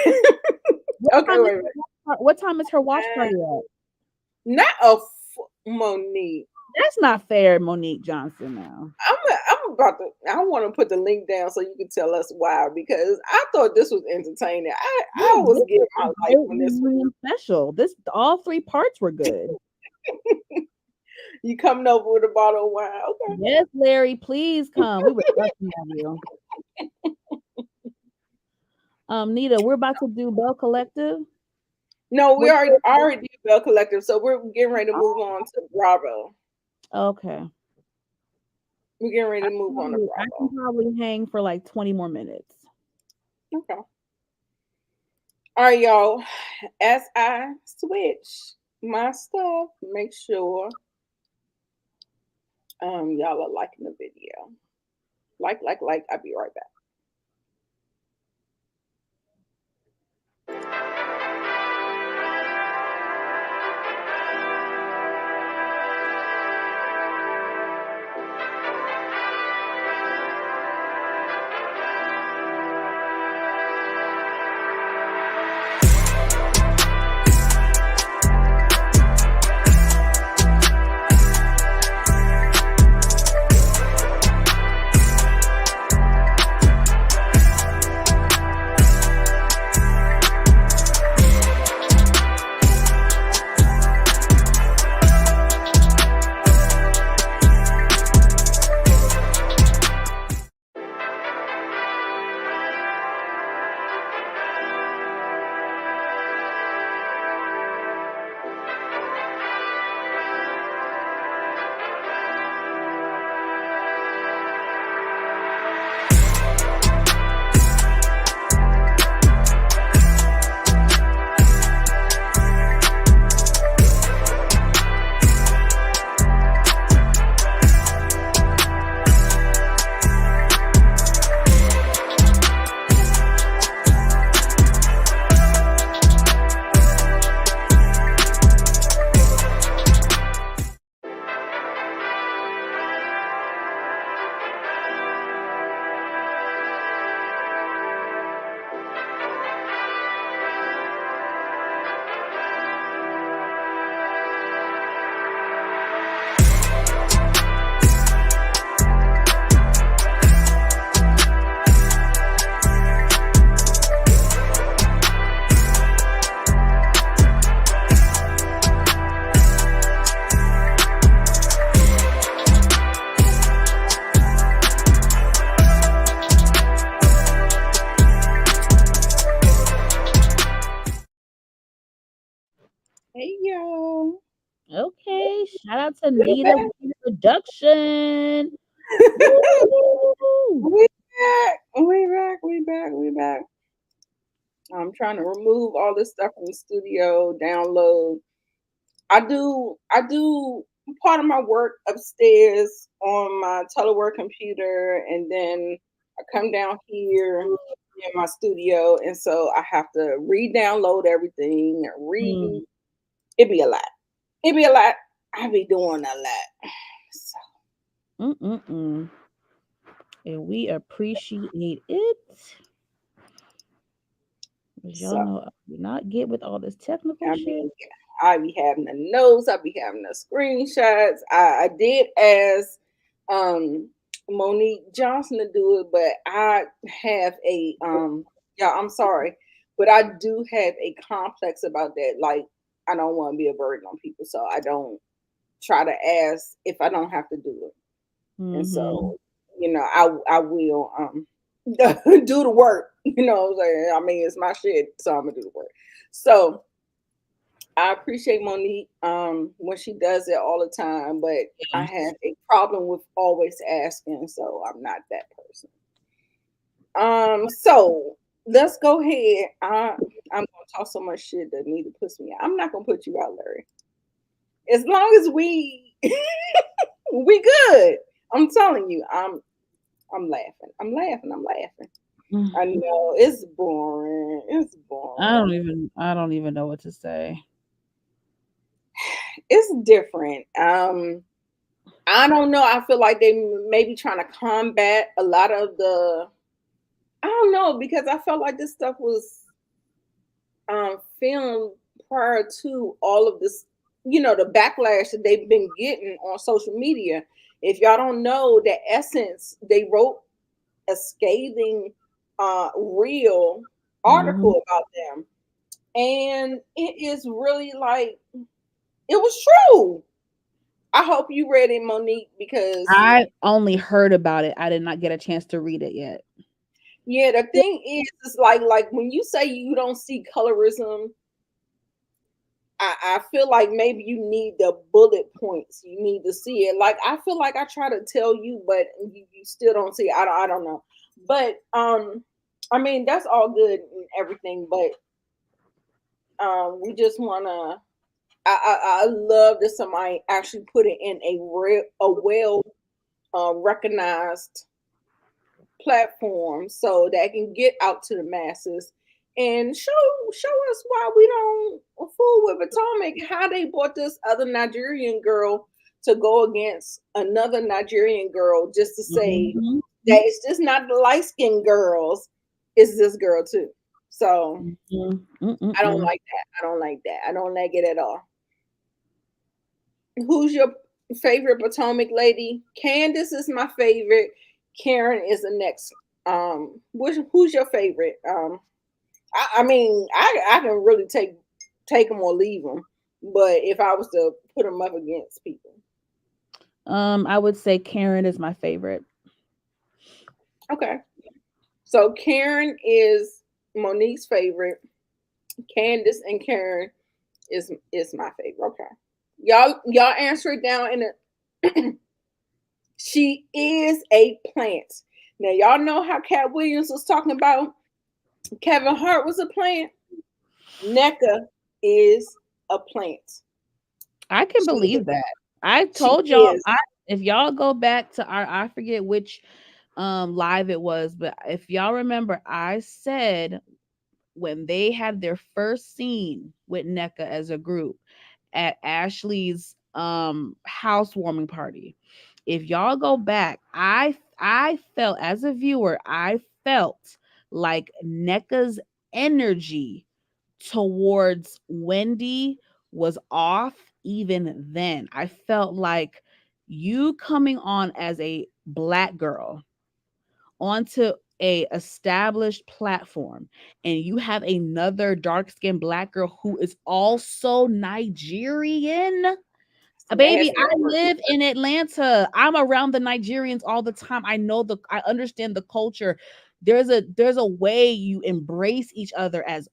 Okay, wait. What time is her watch party at? Not Monique. That's not fair, Monique Johnson. Now I'm about to. I want to put the link down so you can tell us why, because I thought this was entertaining. I was getting my life on this one. Special. All 3 parts were good. You coming over with a bottle of wine? Okay. Yes, Larry, please come. We were talking about you. Nita, we're about to do Bell Collective. No, we already did Bell Collective, so we're getting ready to move on to Bravo. Okay. We're getting ready to move on to Bravo. I can probably hang for like 20 more minutes. Okay. All right, y'all. As I switch my stuff, make sure y'all are liking the video. Like. I'll be right back. out to We Nita back. Production. Woo! We back. We back. We back. We back. I'm trying to remove all this stuff from the studio, download. I do part of my work upstairs on my telework computer, and then I come down here in my studio, and so I have to re-download everything, redo. It'd be a lot. It'd be a lot. I be doing a lot. So, Mm-mm-mm. And we appreciate it. Because y'all so know I do not get with all this technical I shit. mean, I be having the notes, I be having the screenshots. I did ask Monique Johnson to do it, but I have a yeah, I'm sorry, but I do have a complex about that. Like, I don't want to be a burden on people, so I don't try to ask if I don't have to do it. And Mm-hmm. so, I will do the work. You know what I'm saying? I mean, it's my shit, so I'm gonna do the work. So I appreciate Monique when she does it all the time, but I Yeah. have a problem with always asking, so I'm not that person. So let's go ahead. I'm gonna talk so much shit that Nita puts me out. I'm not gonna put you out, Larry. As long as we good. I'm telling you, I'm laughing. I'm laughing. I'm laughing. I know it's boring. It's boring. I don't even know what to say. It's different. I don't know. I feel like they may be trying to combat a lot of the. I don't know because I felt like this stuff was filmed prior to all of this. The backlash that they've been getting on social media. If y'all don't know, that Essence they wrote a scathing, real Mhm. article about them, and it is really like it was true. I hope you read it, Monique, because I only heard about it. I did not get a chance to read it yet. yeah, the thing is, it's like when you say you don't see colorism, I feel like maybe you need the bullet points. You need to see it. Like I feel like I try to tell you, but you still don't see it. I don't know. But I mean that's all good and everything, but we just wanna I love that somebody actually put it in a well recognized platform so that it can get out to the masses and show us why we don't fool with Atomic, how they brought this other Nigerian girl to go against another Nigerian girl just to say Mhm. that it's just not the light skinned girls, it's this girl too. So Mhm. I don't Mm-mm-mm. like that. I don't like that. I don't like it at all. Who's your favorite Potomac lady? Candace is my favorite. Karen is the next. Who's your favorite? I mean, I can really take them or leave them, but if I was to put them up against people, I would say Karen is my favorite. okay. So Karen is Monique's favorite. Candace and Karen is my favorite. Okay, y'all answer it down in the. She is a plant. Now y'all know how Cat Williams was talking about Kevin Hart was a plant. NECA is a plant. I can She believe that. I she told y'all is. if y'all go back to our I forget which live it was, but if y'all remember, I said when they had their first scene with NECA as a group at Ashley's housewarming party. If y'all go back, I felt as a viewer, I felt like NECA's energy towards Wendy was off even then. I felt like you coming on as a black girl onto a established platform and you have another dark-skinned black girl who is also Nigerian. See, that has Baby, to I not work. live in Atlanta. I'm around the Nigerians all the time. I understand the culture. There's a way you embrace each other as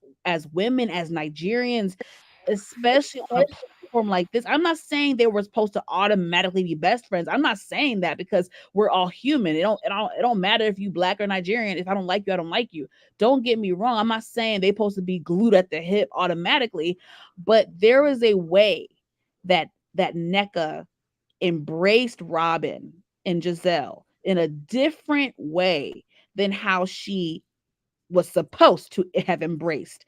women, as Nigerians, especially on a platform like this. I'm not saying they were supposed to automatically be best friends. I'm not saying that because we're all human. It don't matter if you black or Nigerian. If I don't like you, I don't like you. Don't get me wrong. I'm not saying they're supposed to be glued at the hip automatically, but there is a way that NECA embraced Robin and Giselle in a different way than how she was supposed to have embraced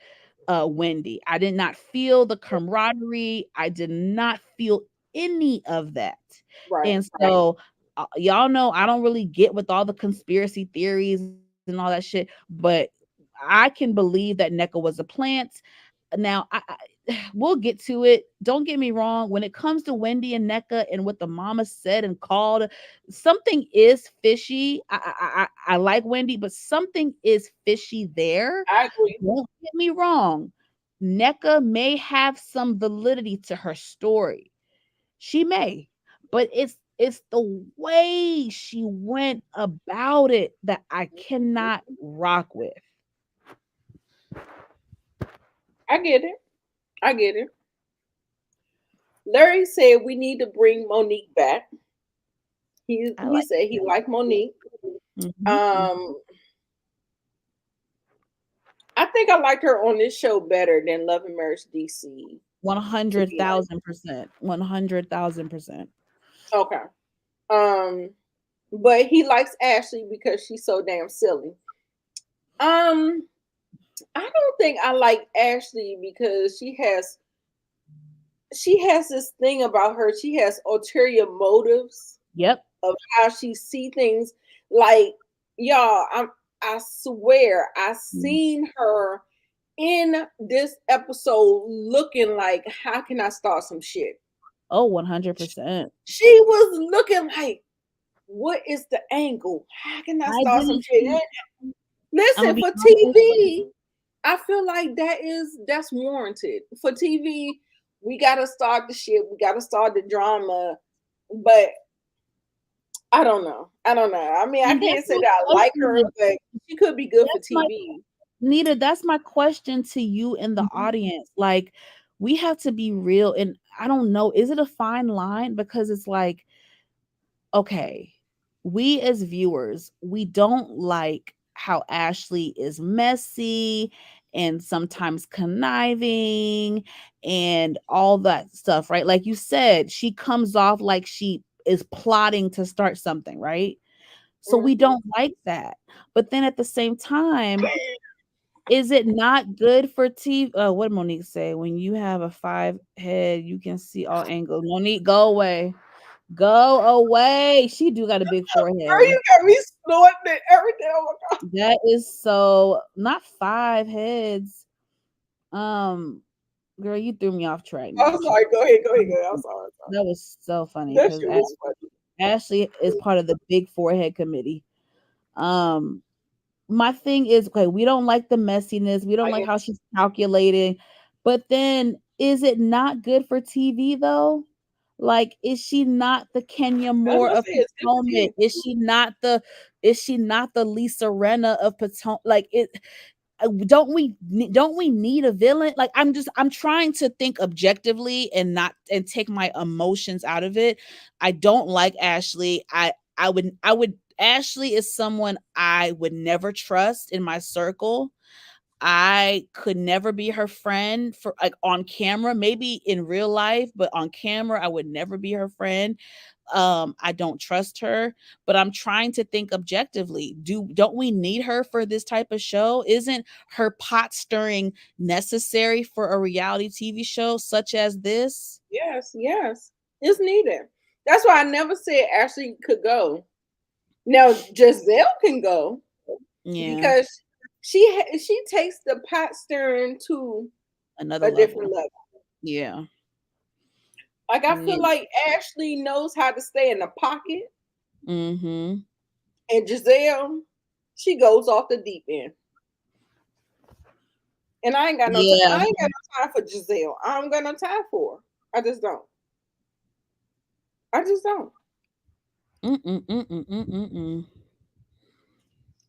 Wendy. I did not feel the camaraderie. I did not feel any of that. Right. And so, y'all know I don't really get with all the conspiracy theories and all that shit, but I can believe that NECA was a plant. Now, we'll get to it. Don't get me wrong. When it comes to Wendy and NECA and what the mama said and called, something is fishy. I like Wendy, but something is fishy there. I agree. Don't get me wrong. NECA may have some validity to her story. She may, but it's the way she went about it that I cannot rock with. I get it. I get it. Larry said we need to bring Monique back. He I like said he liked Monique. Mhm. Um, I think I liked her on this show better than Love and Marriage DC. 100,000%. 100,000%. Okay. But he likes Ashley because she's so damn silly. I don't think I like Ashley because she has this thing about her. She has ulterior motives Yep. of how she see things. Like, y'all, I swear I seen her in this episode looking like, how can I start some shit? Oh, 100%. She was looking like, what is the angle? How can I I start some didn't shit? I'm Listen, gonna be for honest. TV, I feel like that's warranted. For TV, we gotta start the shit. We gotta start the drama. But I don't know. I mean, I And can't that's say my that I like her, question. but she could be good for That's my TV. Nita, that's my question to you in the audience. Like, we have to be real, and I don't know, is it a fine line? Because it's like, okay, we as viewers, we don't like how Ashley is messy and sometimes conniving and all that stuff, right? Like you said, she comes off like she is plotting to start something, right? So we don't like that. But then at the same time, is it not good for TV? What did Monique say? When you have a 5 head, you can see all angles. Monique, go away. Go away. She do got a big Girl, forehead. you got me snorting and everything. Oh my God. That is so not 5 heads. Girl, you threw me off track now. I'm sorry. Go ahead. I'm sorry. That was so funny That because shit was funny. Ashley is part of the big forehead committee. My thing is, okay, we don't like the messiness. We don't like how she's calculating. But then is it not good for TV though? Like, is she not the Kenya Moore of Potomac? Is she not the Lisa Renna of Potomac? Like, it don't we need a villain? Like, I'm trying to think objectively and not and take my emotions out of it. I don't like Ashley. I would Ashley is someone I would never trust in my circle. I could never be her friend for like on camera, maybe in real life, but on camera I would never be her friend. I don't trust her, but I'm trying to think objectively. Don't we need her for this type of show? Isn't her pot stirring necessary for a reality TV show such as this? Yes. It's needed. That's why I never said Ashley could go. Now Giselle can go Yeah, because she takes the pot stirring to another a different level. Yeah. Like, I feel like Ashley knows how to stay in the pocket. Mm-hmm. And Giselle, she goes off the deep end. And I ain't got no time. I ain't got no time for Giselle. I don't got no time for her. I just don't.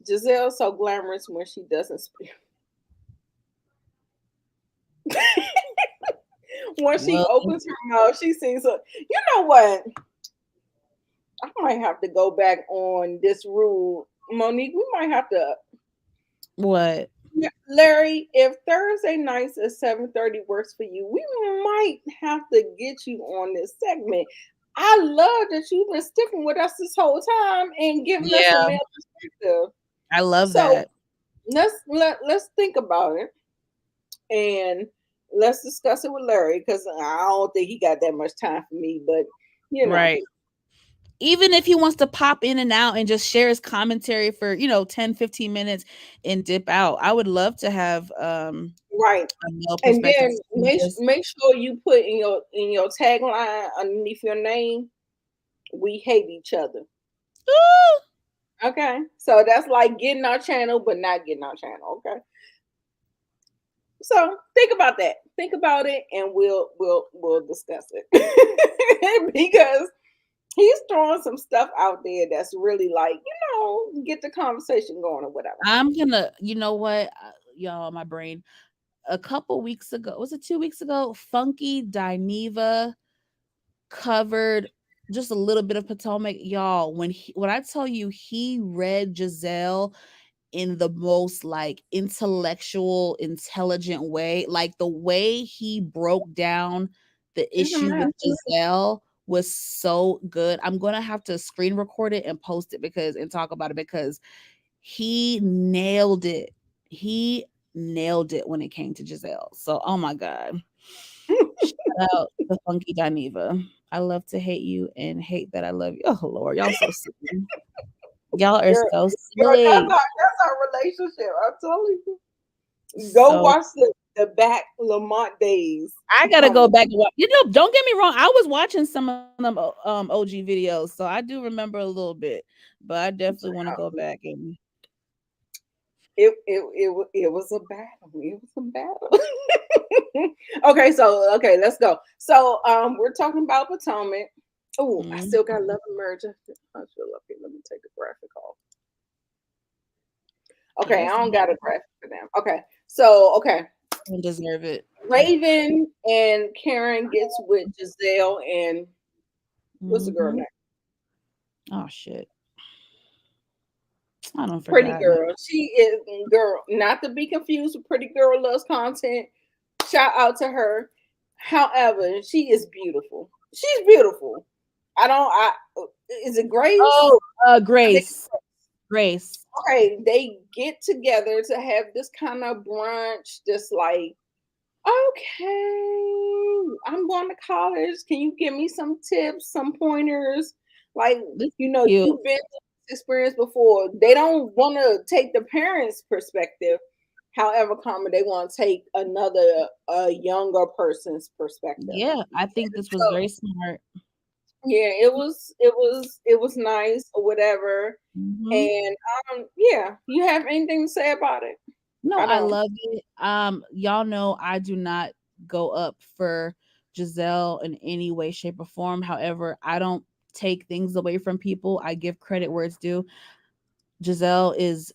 Giselle's so glamorous when she doesn't speak. When she Well, opens her mouth, she sings. You know what? I might have to go back on this rule, Monique. We might have to. what? Yeah, Larry, if Thursday nights at 7:30 works for you, we might have to get you on this segment. I love that you've been sticking with us this whole time and giving us a Yeah, male perspective. I love So that. let's think about it and let's discuss it with Larry because I don't think he got that much time for me. But you know, Right. Even if he wants to pop in and out and just share his commentary for, 10, 15 minutes and dip out. I would love to have right. a male And perspective. then make sure you put in your tagline underneath your name, we hate each other. Ooh, Okay. So that's like getting our channel, but not getting our channel. Okay. So think about that. Think about it and we'll discuss it. Because he's throwing some stuff out there that's really like, get the conversation going or whatever. I'm gonna, you know what, y'all, my brain. A couple weeks ago, was it 2 weeks ago? Funky Dineva covered just a little bit of Potomac, y'all. When I tell you he read Giselle in the most like intellectual, intelligent way, like the way he broke down the It's a issue with mess. Giselle was so good. I'm gonna have to screen record it and post it and talk about it because he nailed it. He nailed it when it came to Giselle. So, oh my God. Shout out to Funky Dineva. I love to hate you and hate that I love you. Oh Lord, y'all so silly. Y'all are Girl, so girl, silly. that's our relationship. I'm telling you. Go So watch the back Lamont days. I gotta go back and watch. Don't get me wrong. I was watching some of them OG videos, so I do remember a little bit. But I definitely want to go back and. It was a battle. It was a battle. Okay, let's go. So we're talking about Potomac. Oh, I still got Love and Merge. I feel lucky. Let me take a graphic off. Okay, I don't got a graphic for them. Okay, so I deserve it. Raven and Karen gets with Giselle and what's the girl name? Oh shit. I don't Pretty forget. Girl. She is girl, not to be confused with Pretty Girl Loves Content. Shout out to her. However, she is beautiful. She's beautiful. Is it Grace? Oh, Grace. Grace. Okay, they get together to have this kind of brunch, just like, okay, I'm going to college. Can you give me some tips, some pointers? Like, you've been through this experience before. They don't want to take the parents' perspective. However, they want to take another younger person's perspective. Yeah, I think this was very smart. Yeah, it was nice or whatever. And yeah, you have anything to say about it? No, I love it. Y'all know I do not go up for Giselle in any way, shape, or form. However, I don't take things away from people. I give credit where it's due. Giselle is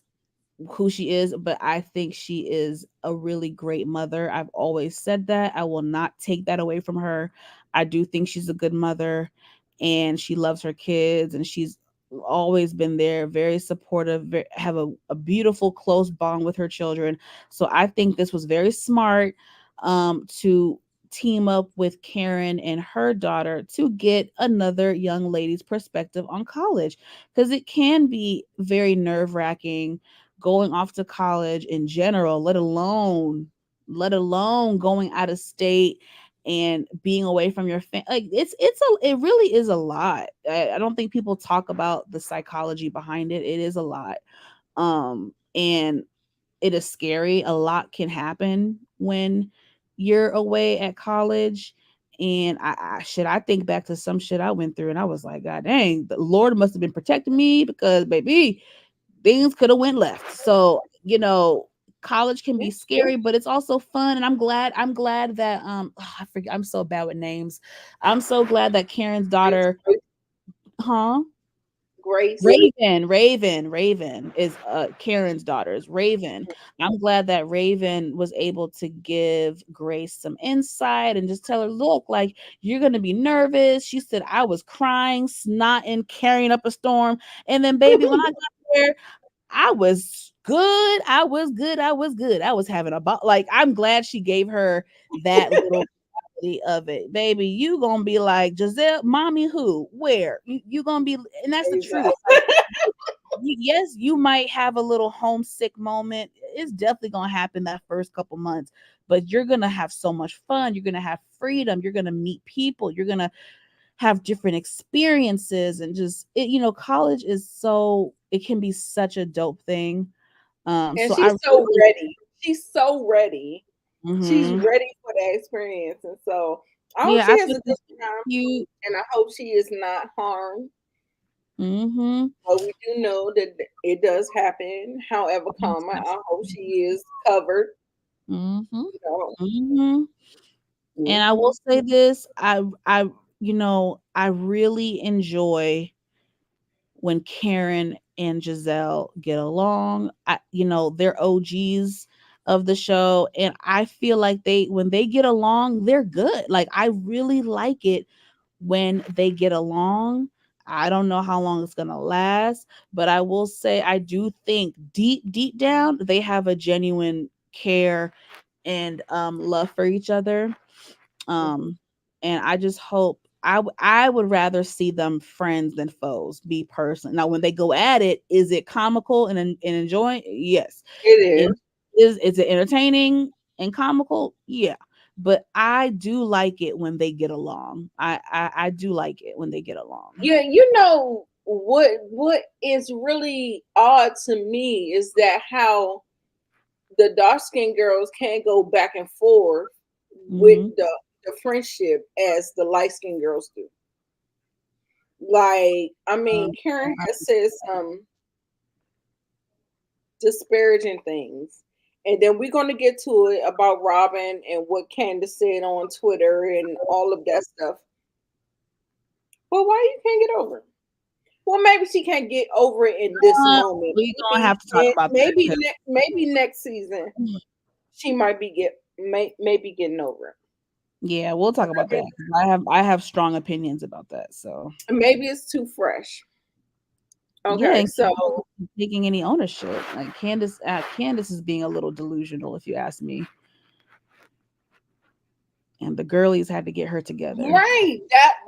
who she is, but I think she is a really great mother. I've always said that. I will not take that away from her. I do think she's a good mother and she loves her kids and she's always been there, very supportive, have a beautiful close bond with her children. So I think this was very smart to team up with Karen and her daughter to get another young lady's perspective on college because it can be very nerve-wracking going off to college in general, let alone going out of state and being away from your family. Like it really is a lot. I don't think people talk about the psychology behind it. It is a lot. And it is scary. A lot can happen when you're away at college. And I think back to some shit I went through and I was like, God dang, the Lord must have been protecting me because baby, things could have went left. So, college can be scary, but it's also fun. And I'm glad that I forget, I'm so bad with names. I'm so glad that Karen's daughter, Grace. Raven is Karen's daughter's Raven. I'm glad that Raven was able to give Grace some insight and just tell her, look, like you're gonna be nervous. She said I was crying, snotting, carrying up a storm, and then baby, when I got there, I was good. I was good. I was good. I was having a like. I'm glad she gave her that little of it, baby. You gonna be like Giselle, mommy, who, where? You gonna be, and that's the truth. Like, yes, you might have a little homesick moment. It's definitely gonna happen that first couple months, but you're gonna have so much fun. You're gonna have freedom. You're gonna meet people. You're gonna have different experiences, and just it. College is it can be such a dope thing. And so she's I so ready. She's so ready. She's Mhm. ready for that experience, and so I hope Yeah, she I has a think good it's time, cute. and I hope she is not harmed. Mhm. But we do know that it does happen. However, comma, I hope she is covered. Mhm. You know. Mhm. And I will Mhm. say this, I really enjoy when Karen and Giselle get along. They're OGs of the show, and I feel like when they get along, they're good. Like I really like it when they get along. I don't know how long it's going to last, but I will say I do think deep down they have a genuine care and love for each other. Mhm. Um, and I just hope I would rather see them friends than foes. Be person. Now, when they go at it, is it comical and enjoying? Yes. It It is. is it entertaining and comical? Yeah. But I do like it when they get along. I do like it when they get along. Yeah, you know what is really odd to me is that how the dark skinned girls can't go back and forth with Mm-hmm. the friendship as the light skinned girls do. Like, I mean, Karen has said some disparaging things. And then we're going to get to it about Robin and what Candace said on Twitter and all of that stuff. But why you can't get over it? Well, maybe she can't get over it in this moment. We're gonna have to talk about that. Maybe next season she might be maybe getting over it. Yeah, we'll talk about that. I have strong opinions about that. So Maybe it's too fresh. yeah, Okay, and so Candace isn't taking any ownership. Like Candace is being a little delusional, if you ask me. And the girlies had to get her together. right,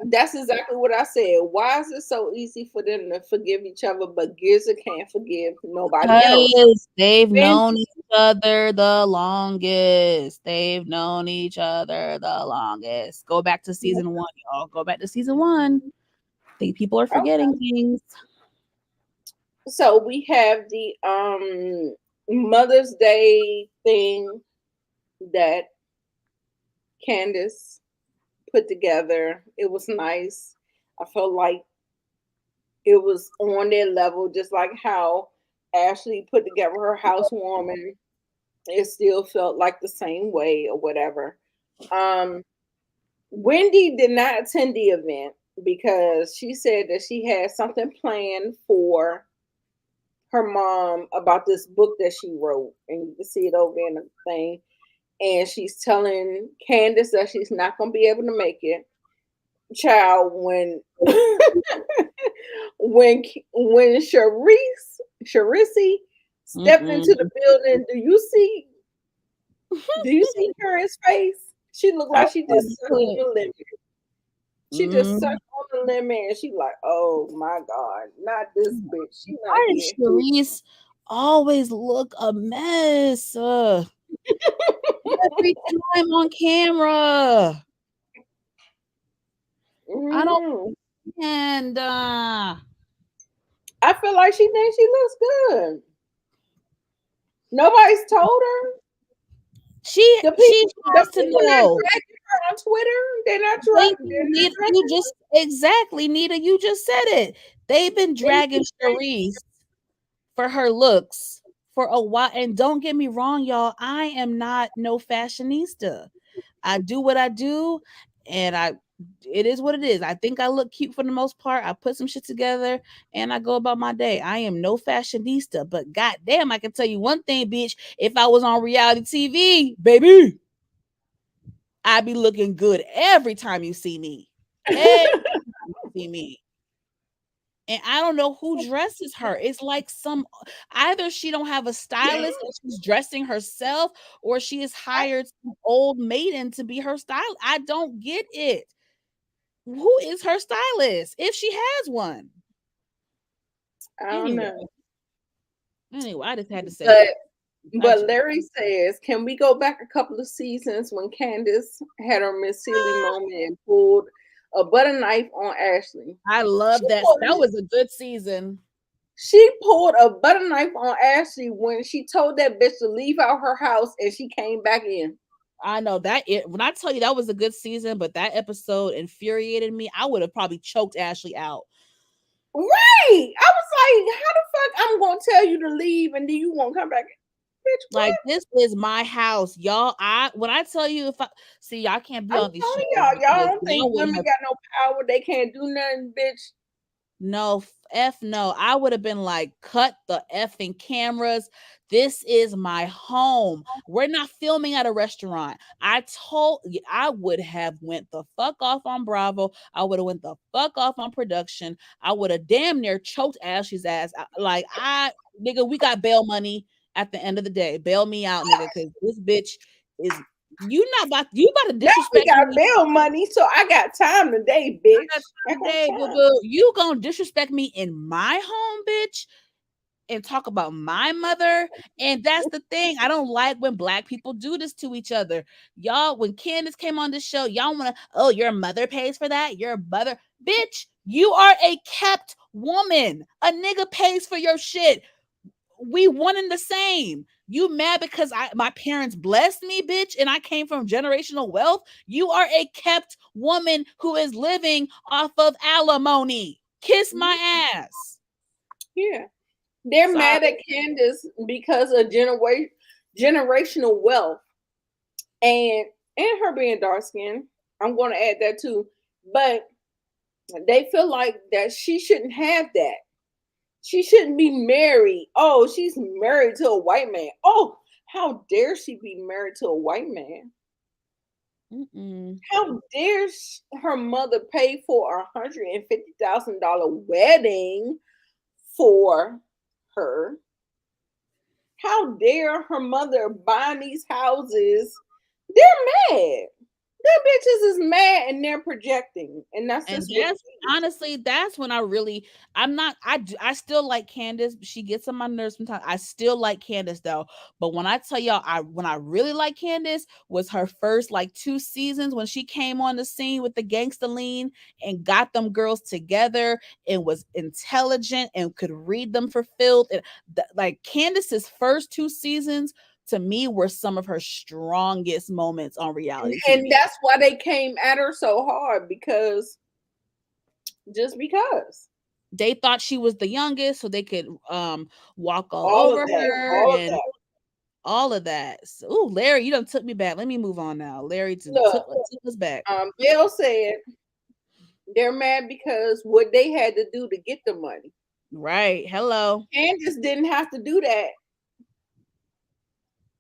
that's exactly what I said. Why is it so easy for them to forgive each other, but Giza can't forgive nobody else? Because they've known Benji, each other the longest. They've known each other the longest. Go back to season 1, y'all. Go back to season 1. I think people are okay. forgetting things. So we have the Mother's Day thing that Candace put together. It was nice. I felt like it was on their level, just like how Ashley put together her housewarming. It still felt like the same way or whatever. Um, Wendy did not attend the event because she said that she had something planned for her mom about this book that she wrote, and you can see it over in the thing. And she's telling Candace that she's not going to be able to make it. Child, when when Charisse stepped into the Mm-mm. building, do you see Karen's face? She looked I like she saw just the sucked on clip. the lemon. She just Mhm. sucked on the lemon, and she like, oh my god, not this bitch. She not Why does here. Charisse always look a mess? Every time on camera. I don't Mhm. and I feel like she thinks she looks good. Nobody's told her. she The she people, the has to people not know. dragging her on Twitter. They're not Thank dragging. you, They're not Nita. You dragging just exactly, Nita. You just said it. They've been her. They dragging Charisse for her looks for a while. And don't get me wrong, y'all. I am not no fashionista. I do what I do, and it is what it is. I think I look cute for the most part. I put some shit together and I go about my day. I am no fashionista, but goddamn, I can tell you one thing, bitch. If I was on reality TV, baby, I'd be looking good every time you see me. Every time you see me. And I don't know who dresses her. It's like either she don't have a stylist and she's dressing herself, or she has hired some old maiden to be her stylist. I don't get it. Who is her stylist if she has one? I don't know. Anyway, I just had to say But that. But Larry says, can we go back a couple of seasons when Candace had her Miss Seeley moment and pulled a butter knife on Ashley? I love that. That was a good season. She pulled a butter knife on Ashley when she told that bitch to leave out her house and she came back in. I know that when I tell you that was a good season, but that episode infuriated me. I would have probably choked Ashley out. Right. I was like, how the fuck I'm gonna tell you to leave and then you won't come back? Bitch, like, this is my house, y'all. When I tell you, if I see, y'all can't be on these shows. Y'all don't think women got no power, they can't do nothing, bitch. No, no. I would have been like, cut the effing cameras. This is my home. We're not filming at a restaurant. I would have went the fuck off on Bravo. I would have went the fuck off on production. I would have damn near choked Ashley's ass. Like, nigga, we got bail money at the end of the day. Bail me out, nigga, because this bitch is... You about to disrespect me. Got bail money, so I got time today, bitch. You gonna disrespect me in my home, bitch, and talk about my mother? And that's the thing. I don't like when black people do this to each other. Y'all, when Candace came on this show, y'all wanna, oh, your mother pays for that? Your mother, bitch, you are a kept woman. A nigga pays for your shit. We one and the same. You mad because my parents blessed me, bitch, and I came from generational wealth? You are a kept woman who is living off of alimony. Kiss my ass. Yeah. They're mad at Candace because of generational wealth and her being dark skinned. I'm going to add that too. But they feel like that she shouldn't have that. She shouldn't be married. Oh, she's married to a white man. Oh, how dare she be married to a white man? How dare her mother pay for a $150,000 wedding for her? How dare her mother buy these houses? They're mad. Them bitches is mad and they're projecting, and that's honestly, that's when I still like Candace. She gets on my nerves sometimes. I still like Candace though, but when I tell y'all, when I really like Candace was her first like 2 seasons when she came on the scene with the gangsta lean and got them girls together and was intelligent and could read them for filth. And like Candace's first 2 seasons, to me, were some of her strongest moments on reality TV. And that's why they came at her so hard, because they thought she was the youngest, so they could walk all over her and all of that. So, ooh, Larry, you done took me back. Let me move on now. Larry took us back. Bill said they're mad because what they had to do to get the money. Right. Hello. Candace didn't have to do that.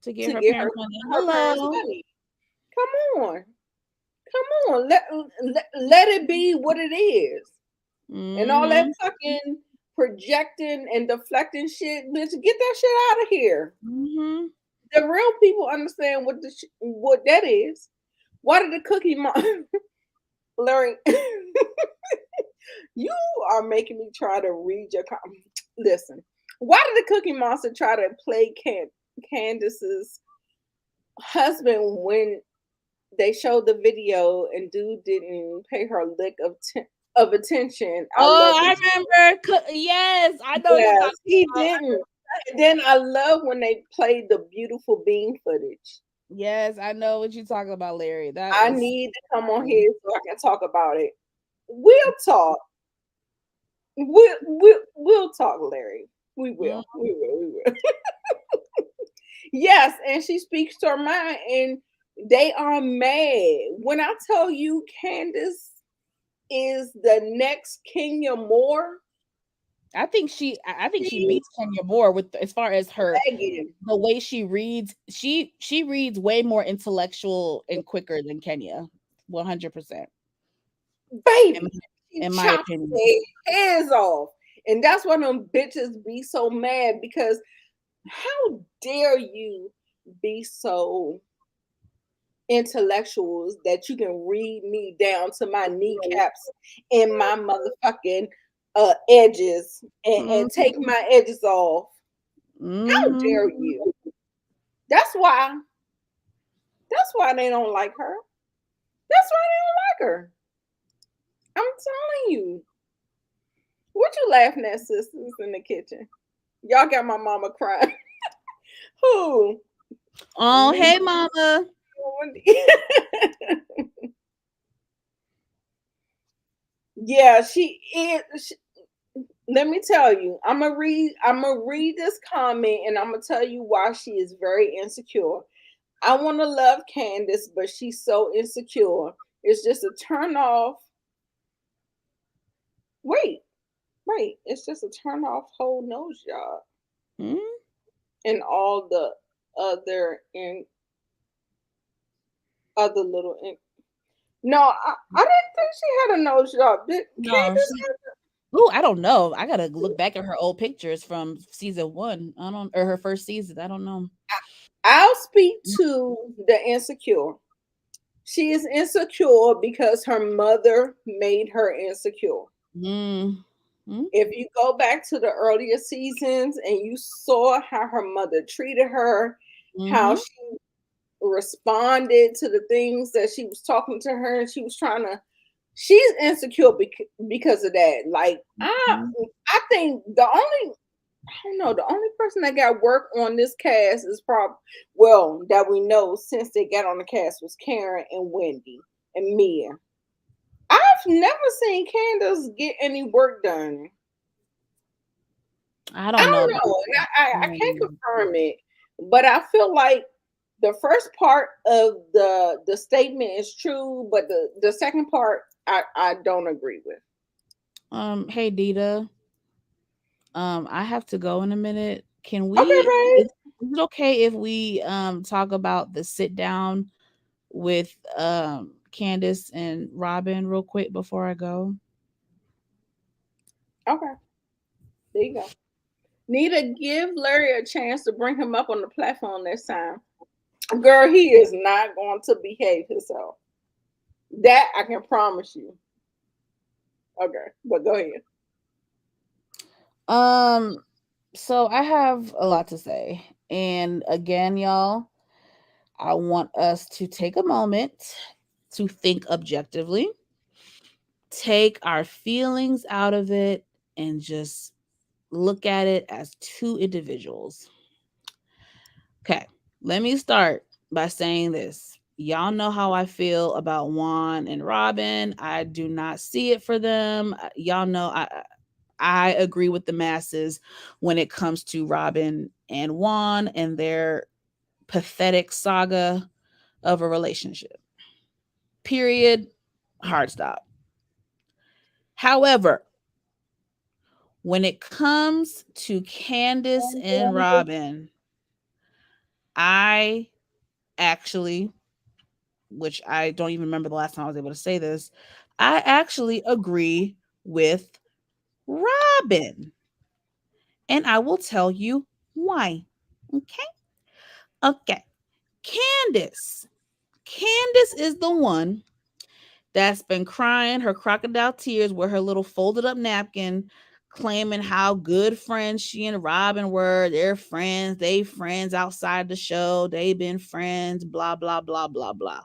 To get her parents money. Hello. Money. Come on. Let it be what it is. And all that fucking projecting and deflecting shit, bitch, get that shit out of here. The real people understand what that is. Why did the Cookie Monster, Larry? You are making me try to read your comments. Listen, why did the Cookie Monster try to play Candace's husband when they showed the video and dude didn't pay her a lick of attention? I remember. Yes, I know. Yes, he didn't. And then I love when they played the beautiful bean footage. Yes, I know what you're talking about, Larry. I need to come on here so I can talk about it. We'll talk. We'll talk, Larry. We will. We will. Yes, and she speaks to her mind, and They are mad. When I tell you Candace is the next Kenya Moore, I think she she's beats Kenya Moore with as far as her begging. the way she reads. She reads way more intellectual and quicker than Kenya. 100%. In, Baby, she in my chopped opinion. their heads off. And that's why them bitches be so mad because how dare you be so intellectuals that you can read me down to my kneecaps and my motherfucking edges and take my edges off. How Mm-hmm. dare you? That's why. That's why they don't like her. That's why they don't like her. I'm telling you. What you laughing at, sisters, in the kitchen? Y'all got my mama crying. Who? Oh, hey, mama. Yeah, she is. Let me tell you, I'm gonna read this comment and I'm gonna tell you why she is very insecure. I want to love Candace, but she's so insecure. It's just a turn off. Wait, wait, it's just a turn off whole nose job Hmm? and all the other in other little in. No, I didn't think she had a nose job. Did No, Candace she. have Oh, I don't know. I gotta look back at her old pictures from season one. I don't, or her first season. I don't know. I'll speak to the insecure. She is insecure because her mother made her insecure. Mm. If you go back to the earlier seasons and you saw how her mother treated her, how Mm-hmm. she responded to the things that she was talking to her, and she was trying to. She's insecure because of that. Like Mm-hmm. I think the only I don't know. The only person that got work on this cast is probably that we know since they got on the cast was Karen and Wendy and Mia. I've never seen Candace get any work done. I I don't know don't about know. I can't that. confirm it, but I feel like the first part of the statement is true, but the second part I don't agree with. Hey Dita. I have to go in a minute. Can Okay, we babe. is it okay if we talk about the sit down with Candace and Robin real quick before I go? Okay, there you go. Need to give Larry a chance to bring him up on the platform next time. Girl, he is not going to behave himself. That I can promise you. Okay, but go ahead. Um so I have a lot to say. And again, y'all, I want us to take a moment to think objectively, take our feelings out of it, and just look at it as two individuals. Okay, let me start by saying this. Y'all know how I feel about Juan and Robin. I do not see it for them. Y'all know I agree with the masses when it comes to Robin and Juan and their pathetic saga of a relationship. Period. Hard stop. However, when it comes to Candace and Robin, I actually, which I don't even remember the last time I was able to say this, I actually agree with Robin. And I will tell you why. Okay. Okay. Candace. Candace is the one that's been crying her crocodile tears with her little folded up napkin, claiming how good friends she and Robin were. They're friends. They friends outside the show. They've been friends, blah, blah, blah, blah, blah.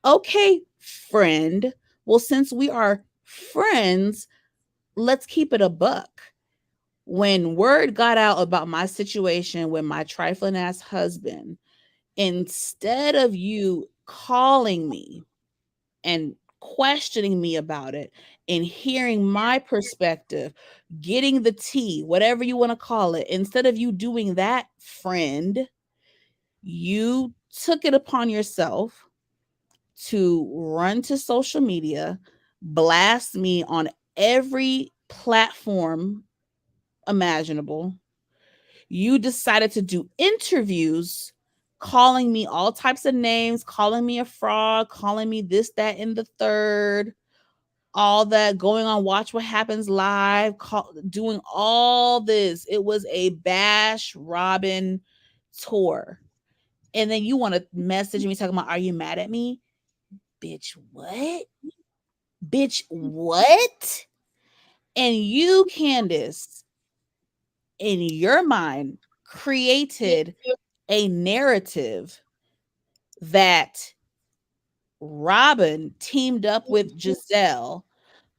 Okay, friend. Well, since we are friends, let's keep it a buck. When word got out about my situation with my trifling ass husband, instead of you calling me and questioning me about it and hearing my perspective, getting the tea, whatever you want to call it, instead of you doing that, friend, you took it upon yourself to run to social media, blast me on every platform imaginable. You decided to do interviews calling me all types of names, calling me a fraud, calling me this, that, and the third, all that, going on Watch What Happens Live, doing all this. It was a bash Robin tour. And then you want to message me talking about, are you mad at me? Bitch, what? Bitch, what? And you, Candace, in your mind, created a narrative that Robin teamed up with Giselle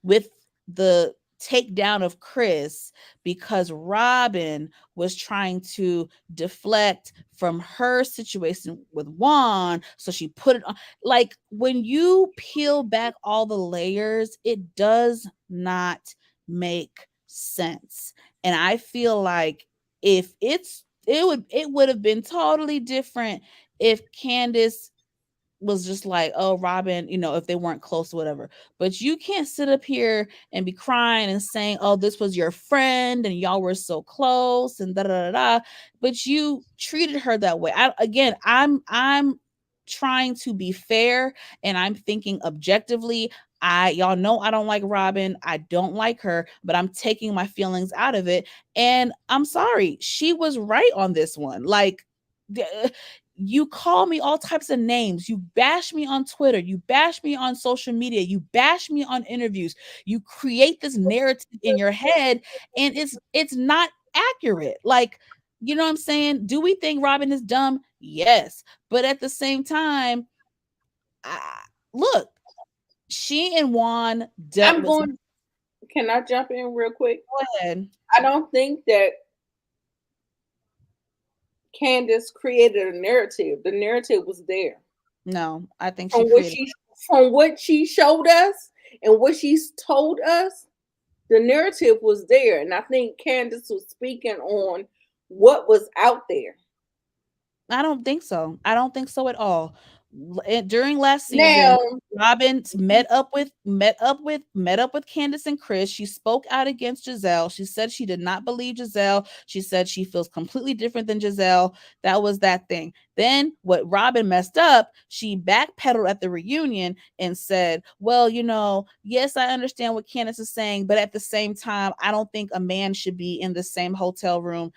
with the takedown of Chris because Robin was trying to deflect from her situation with Juan. So she put it on. Like, when you peel back all the layers, it does not make sense. And I feel like if it would have been totally different if Candace was just like, oh, Robin, if they weren't close or whatever. But you can't sit up here and be crying and saying, oh, this was your friend and y'all were so close and da da da da. But you treated her that way. I'm trying to be fair, and I'm thinking objectively. Y'all know I don't like Robin. I don't like her, but I'm taking my feelings out of it. And I'm sorry. She was right on this one. Like, you call me all types of names. You bash me on Twitter. You bash me on social media. You bash me on interviews. You create this narrative in your head, and it's not accurate. Like, you know what I'm saying? Do we think Robin is dumb? Yes. But at the same time, look, she and Juan dealt with. Can I jump in real quick? Go ahead. I don't think that Candace created a narrative. The narrative was there. No, I think from what she showed us and what she's told us, the narrative was there. And I think Candace was speaking on what was out there. I don't think so. I don't think so at all. During last season, Robin met up with Candace and Chris. She spoke out against Giselle. She said she did not believe Giselle. She said she feels completely different than Giselle. That was that thing. Then what Robin messed up, she backpedaled at the reunion and said, well, yes, I understand what Candace is saying, but at the same time, I don't think a man should be in the same hotel room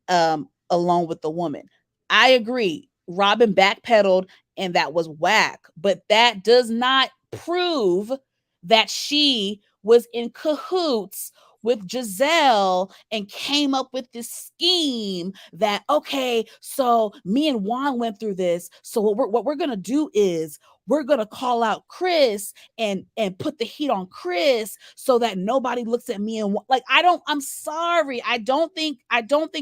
alone with the woman. I agree. Robin backpedaled and that was whack, but that does not prove that she was in cahoots with Giselle and came up with this scheme that, okay, so me and Juan went through this. So what we're going to do is we're going to call out Chris and put the heat on Chris so that nobody looks at me and like, I'm sorry. I don't think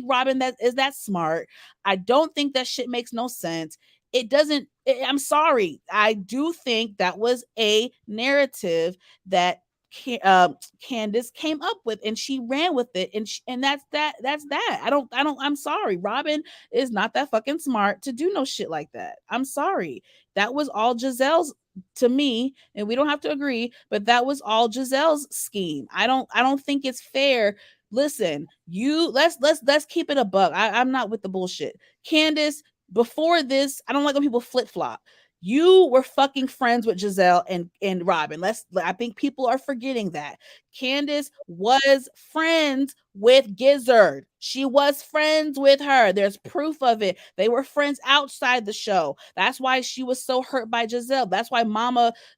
Robin that is that smart. I don't think that shit makes no sense. It doesn't. I'm sorry. I do think that was a narrative that Candace came up with, and she ran with it, and that's that. I'm sorry. Robin is not that fucking smart to do no shit like that. I'm sorry. That was all Giselle's, to me, and we don't have to agree, but that was all Giselle's scheme. I don't think it's fair. Listen, let's keep it a buck. I'm not with the bullshit. Candace, before this, I don't like when people flip-flop. You were fucking friends with Giselle and Robin. I think people are forgetting that. Candace was friends with Gizzard. She was friends with her. There's proof of it. They were friends outside the show. That's why she was so hurt by Giselle. That's why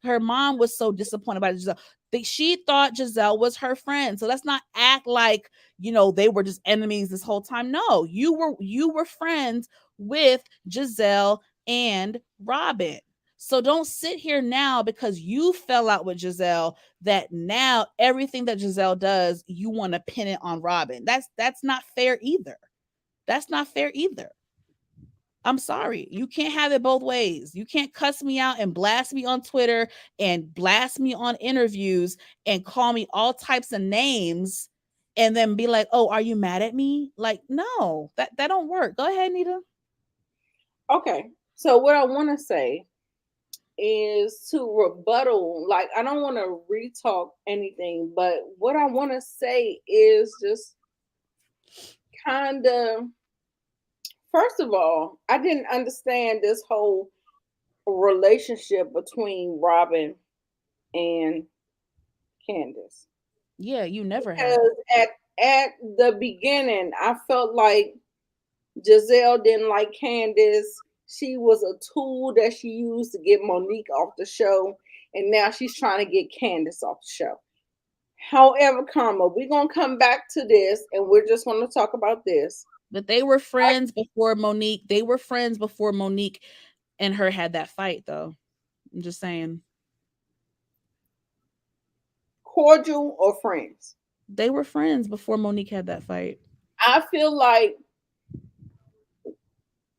her mom was so disappointed by Giselle. She thought Giselle was her friend. So let's not act like, they were just enemies this whole time. No, you were friends with Giselle and Robin. So don't sit here now because you fell out with Giselle that now everything that Giselle does, you want to pin it on Robin. That's not fair either. That's not fair either. I'm sorry. You can't have it both ways. You can't cuss me out and blast me on Twitter and blast me on interviews and call me all types of names and then be like, oh, are you mad at me? Like, no, that don't work. Go ahead, Nita. Okay. So what I want to say is to rebuttal. Like I don't want to retalk anything, but what I want to say is just kind of. First of all, I didn't understand this whole relationship between Robin and Candace. Yeah, you never have. Because at the beginning, I felt like Giselle didn't like Candace. She was a tool that she used to get Monique off the show, and now she's trying to get Candace off the show. However, we're gonna come back to this, and we're just gonna talk about this. But they were friends before Monique. They were friends before Monique and her had that fight, though. I'm just saying. Cordial or friends? They were friends before Monique had that fight. I feel like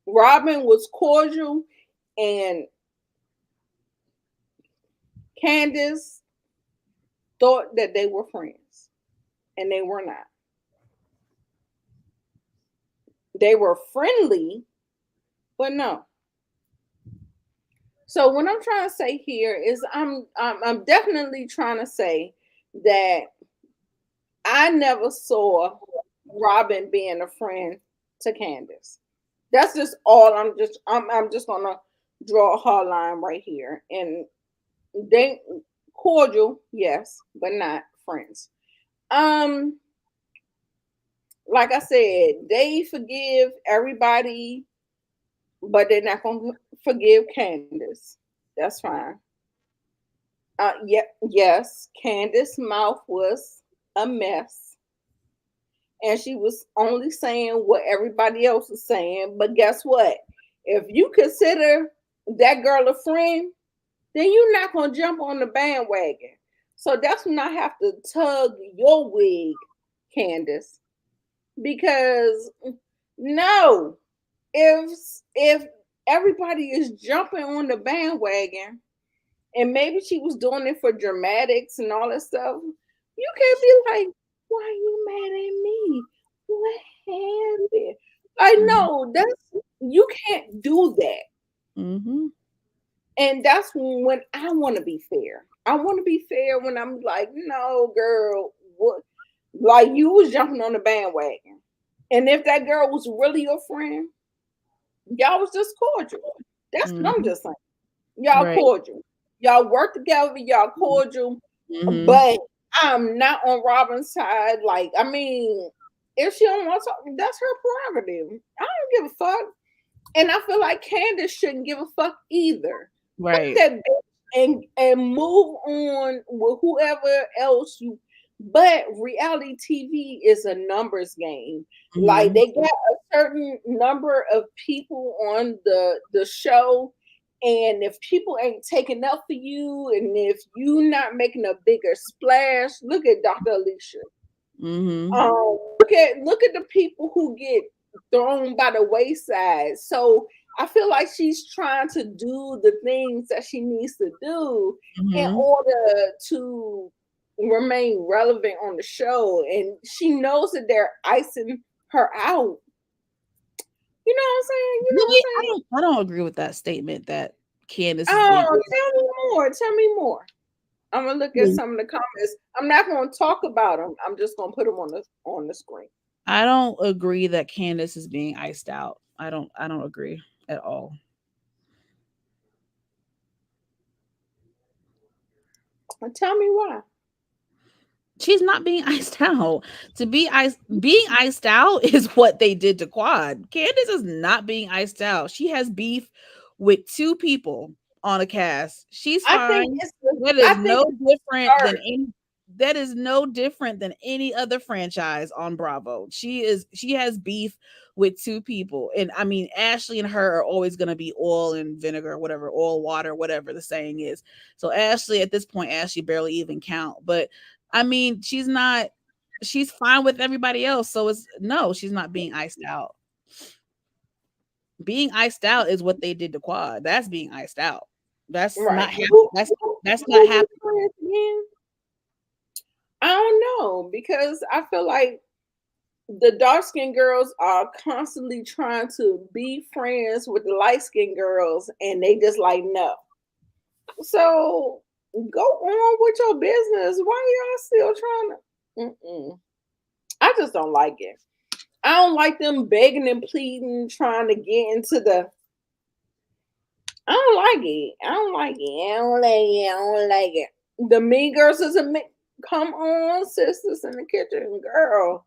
Robin was cordial and Candace thought that they were friends, and they were not. They were friendly, but no. So what I'm trying to say here is I'm definitely trying to say that I never saw Robin being a friend to Candace. That's just all. I'm just gonna draw a hard line right here. And they cordial, yes, but not friends. Um, like I said, they forgive everybody, but they're not gonna forgive Candace. That's fine. Yeah, yes, Candace's mouth was a mess, and she was only saying what everybody else was saying. But guess what? If you consider that girl a friend, then you're not gonna jump on the bandwagon. So that's when I have to tug your wig, Candace, because no, if everybody is jumping on the bandwagon, and maybe she was doing it for dramatics and all that stuff, you can't be like, why are you mad at me? What happened? I know that's you can't do that. Mm-hmm. And that's when I want to be fair. I want to be fair when I'm like, no, girl, what? Like you was jumping on the bandwagon. And if that girl was really your friend, y'all was just cordial. That's what I'm just saying. Y'all Right. cordial. Y'all work together. Y'all cordial. Mm-hmm. But I'm not on Robin's side. Like, I mean, if she don't want to talk, that's her prerogative. I don't give a fuck. And I feel like Candace shouldn't give a fuck either. Right. Fuck that bitch and move on with whoever else you. But reality TV is a numbers game. Like Mhm. they got a certain number of people on the show, and if people ain't taking up for you, and if you not making a bigger splash, look at Dr. Alicia. Mhm. Look at the people who get thrown by the wayside. So I feel like she's trying to do the things that she needs to do in Mhm. order to remain relevant on the show. And she knows that they're icing her out. You know what I'm saying? You know what Really, I'm saying? I don't agree with that statement that Candace is being. Oh, tell me more. Tell me more. I'm gonna look at some of the comments. I'm not gonna talk about them. I'm just gonna put them on the screen. I don't agree that Candace is being iced out. I don't agree at all. Tell me why. She's not being iced out. Being iced out is what they did to Quad. Candace is not being iced out. She has beef with two people on a cast. She's I think fine. it's That I is think no it's different than start. any that is no different than any other franchise on Bravo. She has beef with two people. And I mean Ashley and her are always gonna be oil and vinegar, whatever, oil, water, whatever the saying is. So Ashley, at this point, Ashley barely even count. But I mean, she's fine with everybody else. So it's no, she's not being iced out. Being iced out is what they did to Quad. That's being iced out. That's Right. not happening. That's not happening. I don't know because I feel like the dark skinned girls are constantly trying to be friends with the light skinned girls, and they just like no. So go on with your business. Why y'all still trying to? Mm-mm. I just don't like it. I don't like them begging and pleading, trying to get into the. I don't like it. I don't like it. I don't like it. I don't like it. The Mean Girls is a come on, sisters in the kitchen, girl.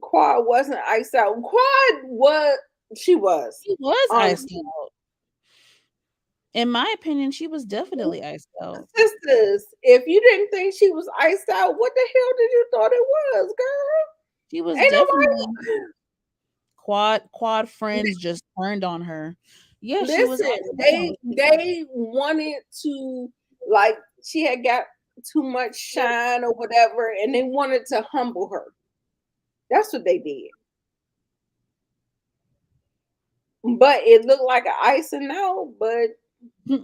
Quad wasn't iced out. Quad was she was. She was Um, iced out. In my opinion, she was definitely iced out. sisters, if you didn't think she was iced out, what the hell did you thought it was, girl? She was Ain't definitely nobody. quad friends just turned on her. Yeah, she was Listen, iced out. they wanted to like she had got too much shine or whatever, and they wanted to humble her. That's what they did. But it looked like an icing out, but yeah, they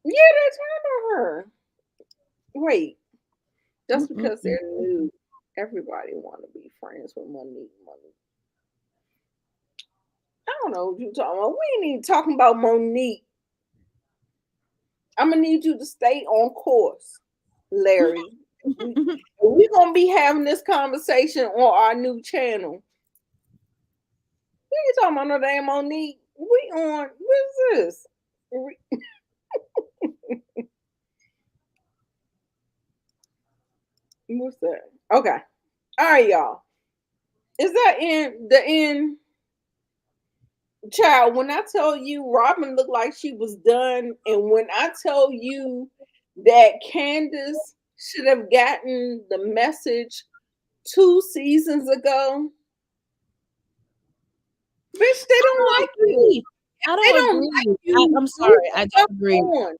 turned on her. Wait, just because they're new, everybody want to be friends with Monique. I don't know what you talking about. We ain't even talking about Monique. I'm gonna need you to stay on course, Larry. We're gonna be having this conversation on our new channel. We ain't talking about no damn Monique. We on what is this? What's that? Okay. All right, y'all. Is that in the end? Child, when I tell you Robin looked like she was done, and when I tell you that Candace should have gotten the message 2 seasons ago, bitch, they don't like you. I They don't don't agree. like you. I'm sorry. I Move don't agree. on.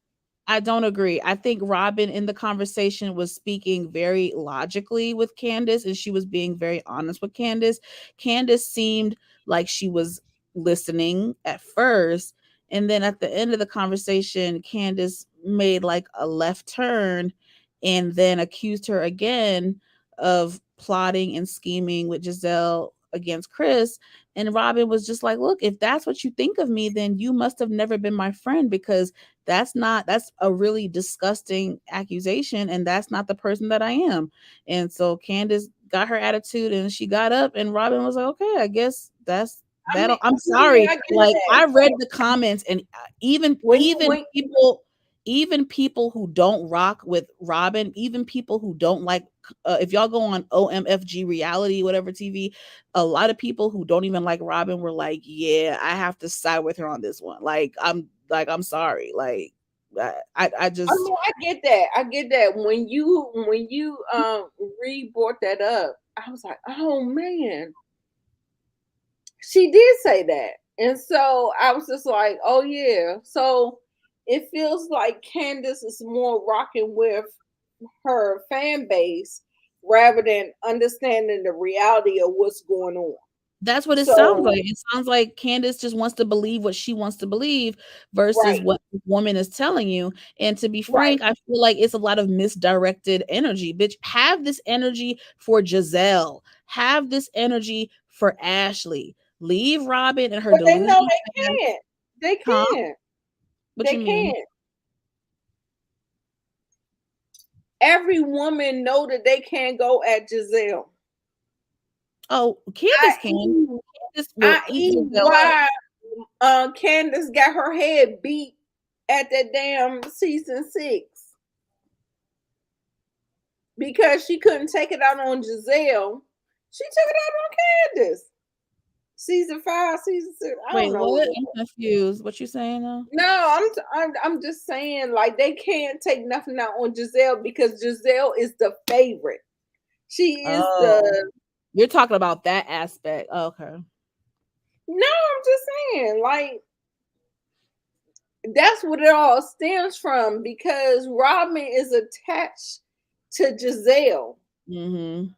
I don't agree. I think Robin in the conversation was speaking very logically with Candace, and she was being very honest with Candace. Candace seemed like she was listening at first, and then at the end of the conversation, Candace made like a left turn and then accused her again of plotting and scheming with Giselle against Chris. And Robin was just like, look, if that's what you think of me, then you must have never been my friend, because that's a really disgusting accusation, and that's not the person that I am. And so Candace got her attitude and she got up, and Robin was like, okay, I guess that's I that. mean, I'm sorry. I get Like, that. I read the comments, and even When even people who don't rock with Robin, even people who don't like, if y'all go on OMFG reality, whatever TV, a lot of people who don't even like Robin were like, yeah, I have to side with her on this one. I'm sorry. Like, I just, I get that. I get that. When you re brought that up, I was like, oh man, she did say that. And so I was just like, oh yeah. So it feels like Candace is more rocking with her fan base rather than understanding the reality of what's going on. that's what it sounds So like. It sounds like Candace just wants to believe what she wants to believe versus right, what the woman is telling you. And to be right. frank, I feel like it's a lot of misdirected energy. Bitch, have this energy for Giselle. Have this energy for Ashley. Leave Robin and her But they know delusional they ass. can't. They Huh? can't. What They you mean? can't. Every woman know that they can't go at Giselle. Oh, Candace can. I.e. Candace will eat Giselle up. why Candace got her head beat at that damn season 6 because she couldn't take it out on Giselle. She took it out on Candace. Season 5, season 6. I Wait, don't know. what? I'm confused. What you saying now? No, I'm just saying like they can't take nothing out on Giselle because Giselle is the favorite. She is Oh, the you're talking about that aspect. Okay. no. I'm just saying like that's what it all stems from because Robin is attached to Giselle. Mm-hmm.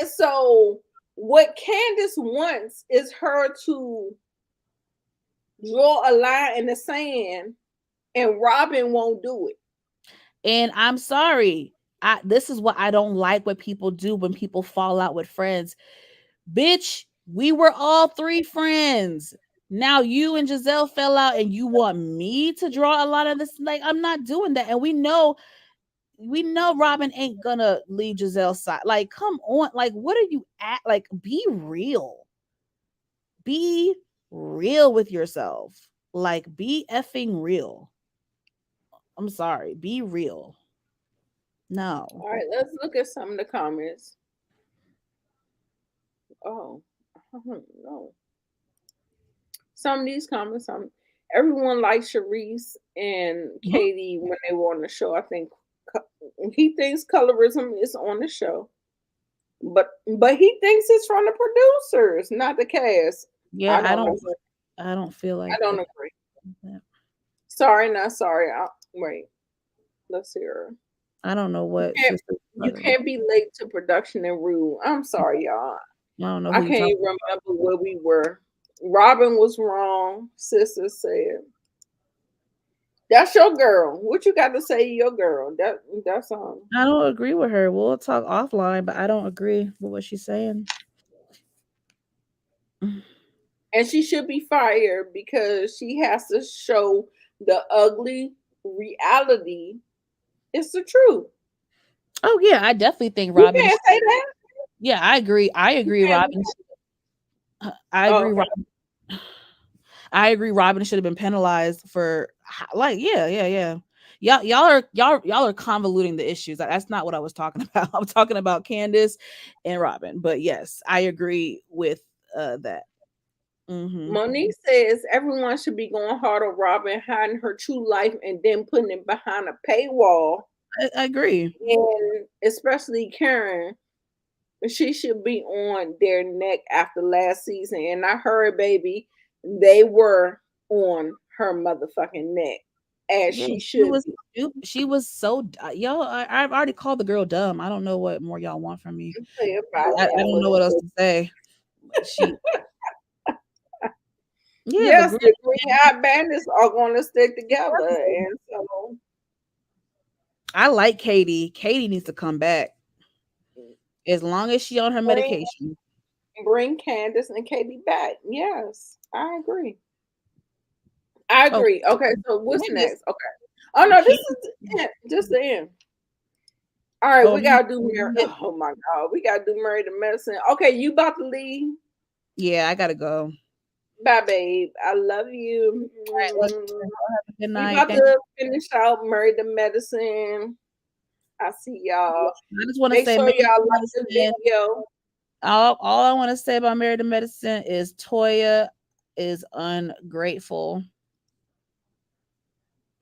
And so what Candace wants is her to draw a line in the sand and Robin won't do it. And I'm sorry, This is what I don't like what people do when people fall out with friends. Bitch, we were all 3 friends. Now you and Giselle fell out and you want me to draw a lot of this. Like, I'm not doing that. And we know Robin ain't gonna leave Giselle's side. Like, come on. Like, what are you at? Like, be real. Be real with yourself. Like, be effing real. I'm sorry. Be real. No. All right, let's look at some of the comments. Oh, I don't know. Some of these comments, everyone likes Sharice and Katie when they were on the show. I think he thinks colorism is on the show, but he thinks it's from the producers, not the cast. Yeah, I don't feel like I don't agree. Sorry, not sorry. Wait, let's hear her. I don't know what you can't be late to production and rude. I'm sorry, y'all. I don't know. I can't even remember where we were. Robin was wrong. Sister said, "That's your girl. What you got to say, your girl? That's I don't agree with her. We'll talk offline, but I don't agree with what she's saying. And she should be fired because she has to show the ugly reality. It's the truth. Oh yeah, I definitely think Robin. You can't say that. Yeah, I agree. I agree, Robin. I agree. Okay. I agree. Robin should have been penalized for yeah. Y'all are convoluting the issues. That's not what I was talking about. I'm talking about Candace and Robin. But yes, I agree with that. Mm-hmm. Monique says everyone should be going hard on Robin hiding her true life and then putting it behind a paywall. I agree. And especially Karen, she should be on their neck after last season. And I heard, baby, they were on her motherfucking neck, as she should. She was so y'all. I've already called the girl dumb. I don't know what more y'all want from me. I don't know what else to say. She. Yes, the Green Eye Bandits are going to stick together, and so I like Katie. Katie needs to come back as long as she on her medication. Bring Candace and Katie back. Yes, I agree. I agree. Okay, so what's next? Okay. Oh no, this is just the end. All right, we gotta do Married. Oh my God, we gotta do Married to Medicine. Okay, you about to leave? Yeah, I gotta go. Bye, babe. I love you. All right, have a good night. We about to finish out Married to Medicine. I see y'all. I just want to say, sure y'all like the video. All I want to say about Married to Medicine is Toya is ungrateful.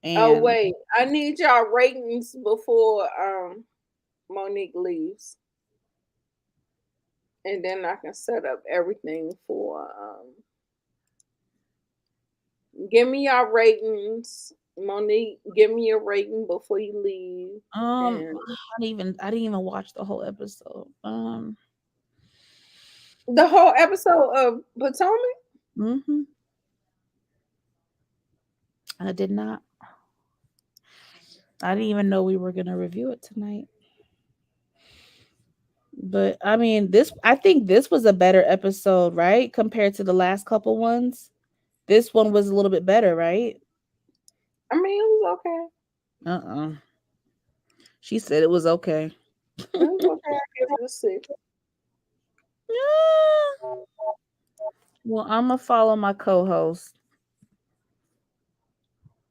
And wait, I need y'all ratings before Monique leaves. And then I can set up everything for give me y'all ratings. Monique, give me your rating before you leave. I didn't even watch the whole episode. The whole episode of Potomac? Mm-hmm. I did not. I didn't even know we were gonna review it tonight. But I mean, I think this was a better episode, right? Compared to the last couple ones. This one was a little bit better, right? I mean, it was okay. She said it was okay. It was okay. I give it a 6. Well, I'm gonna follow my co-host.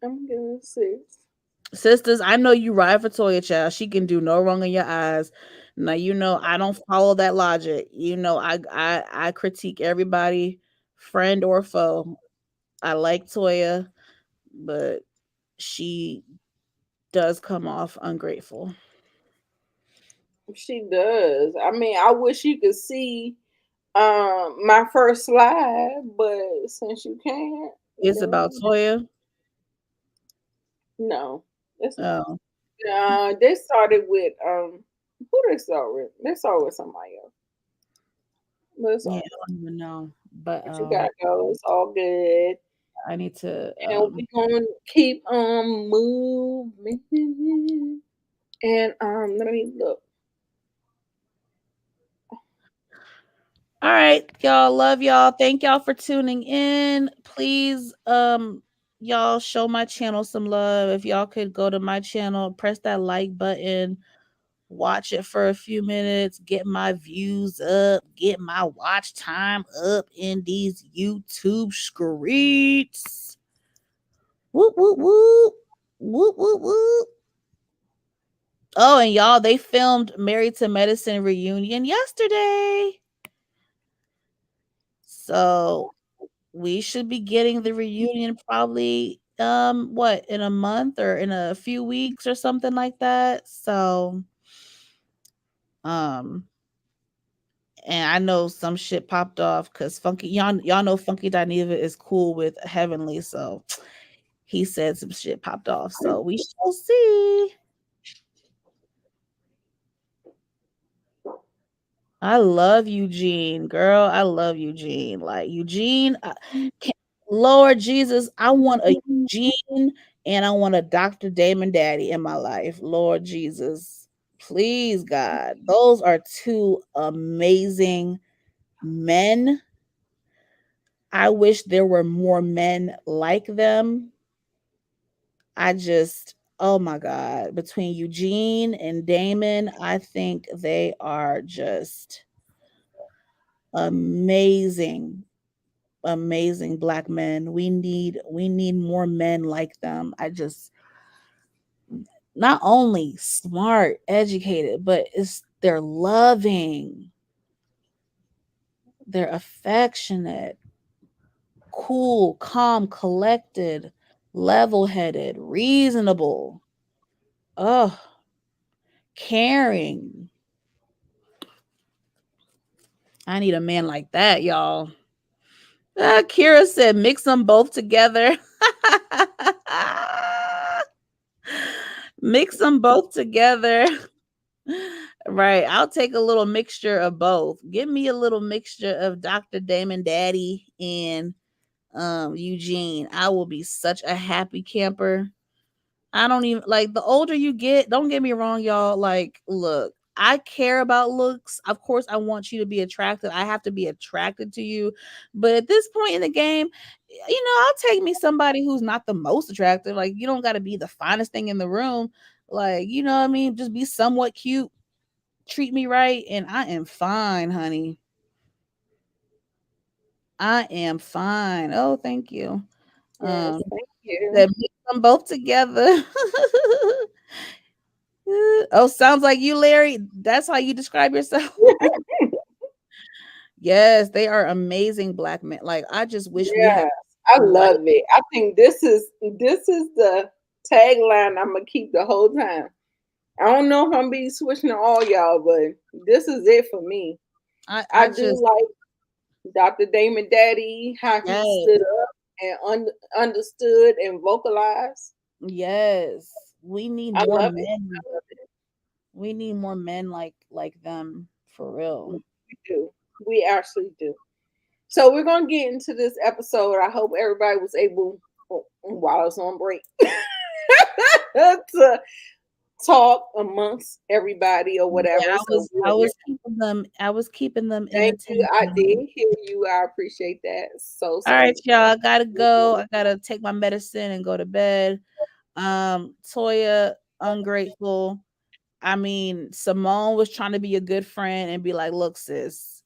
I'm giving it a 6. Sisters, I know you ride for Toya, child. She can do no wrong in your eyes. Now you know I don't follow that logic. You know I critique everybody, friend or foe. I like Toya, but she does come off ungrateful. She does. I mean, I wish you could see my first slide, but since you can't, it's about Toya. No, it's not. They started with who they start with? They start with somebody else. I don't even know. But you gotta go. It's all good. I need to. And we're gonna keep on moving. And let me look. All right, y'all. Love y'all. Thank y'all for tuning in. Please, y'all show my channel some love. If y'all could go to my channel, press that like button, watch it for a few minutes, get my views up, get my watch time up in these YouTube streets. Whoop whoop whoop. Whoop whoop whoop. Oh, and y'all, they filmed Married to Medicine reunion yesterday. So we should be getting the reunion probably what, in a month or in a few weeks or something like that. So um and I know some shit popped off because y'all know Funky Dineva is cool with Heavenly, so he said some shit popped off. So we shall see. I love Eugene, girl. I love Eugene. Like Eugene, Lord Jesus, I want a Eugene and I want a Dr. Damon Daddy in my life. Lord Jesus, please, God. Those are two amazing men. I wish there were more men like them. I just, oh my God, between Eugene and Damon, I think they are just amazing, amazing black men. We need more men like them. I just, not only smart, educated, but they're loving, they're affectionate, cool, calm, collected, level-headed, reasonable. Oh, caring. I need a man like that, y'all. Kira said, mix them both together. Mix them both together. Right. I'll take a little mixture of both. Give me a little mixture of Dr. Damon Daddy and Eugene. I will be such a happy camper. I don't even like, the older you get, don't get me wrong, y'all. Like, look, I care about looks. Of course, I want you to be attractive. I have to be attracted to you. But at this point in the game, I'll take me somebody who's not the most attractive. Like, you don't got to be the finest thing in the room. Like, you know what I mean? Just be somewhat cute, treat me right, and I am fine, honey. I am fine. Oh, thank you. Yes, thank you. That mix them both together. Oh, sounds like you, Larry. That's how you describe yourself. Yes, they are amazing black men. Like, I just wish we had Yes, I white. love it. I think this is the tagline I'm gonna keep the whole time. I don't know if I'm be switching to all y'all, but this is it for me. I I do just, like Dr. Damon Daddy, how he yes, stood up and understood and vocalized. yes. We need I more love it. men. I love it. We need more men like them for real. We do. We actually do. So we're gonna get into this episode. I hope everybody was able, while I was on break, to talk amongst everybody or Yeah, whatever. So I was keeping them thank you. I entertained. did hear you. I appreciate that All so right, much. y'all. I gotta go. I gotta take my medicine and go to bed. Toya, ungrateful. I mean, Simone was trying to be a good friend and be like, look, sis,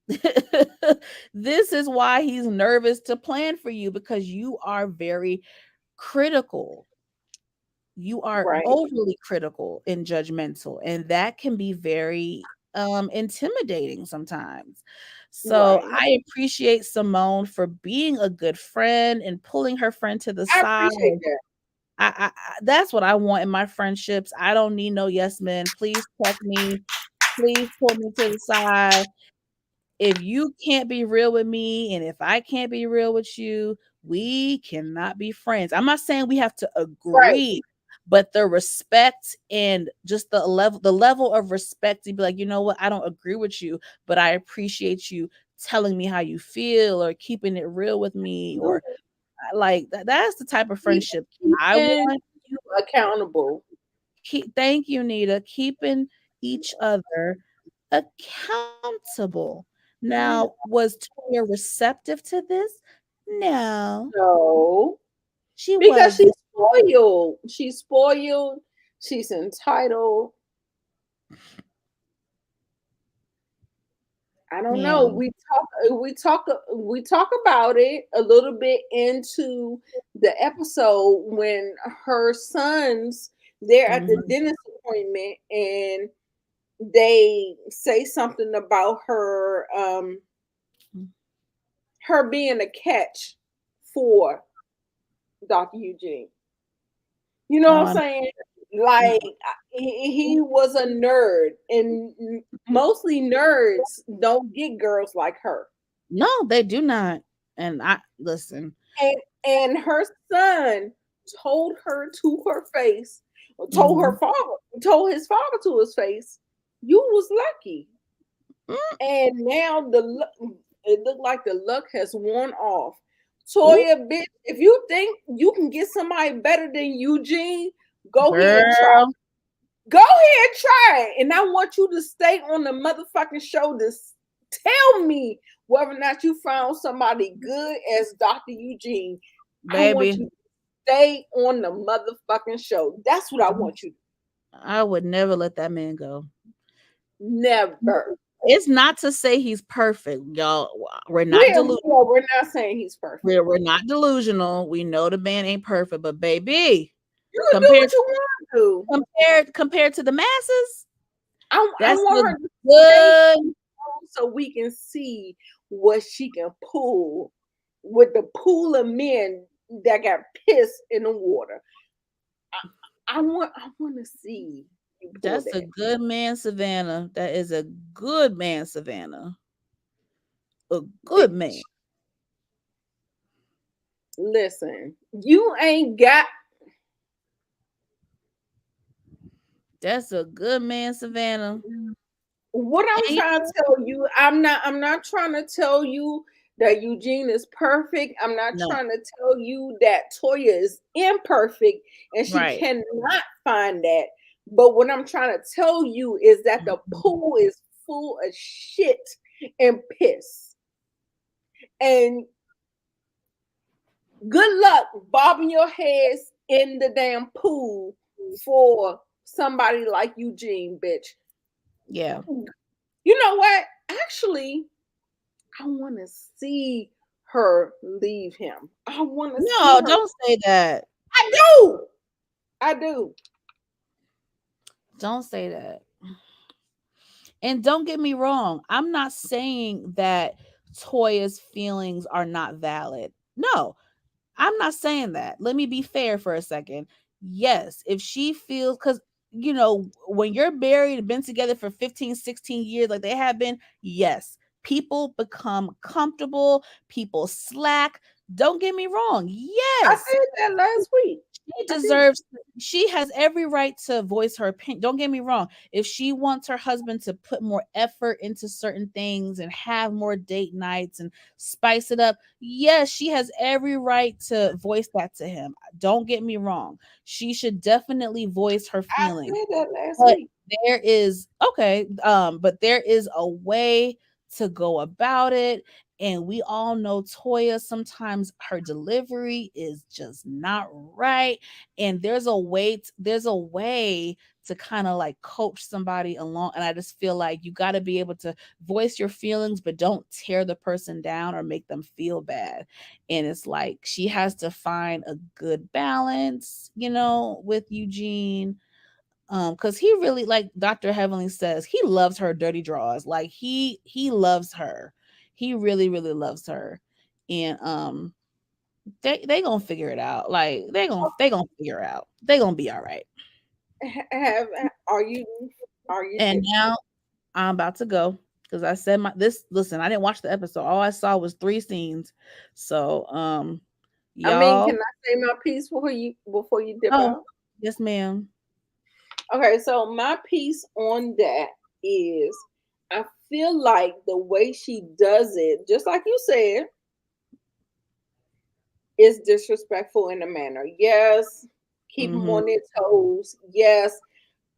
this is why he's nervous to plan for you, because you are very critical. You are Right, overly critical and judgmental, and that can be very intimidating sometimes. So right. I appreciate Simone for being a good friend and pulling her friend to the I side. appreciate that. That's what I want in my friendships. I don't need no yes men. Please check me. Please pull me to the side. If you can't be real with me and if I can't be real with you, we cannot be friends. I'm not saying we have to Right. agree, but the respect and just the level of respect to be like, you know what, I don't agree with you, but I appreciate you telling me how you feel or keeping it real with me, or like that's the type of friendship I Keeping want. you accountable. Thank you, Nita. Keeping each other accountable. Now, was Toya receptive to this? No, No, she because wasn't. she's spoiled. She's spoiled. She's entitled. I don't Yeah. know. We talk about it a little bit into the episode when her sons they're at the Mhm. dentist appointment and they say something about her being a catch for Dr. Eugene. You know what I'm On. saying? Like he was a nerd, and mostly nerds don't get girls like her. No, they do not. And I listen. And her son told her to her face, or Mhm. told his father to his face, you was lucky. Mm, And now it looked like the luck has worn off. ooh, Toya, bitch, if you think you can get somebody better than Eugene, go ahead and try. girl, Go ahead and try it. And I want you to stay on the motherfucking show to tell me whether or not you found somebody good as Dr. Eugene. I want baby, you to stay on the motherfucking show. That's what I want you to do. I would never let that man go. Never. It's not to say he's perfect, y'all. We're not We're not saying he's perfect. we're not delusional. We know the man ain't perfect, but baby, You can do compared what you want to. compared to the masses, I that's a want her to stay good. so we can see what she can pull with the pool of men that got pissed in the water. I want to see you pull That's a that. good man, Savannah. That is a good man, Savannah. A good man. Bitch, listen, you ain't got. That's a good man, Savannah. What I'm And trying to tell you, I'm not trying to tell you that Eugene is perfect. I'm not no, trying to tell you that Toya is imperfect and she right. cannot find that. But what I'm trying to tell you is that the pool is full of shit and piss. And good luck bobbing your heads in the damn pool for somebody like Eugene, bitch. Yeah. You know what? Actually, I want to see her leave him. I want to see No, her. don't say that. I do. I do. Don't say that. And don't get me wrong. I'm not saying that Toya's feelings are not valid. No, I'm not saying that. Let me be fair for a second. Yes, if she feels, because, when you're married and been together for 15, 16 years, like they have been, yes, people become comfortable, people slack. Don't get me wrong. I Yes, said that last week. she I did. she has every right to voice her opinion. Don't get me wrong. If she wants her husband to put more effort into certain things and have more date nights and spice it up, yes, she has every right to voice that to him. Don't get me wrong. She should definitely voice her I feelings. said that last But week. there is but there is a way to go about it. And we all know Toya, sometimes her delivery is just not right. And there's a way to kind of like coach somebody along. And I just feel like you got to be able to voice your feelings, but don't tear the person down or make them feel bad. And it's like she has to find a good balance, with Eugene, because he really, like Dr. Heavenly says, he loves her dirty draws. Like he loves her. He really, really loves her. And they gonna figure it out. Like they gonna figure it out. They gonna be all right. Have are you And now I'm about to go because I said listen, I didn't watch the episode. All I saw was 3 scenes. So I mean, y'all. can I say my piece before you dip Oh, out? yes, ma'am. Okay, so my piece on that is I feel like the way she does it, just like you said, is disrespectful in a manner. Yes, keep them Mm-hmm. on their toes. Yes,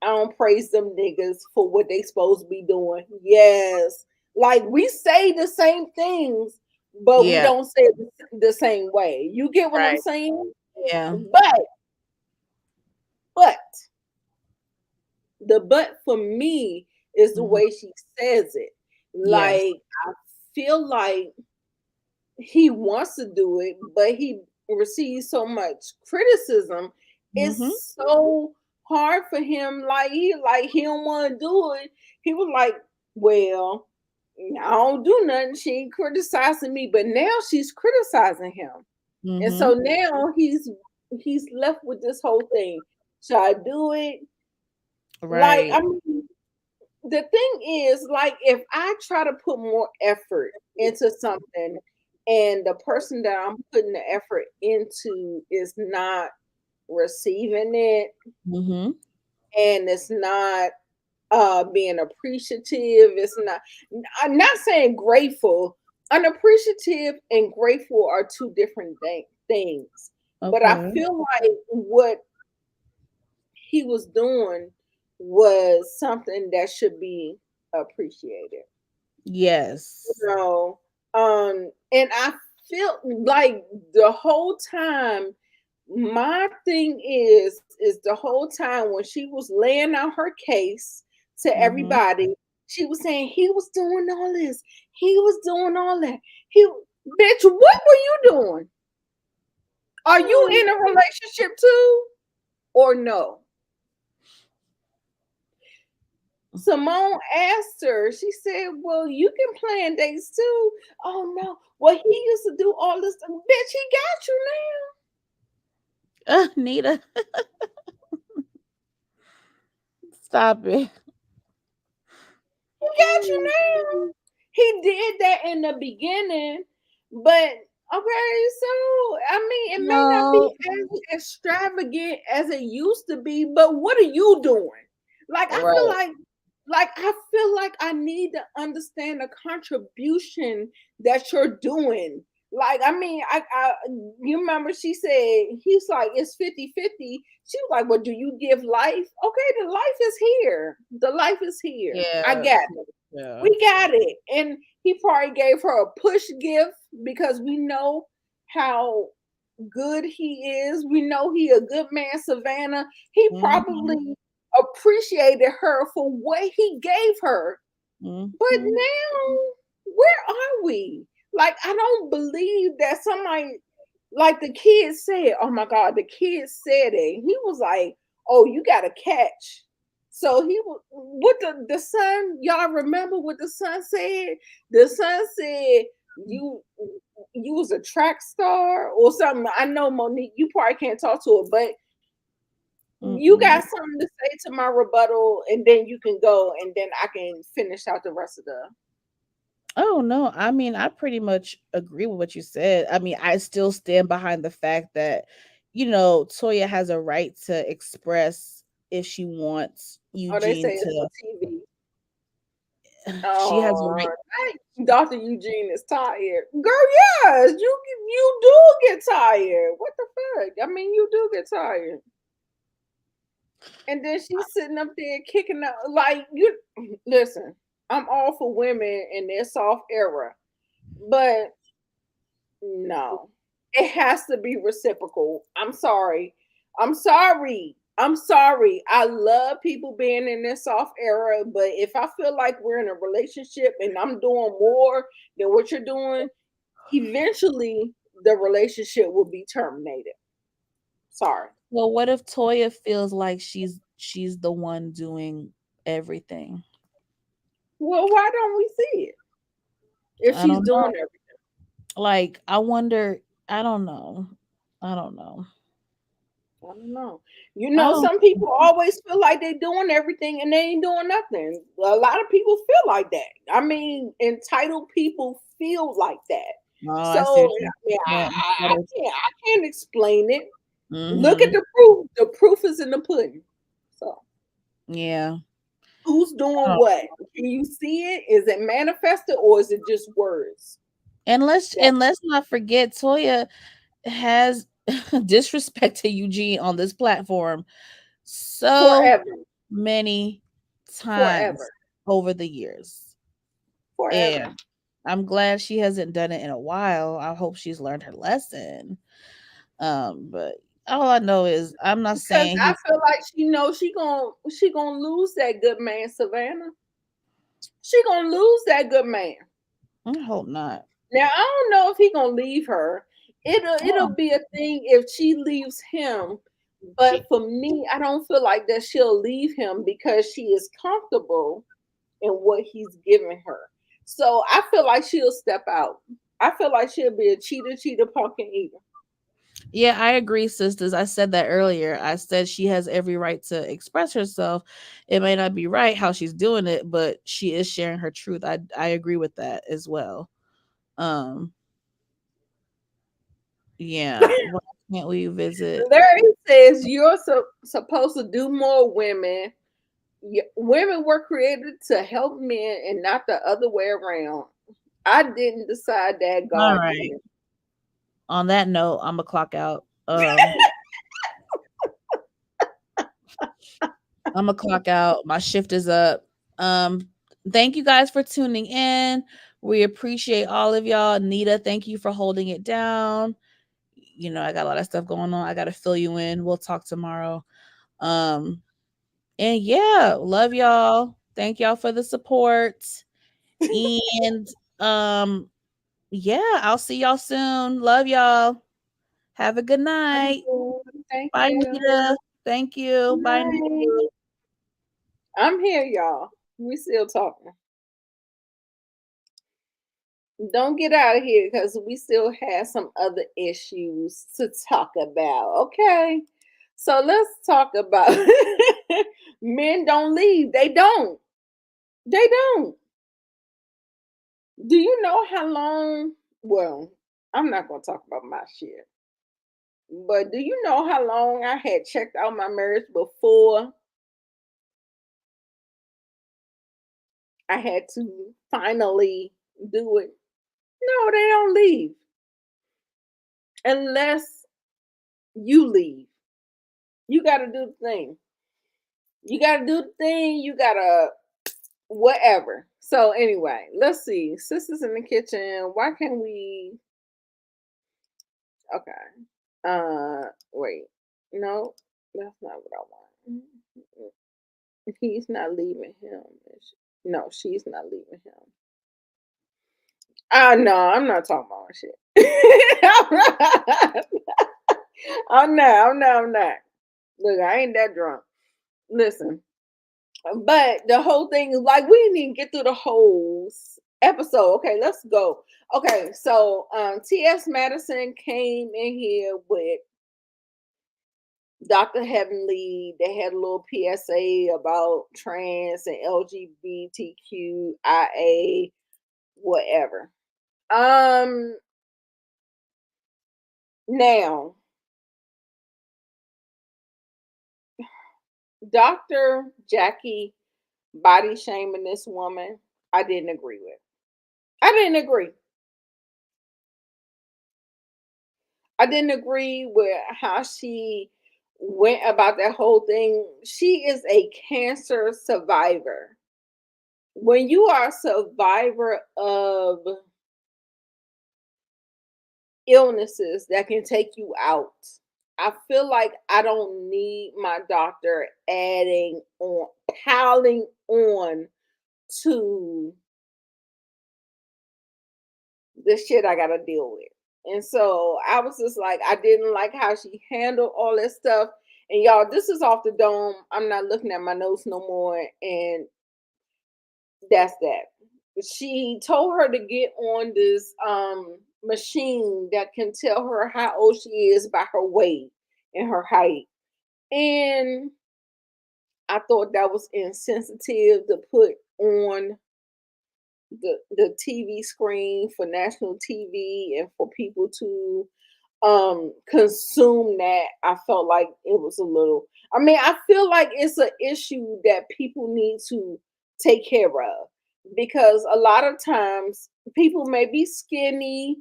I don't praise them niggas for what they supposed to be doing. Yes. Like we say the same things, but we Yeah. don't say it the same way. You get what I'm Right. saying? Yeah. But the for me is the Mhm. way she says it. Yes. Like I feel like he wants to do it, but he receives so much criticism. Mhm. It's so hard for him. He don't want to do it. He was like, well, I don't do nothing. She ain't criticizing me, but now she's criticizing him. And so Mhm. now he's left with this whole thing. Should I do it? Like, Right. I mean, the thing is, like, if I try to put more effort into something and the person that I'm putting the effort into is not receiving it Mhm. and it's not being appreciative, it's not, I'm not saying grateful. Unappreciative and grateful are two different things. But I Okay. feel like what he was doing was something that should be appreciated. Yes. So, and I feel like the whole time, my thing is the whole time when she was laying out her case to Mhm. everybody, she was saying he was doing all this, he was doing all that. He, bitch, what were you doing? Are you Mm. in a relationship too, or no? Simone asked her, she said, well, you can plan dates too. Oh no. Well, he used to do all this. Bitch, he got you Nita, stop it. now. He got you now. He did that in the beginning, but okay, so I mean, it may not be No. as extravagant as it used to be, but what are you doing? Like, I feel Right. like I need to understand the contribution that you're doing. Like, I mean, I you remember she said he's like it's 50-50. She was like, well, do you give life? Okay, the life is here. The life is here. I Yeah. got it. Yeah. We got it. And he probably gave her a push gift because we know how good he is. We know he a good man, Savannah. He Mhm. probably appreciated her for what he gave her. But Mhm. now, where are we? Like, I don't believe that somebody, like the kids said, oh my God, the kids said it. He was like, oh, you got to catch. So he was, what the son, y'all remember what the son said? The son said, you you was a track star or something. I know, Monique, you probably can't talk to it, but you Mm-mm. got something to say to my rebuttal, and then you can go, and then I can finish out the rest of the. Oh no, I mean, I pretty much agree with what you said. I mean, I still stand behind the fact that, Toya has a right to express if she wants Oh, they Eugene say it's to. for TV. She has a right. Oh, Dr. Eugene is tired. Girl, yes, you do get tired. What the fuck? I mean, you do get tired. And then she's sitting up there kicking out like you listen, I'm all for women in their soft era, but no. It has to be reciprocal. I'm sorry. I'm sorry. I'm sorry. I love people being in this soft era, but if I feel like we're in a relationship and I'm doing more than what you're doing, eventually the relationship will be terminated. Sorry. Well, what if Toya feels like she's the one doing everything? Well, why don't we see it if I she's don't know. doing everything? Like, I wonder. I don't know. I don't know. I don't know. I don't. Some people always feel like they're doing everything and they ain't doing nothing. A lot of people feel like that. I mean, entitled people feel like that. Oh, I see So what you're yeah, saying. I can't explain it. Look at Mm-hmm. the proof. The proof is in the pudding. So Yeah. who's doing what? Can you see it? Is it manifested or is it just words? And let's Yeah, and let's not forget Toya has disrespected Eugene on this platform so forever. many times Forever. over the years. Forever. And I'm glad she hasn't done it in a while. I hope she's learned her lesson. But all I know is I'm not Because saying I he's feel like she knows she gonna lose that good man, Savannah. She gonna lose that good man. I hope not. Now I don't know if he gonna leave her. It'll Oh, be a thing if she leaves him. But for me, I don't feel like that she'll leave him because she is comfortable in what he's giving her. So I feel like she'll step out. I feel like she'll be a cheater, pumpkin eater. yeah, I agree, sisters. I said that earlier. I said she has every right to express herself. It may not be right how she's doing it, but she is sharing her truth. I agree with that as well. Um, yeah. Why can't we visit? Larry says you're supposed to do more, women. Women were created to help men and not the other way around. I didn't decide that, All God right. did. On that note, I'm gonna clock out. I'm gonna clock out. My shift is up. Um, thank you guys for tuning in. We appreciate all of y'all. Nita, thank you for holding it down. You know, I got a lot of stuff going on. I gotta fill you in. We'll talk tomorrow. Um, and yeah, love y'all. Thank y'all for the support. And um, yeah, I'll see y'all soon. Love y'all. Have a good night. Thank Bye, you. Nita. Thank you. Bye, Bye. Nita. I'm here, y'all. We still talking. Don't get out of here because we still have some other issues to talk about. Okay. So let's talk about men don't leave. They don't. They don't. Do you know how long? Well, I'm not going to talk about my shit. But do you know how long I had checked out my marriage before I had to finally do it? No, they don't leave unless you leave. You got to do the thing. You got to do the thing. You got to whatever. So anyway, let's see. Sisters in the kitchen. Why can't we? Okay. Wait. No, that's not what I want. He's not leaving him. No, she's not leaving him. No, I'm not talking about shit. I'm not. Look, I ain't that drunk. Listen, but the whole thing is like we didn't even get through the whole episode. Okay, let's go. Okay, so T.S. Madison came in here with Dr. Heavenly. They had a little PSA about trans and LGBTQIA, whatever. Now, Dr. Jackie body shaming this woman, I didn't agree with. I didn't agree. I didn't agree with how she went about that whole thing. She is a cancer survivor. When you are a survivor of illnesses that can take you out, I feel like I don't need my doctor adding on, piling on to the shit I gotta deal with. And so I was just like, I didn't like how she handled all that stuff. And y'all, this is off the dome. I'm not looking at my notes no more. And that's that. She told her to get on this machine that can tell her how old she is by her weight and her height. And I thought that was insensitive to put on the TV screen for national TV and for people to consume that. I felt like it was a little, I mean, I feel like it's an issue that people need to take care of because a lot of times people may be skinny,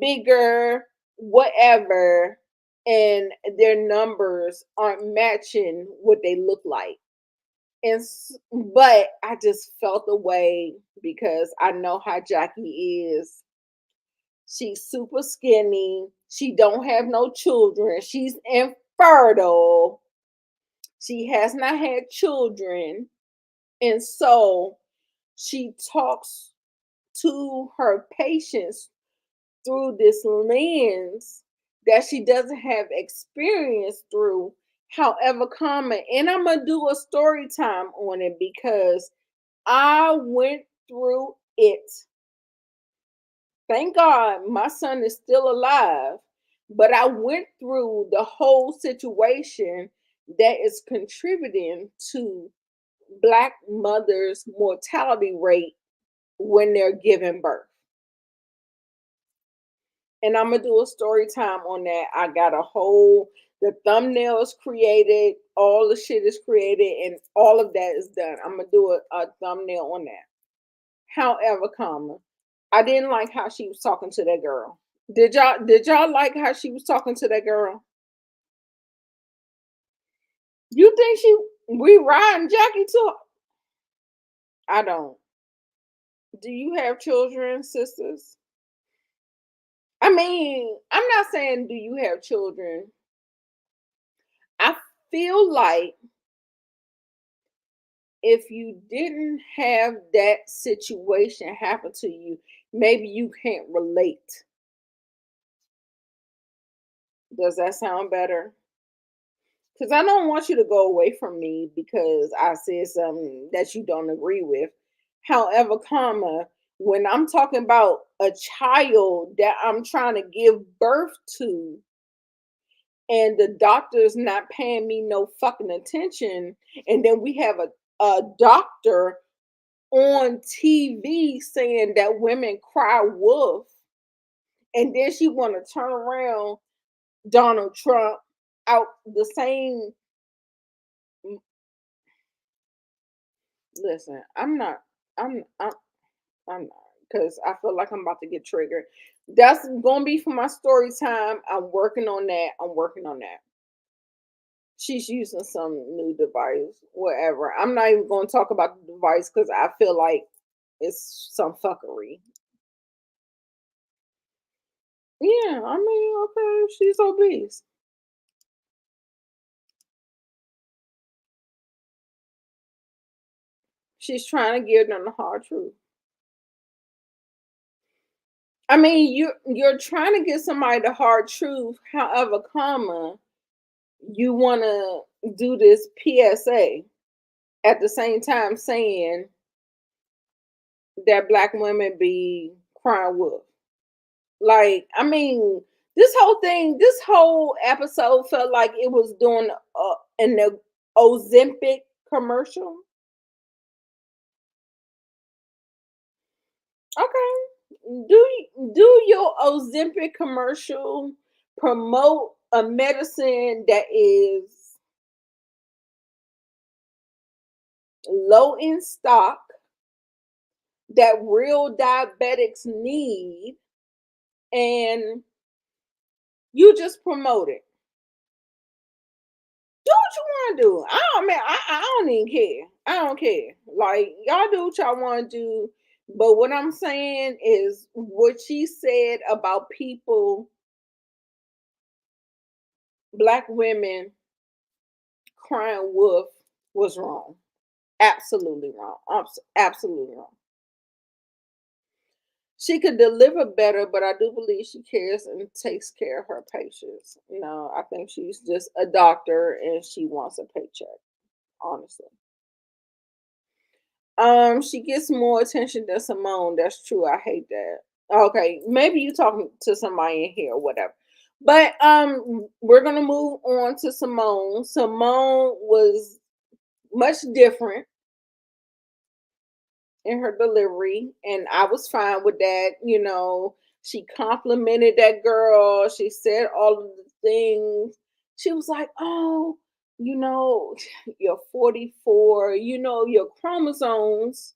bigger, whatever, and their numbers aren't matching what they look like. But I just felt the way because I know how Jackie is. She's super skinny. She don't have no children. She's infertile. She has not had children. And so she talks to her patients through this lens that she doesn't have experience through. However, common, and I'm gonna do a story time on it because I went through it. Thank God my son is still alive, but I went through the whole situation that is contributing to Black mothers' mortality rate when they're giving birth. And I'm gonna do a story time on that. I got the thumbnails created, all the shit is created, and all of that is done. I'm gonna do a thumbnail on that. However, I didn't like how she was talking to that girl. Did y'all like how she was talking to that girl? You think we riding Jackie too? I don't. Do you have children, sisters? I mean, I'm not saying do you have children. I feel like if you didn't have that situation happen to you, maybe you can't relate. Does that sound better? Because I don't want you to go away from me because I said something that you don't agree with. However, when I'm talking about a child that I'm trying to give birth to, and the doctor's not paying me no fucking attention, and then we have a doctor on TV saying that women cry wolf, and then she want to turn around Donald Trump out the same. Listen, I'm not, because I feel like I'm about to get triggered. That's gonna be for my story time. I'm working on that. She's using some new device, whatever. I'm not even going to talk about the device because I feel like it's some fuckery. Yeah, I mean, okay, she's obese. She's trying to give them the hard truth. I mean, you're trying to give somebody the hard truth. However, you want to do this PSA at the same time saying that Black women be crying wolf. Like, I mean, this whole episode felt like it was doing an Ozempic commercial. Okay, do your Ozempic commercial promote a medicine that is low in stock that real diabetics need, and you just promote it. Do what you want to do. I don't even care. I don't care. Like, y'all do what y'all want to do. But what I'm saying is what she said about people, Black women crying wolf, was wrong. Absolutely wrong. Absolutely wrong. She could deliver better, but I do believe she cares and takes care of her patients. No, I think she's just a doctor and she wants a paycheck, honestly. She gets more attention than Simone. That's true. I hate that. Okay, maybe you talking to somebody in here or whatever. But we're gonna move on to Simone. Simone was much different in her delivery, and I was fine with that. She complimented that girl. She said all of the things. She was like, "Oh, you're 44. Your chromosomes."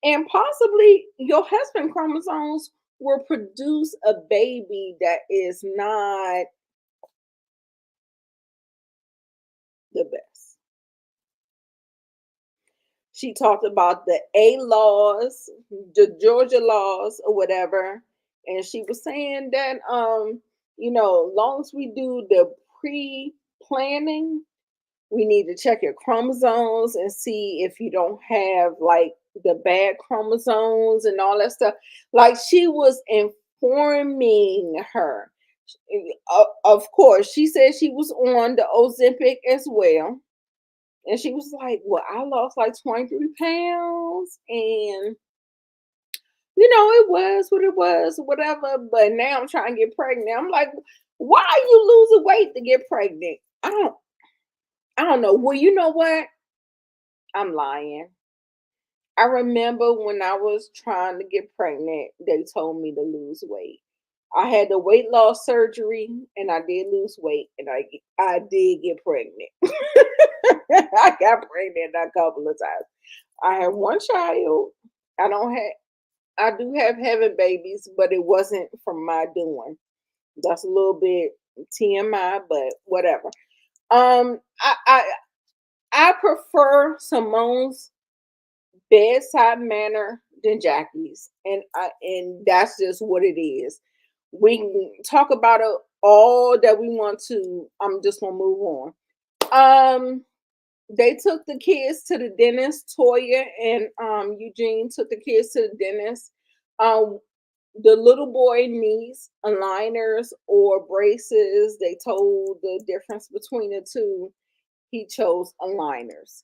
And possibly your husband chromosomes will produce a baby that is not the best. She talked about the A laws, the Georgia laws or whatever. And she was saying that long as we do the pre-planning, we need to check your chromosomes and see if you don't have like the bad chromosomes and all that stuff. Like she was informing her. Of course, she said she was on the Ozempic as well. And she was like, well, I lost like 23 pounds. And, it was what it was, whatever. But now I'm trying to get pregnant. I'm like, why are you losing weight to get pregnant? I don't know. Well, you know what? I'm lying. I remember when I was trying to get pregnant, they told me to lose weight. I had the weight loss surgery and I did lose weight and I did get pregnant. I got pregnant a couple of times. I had one child. I do have having babies, but it wasn't from my doing. That's a little bit TMI, but whatever. I prefer Simone's bedside manner than Jackie's, and that's just what it is. We can talk about it all that we want to. I'm just gonna move on. They took the kids to the dentist. Toya and Eugene took the kids to the dentist. The little boy needs aligners or braces. They told the difference between the two. He chose aligners.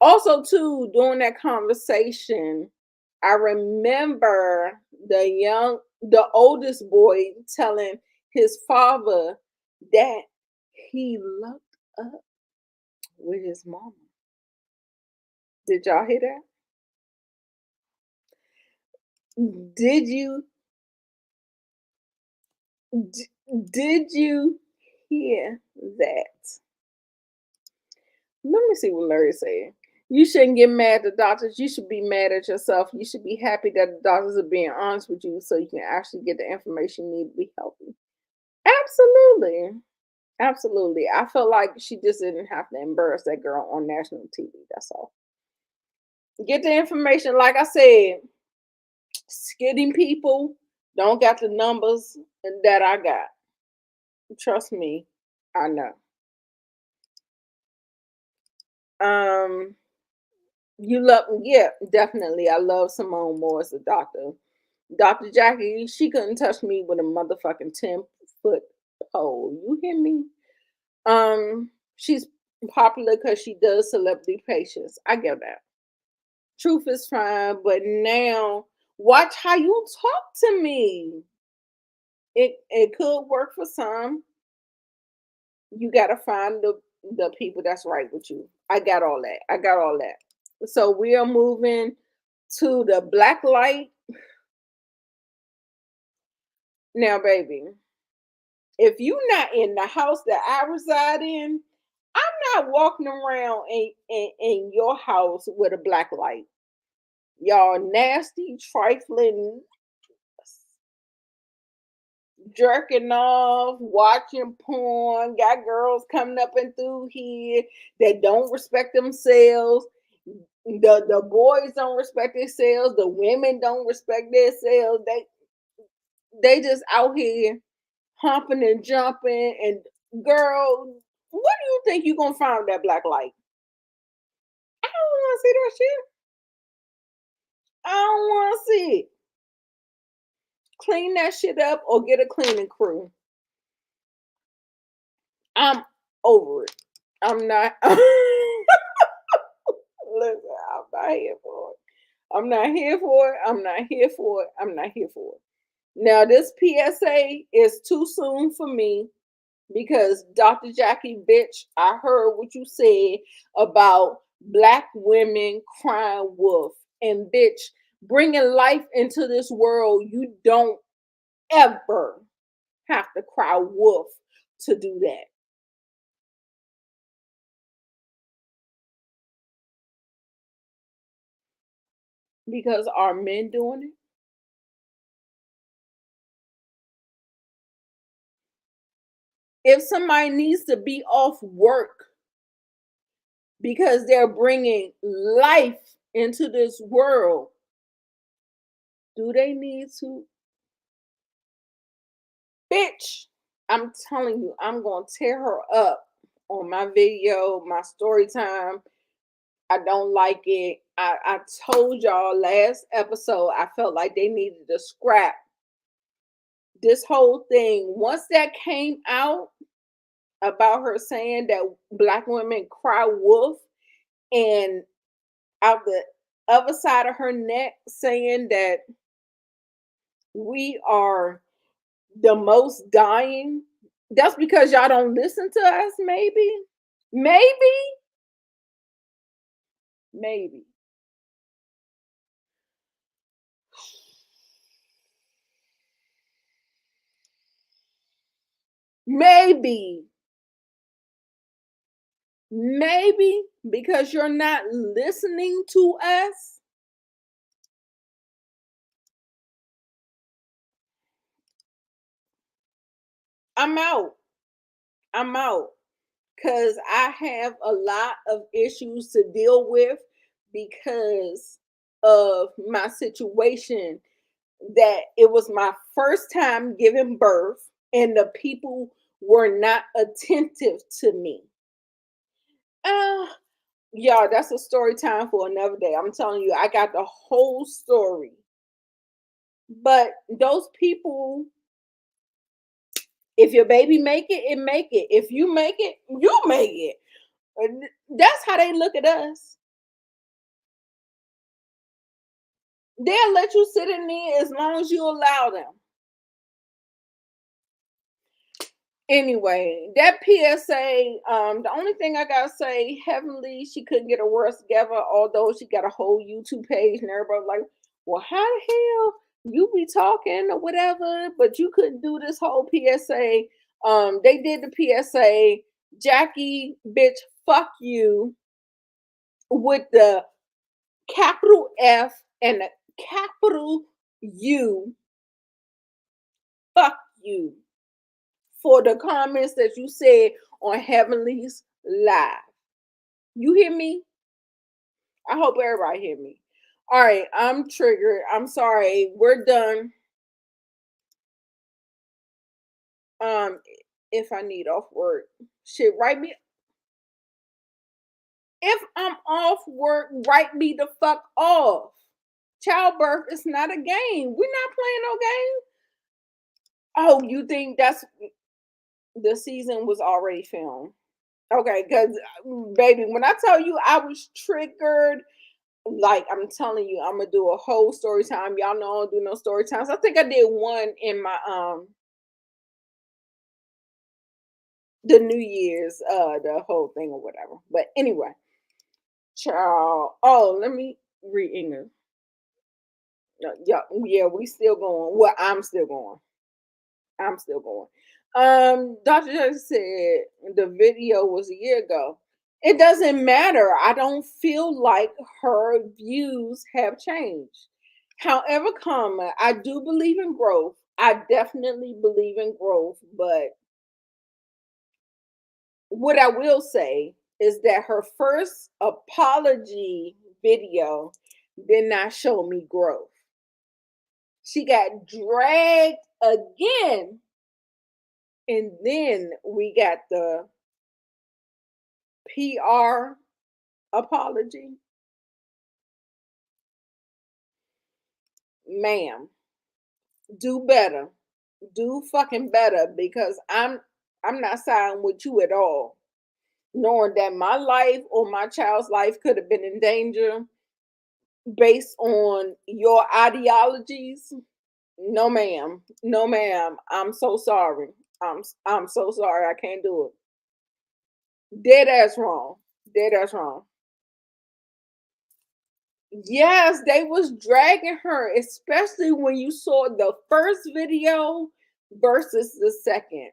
Also, too, during that conversation, I remember the oldest boy telling his father that he looked up with his mama. Did y'all hear that? Did you did you hear that? Let me see what Larry said. You shouldn't get mad at the doctors. You should be mad at yourself. You should be happy that the doctors are being honest with you so you can actually get the information you need to be healthy. Absolutely. Absolutely. I feel like she just didn't have to embarrass that girl on national TV. That's all. Get the information. Like I said, skidding people don't got the numbers that I got. Trust me, I know. You love, yeah, definitely. I love Simone Moore as a doctor. Dr. Jackie, she couldn't touch me with a motherfucking 10-foot pole. You hear me? She's popular because she does celebrity patients. I get that. Truth is fine, but now watch how you talk to me. It could work for some. You gotta find the people that's right with you. I got all that. I got all that. So we are moving to the black light. Now, baby, if you're not in the house that I reside in, I'm not walking around in your house with a black light. Y'all nasty, trifling, jerking off, watching porn, got girls coming up and through here that don't respect themselves. The boys don't respect themselves, the women don't respect themselves. They just out here humping and jumping. And girl, what do you think you're gonna find with that black light? I don't want to see that shit. I don't want to see it. Clean that shit up or get a cleaning crew. I'm over it. I'm not. Listen, I'm not here for it. I'm not here for it. I'm not here for it. I'm not here for it. Now, this PSA is too soon for me because Dr. Jackie, bitch, I heard what you said about black women crying wolf. And bitch, bringing life into this world, you don't ever have to cry wolf to do that. Because are men doing it? If somebody needs to be off work because they're bringing life into this world, do they need to? Bitch, I'm telling you, I'm going to tear her up on my video, my story time. I don't like it. I told y'all last episode, I felt like they needed to scrap this whole thing. Once that came out about her saying that Black women cry wolf, and out the other side of her neck saying that we are the most dying, that's because y'all don't listen to us, maybe. Maybe because you're not listening to us. I'm out. Because I have a lot of issues to deal with because of my situation, that it was my first time giving birth and the people were not attentive to me. Y'all, that's a story time for another day. I'm telling you, I got the whole story. But those people, if your baby make it, it make it. If you make it, you make it. That's how they look at us. They'll let you sit in there as long as you allow them. Anyway, that PSA, the only thing I gotta say, Heavenly, she couldn't get her words together, although she got a whole YouTube page and everybody like, well, how the hell you be talking or whatever, but you couldn't do this whole PSA. They did the PSA, Jackie, bitch, fuck you, with the capital F and the capital U. Fuck you for the comments that you said on Heavenly's live. You hear me? I hope everybody hear me. All right, I'm triggered. I'm sorry. We're done. If I need off work, shit, write me. If I'm off work, write me the fuck off. Childbirth is not a game. We're not playing no game. Oh, you think that's the season was already filmed? Okay, because baby, when I tell you I was triggered, like I'm telling you, I'm gonna do a whole story time. Y'all know I don't do no story times. I think I did one in my the New Year's, the whole thing or whatever. But anyway, child. Oh, let me read English. Yeah, we still going. Well, I'm still going. Dr. Jackson said the video was a year ago. It doesn't matter. I don't feel like her views have changed. However, I do believe in growth. I definitely believe in growth, but what I will say is that her first apology video did not show me growth. She got dragged again. And then we got the PR apology. Ma'am, do better. Do fucking better, because I'm not siding with you at all. Knowing that my life or my child's life could have been in danger based on your ideologies. No ma'am. No ma'am. I'm so sorry. I'm so sorry. I can't do it. Dead ass wrong. Dead ass wrong. Yes, they was dragging her, especially when you saw the first video versus the second.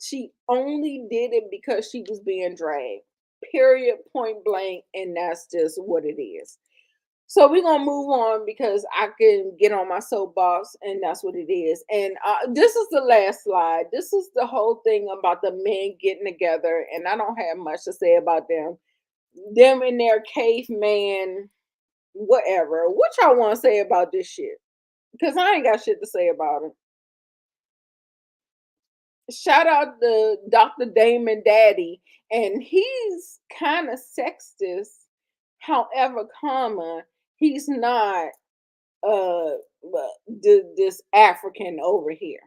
She only did it because she was being dragged. Period, point blank, and that's just what it is. So we're gonna move on because I can get on my soapbox, and that's what it is. And this is the last slide. This is the whole thing about the men getting together, and I don't have much to say about them. them in their caveman, whatever. What y'all want to say about this shit? Because I ain't got shit to say about it. Shout out to Dr. Damon Daddy, and he's kind of sexist. However, he's not this African over here.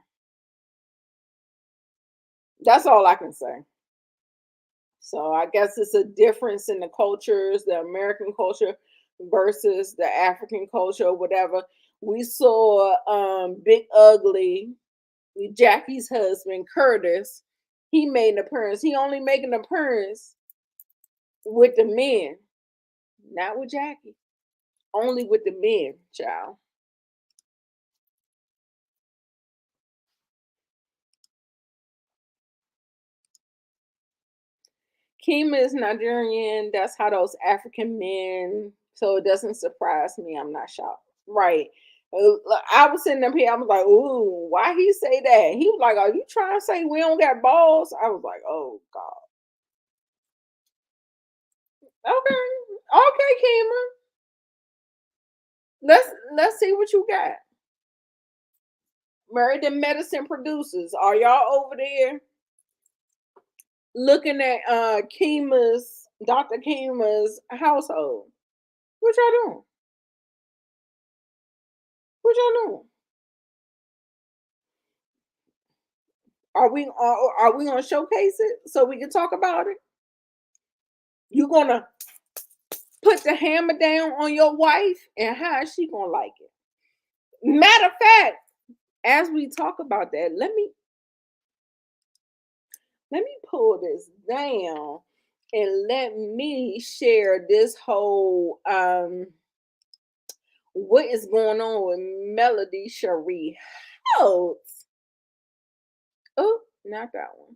That's all I can say. So I guess it's a difference in the cultures, the American culture versus the African culture, whatever. We saw Big Ugly, Jackie's husband, Curtis. He made an appearance. He only made an appearance with the men, not with Jackie. Only with the men, child. Kima is Nigerian. That's how those African men. So it doesn't surprise me. I'm not shocked. Right. I was sitting up here. I was like, ooh, why he say that? He was like, are you trying to say we don't got balls? I was like, oh God. Okay, Kima. Let's see what you got. Married to Medicine Producers. Are y'all over there looking at Dr. Kima's household? What y'all doing? What y'all doing? Are we gonna showcase it so we can talk about it? You gonna put the hammer down on your wife, and how is she gonna like it? Matter of fact, as we talk about that, let me pull this down and let me share this whole what is going on with Melody Cherie Holtz. Oh, not that one.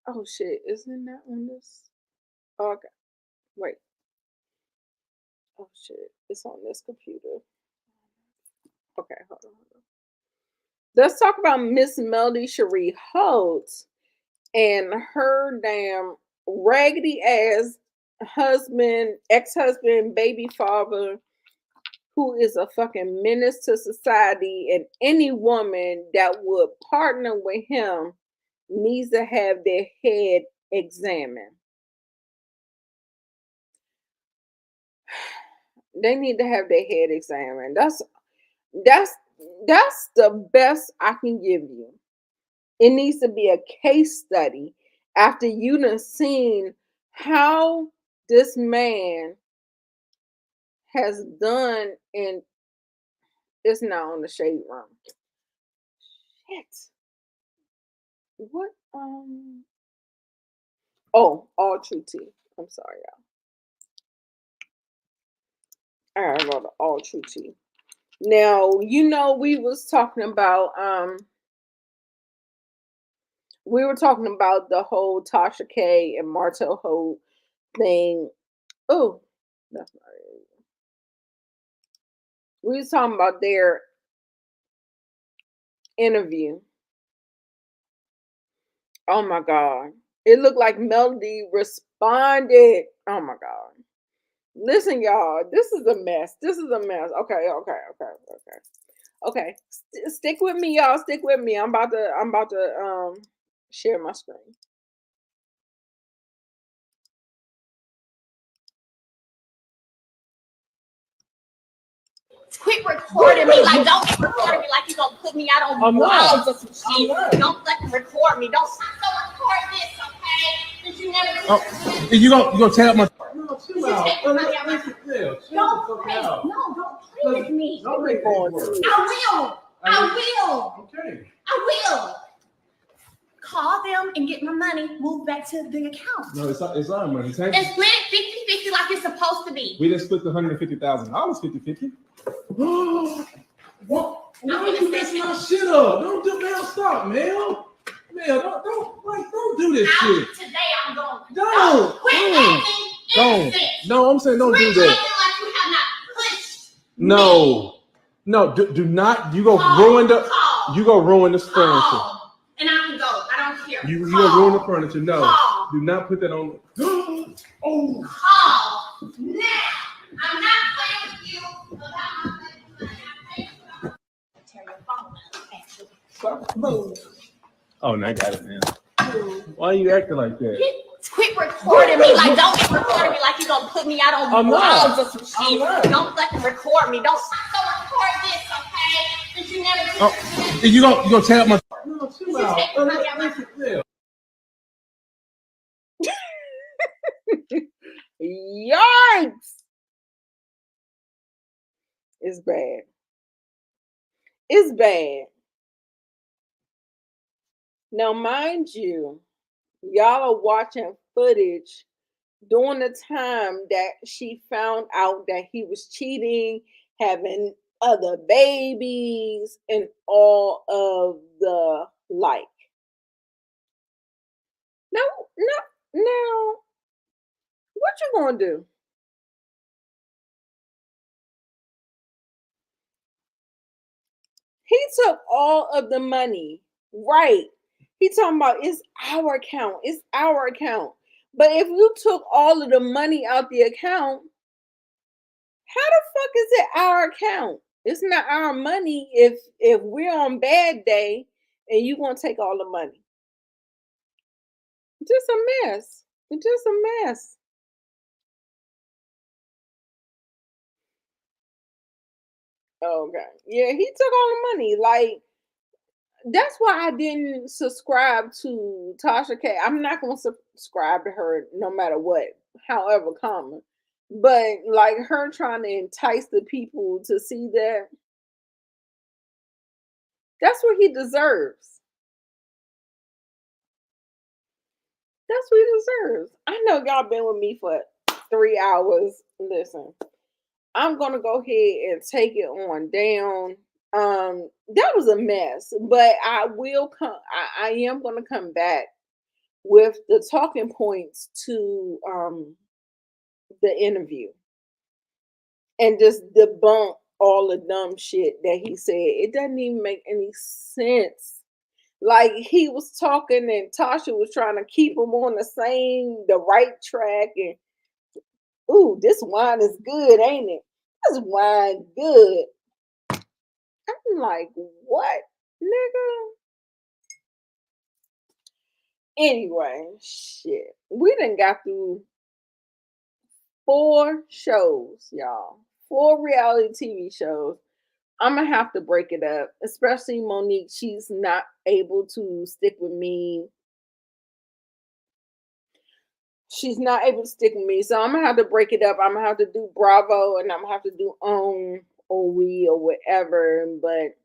Oh shit, isn't that on this? Okay, wait. Oh shit, it's on this computer. Okay, hold on. Let's talk about Miss Melody Cherie Holtz and her damn raggedy ass husband, ex-husband, baby father, who is a fucking menace to society, and any woman that would partner with him needs to have their head examined. They need to have their head examined. That's the best I can give you. It needs to be a case study after you done seen how this man has done, and it's not on the shade room. Shit. What? Oh, All True Tea. I'm sorry, y'all. I wrote All True Tea. Now, we was talking about the whole Tasha K and Martell Holt thing. Oh, that's not it. We was talking about their interview. Oh my God. It looked like Melody responded. Oh my God. Listen, y'all, this is a mess. Okay. Stick with me, y'all. Stick with me. I'm about to share my screen. Quit recording me. Like, don't get recording me like you're gonna put me out on blogs or some shit. Don't fucking record me. Don't record this, okay? Because you never. You gonna tear up my. No, chill out. Don't play with me. Don't make words. I will. Okay. I will. Call them and get my money moved back to the account. No, it's our money. And split it 50-50 like it's supposed to be. We just split the $150,000 50-50. What? Why are you messing our shit up? Don't do, Mel. Stop, Mel. Mel, don't do this shit. Today I'm going. Don't. No, I'm saying don't do that. Like you have not pushed. No, do not. You go ruin the. You go ruin this furniture. And I can go. I don't care. You go ruin the furniture. No, do not put that on. Oh. Call now. I'm not playing with you about my money. Tear your phone up. Boom. Oh, no, I got it now. Why are you acting like that? Quit recording me. Like, don't get recording me like you're going to put me out on I'm not. blogs or some shit. Don't fucking record me. Don't record this, okay? Because you never do Oh, you gonna tear up my... No, chill out. Yikes! It's bad. It's bad. Now, mind you, y'all are watching footage during the time that she found out that he was cheating, having other babies, and all of the like. No, what you gonna do? He took all of the money, right? He talking about it's our account, it's our account. But if you took all of the money out the account, how the fuck is it our account? It's not our money if we're on bad day and you gonna take all the money. Just a mess. Just a mess. Okay. Yeah, he took all the money. Like, that's why I didn't subscribe to Tasha K. I'm not gonna subscribe to her no matter what, however common. But like her trying to entice the people to see that's what he deserves. That's what he deserves. I know y'all been with me for 3 hours. Listen, I'm gonna go ahead and take it on down. That was a mess, but I will come. I am gonna come back with the talking points to the interview and just debunk all the dumb shit that he said. It doesn't even make any sense. Like, he was talking and Tasha was trying to keep him on the right track. And ooh, this wine is good, ain't it? This wine good. I'm like, what, nigga? Anyway, shit. We done got through 4 shows, y'all. 4 reality TV shows. I'm gonna have to break it up, especially Monique. She's not able to stick with me. She's not able to stick with me, so I'm gonna have to break it up. I'm gonna have to do Bravo, and I'm gonna have to do OWN or We or whatever. But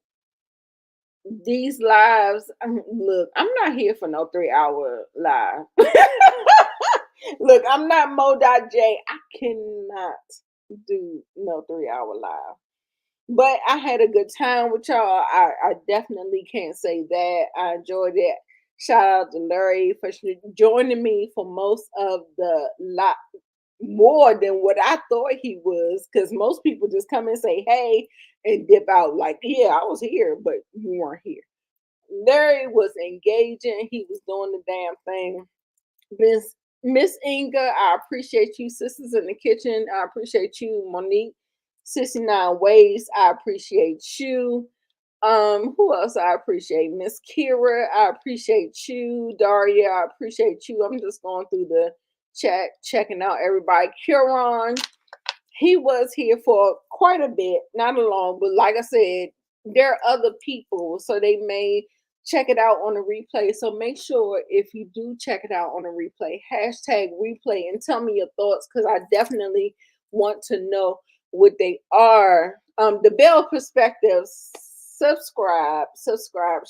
these lives, look, I'm not here for no 3-hour live. Look, I'm not Mo.J. I cannot do no 3-hour live. But I had a good time with y'all. I definitely can't say that. I enjoyed it. Shout out to Larry for joining me for most of the lot, more than what I thought he was. Because most people just come and say, hey, and dip out like, yeah, I was here, but you weren't here. Larry was engaging. He was doing the damn thing. Miss Inga, I appreciate you. Sisters in the Kitchen, I appreciate you. Monique, 69 Ways, I appreciate you. Who else I appreciate? Miss Kira, I appreciate you. Daria, I appreciate you. I'm just going through the chat, checking out everybody. Kieran, he was here for quite a bit, not long, but like I said, there are other people, so they may check it out on the replay. So make sure if you do check it out on the replay, #replay, and tell me your thoughts, because I definitely want to know what they are. The Bell Perspective, subscribe.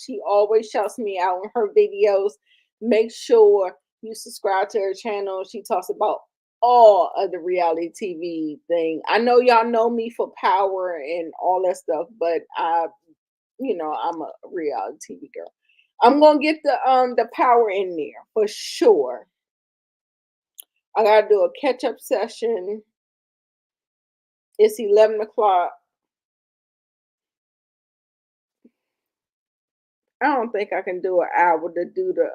She always shouts me out in her videos. Make sure you subscribe to her channel. She talks about all of the reality TV thing. I know y'all know me for Power and all that stuff, but I'm a reality TV girl. I'm gonna get the Power in there for sure. I gotta do a catch-up session. It's 11 o'clock. I don't think I can do an hour to do the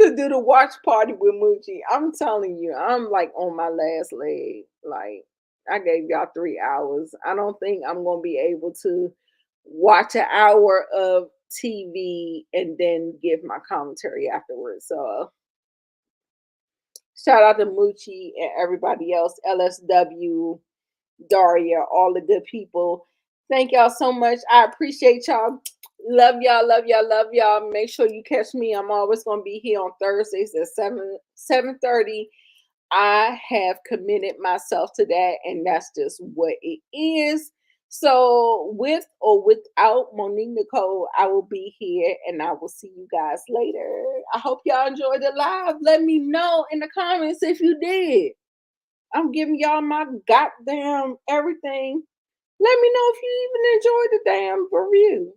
to do the watch party with Moochie. I'm telling you, I'm like on my last leg. Like I gave y'all 3 hours. I don't think I'm gonna be able to watch an hour of TV and then give my commentary afterwards. So shout out to Moochie and everybody else, LSW, Daria, all the good people. Thank y'all so much. I appreciate y'all. Love y'all, love y'all, love y'all. Make sure you catch me. I'm always gonna be here on Thursdays at 7:30. I have committed myself to that, and that's just what it is. So, with or without Monique Nicole, I will be here, and I will see you guys later. I hope y'all enjoyed the live. Let me know in the comments if you did. I'm giving y'all my goddamn everything. Let me know if you even enjoyed the damn review.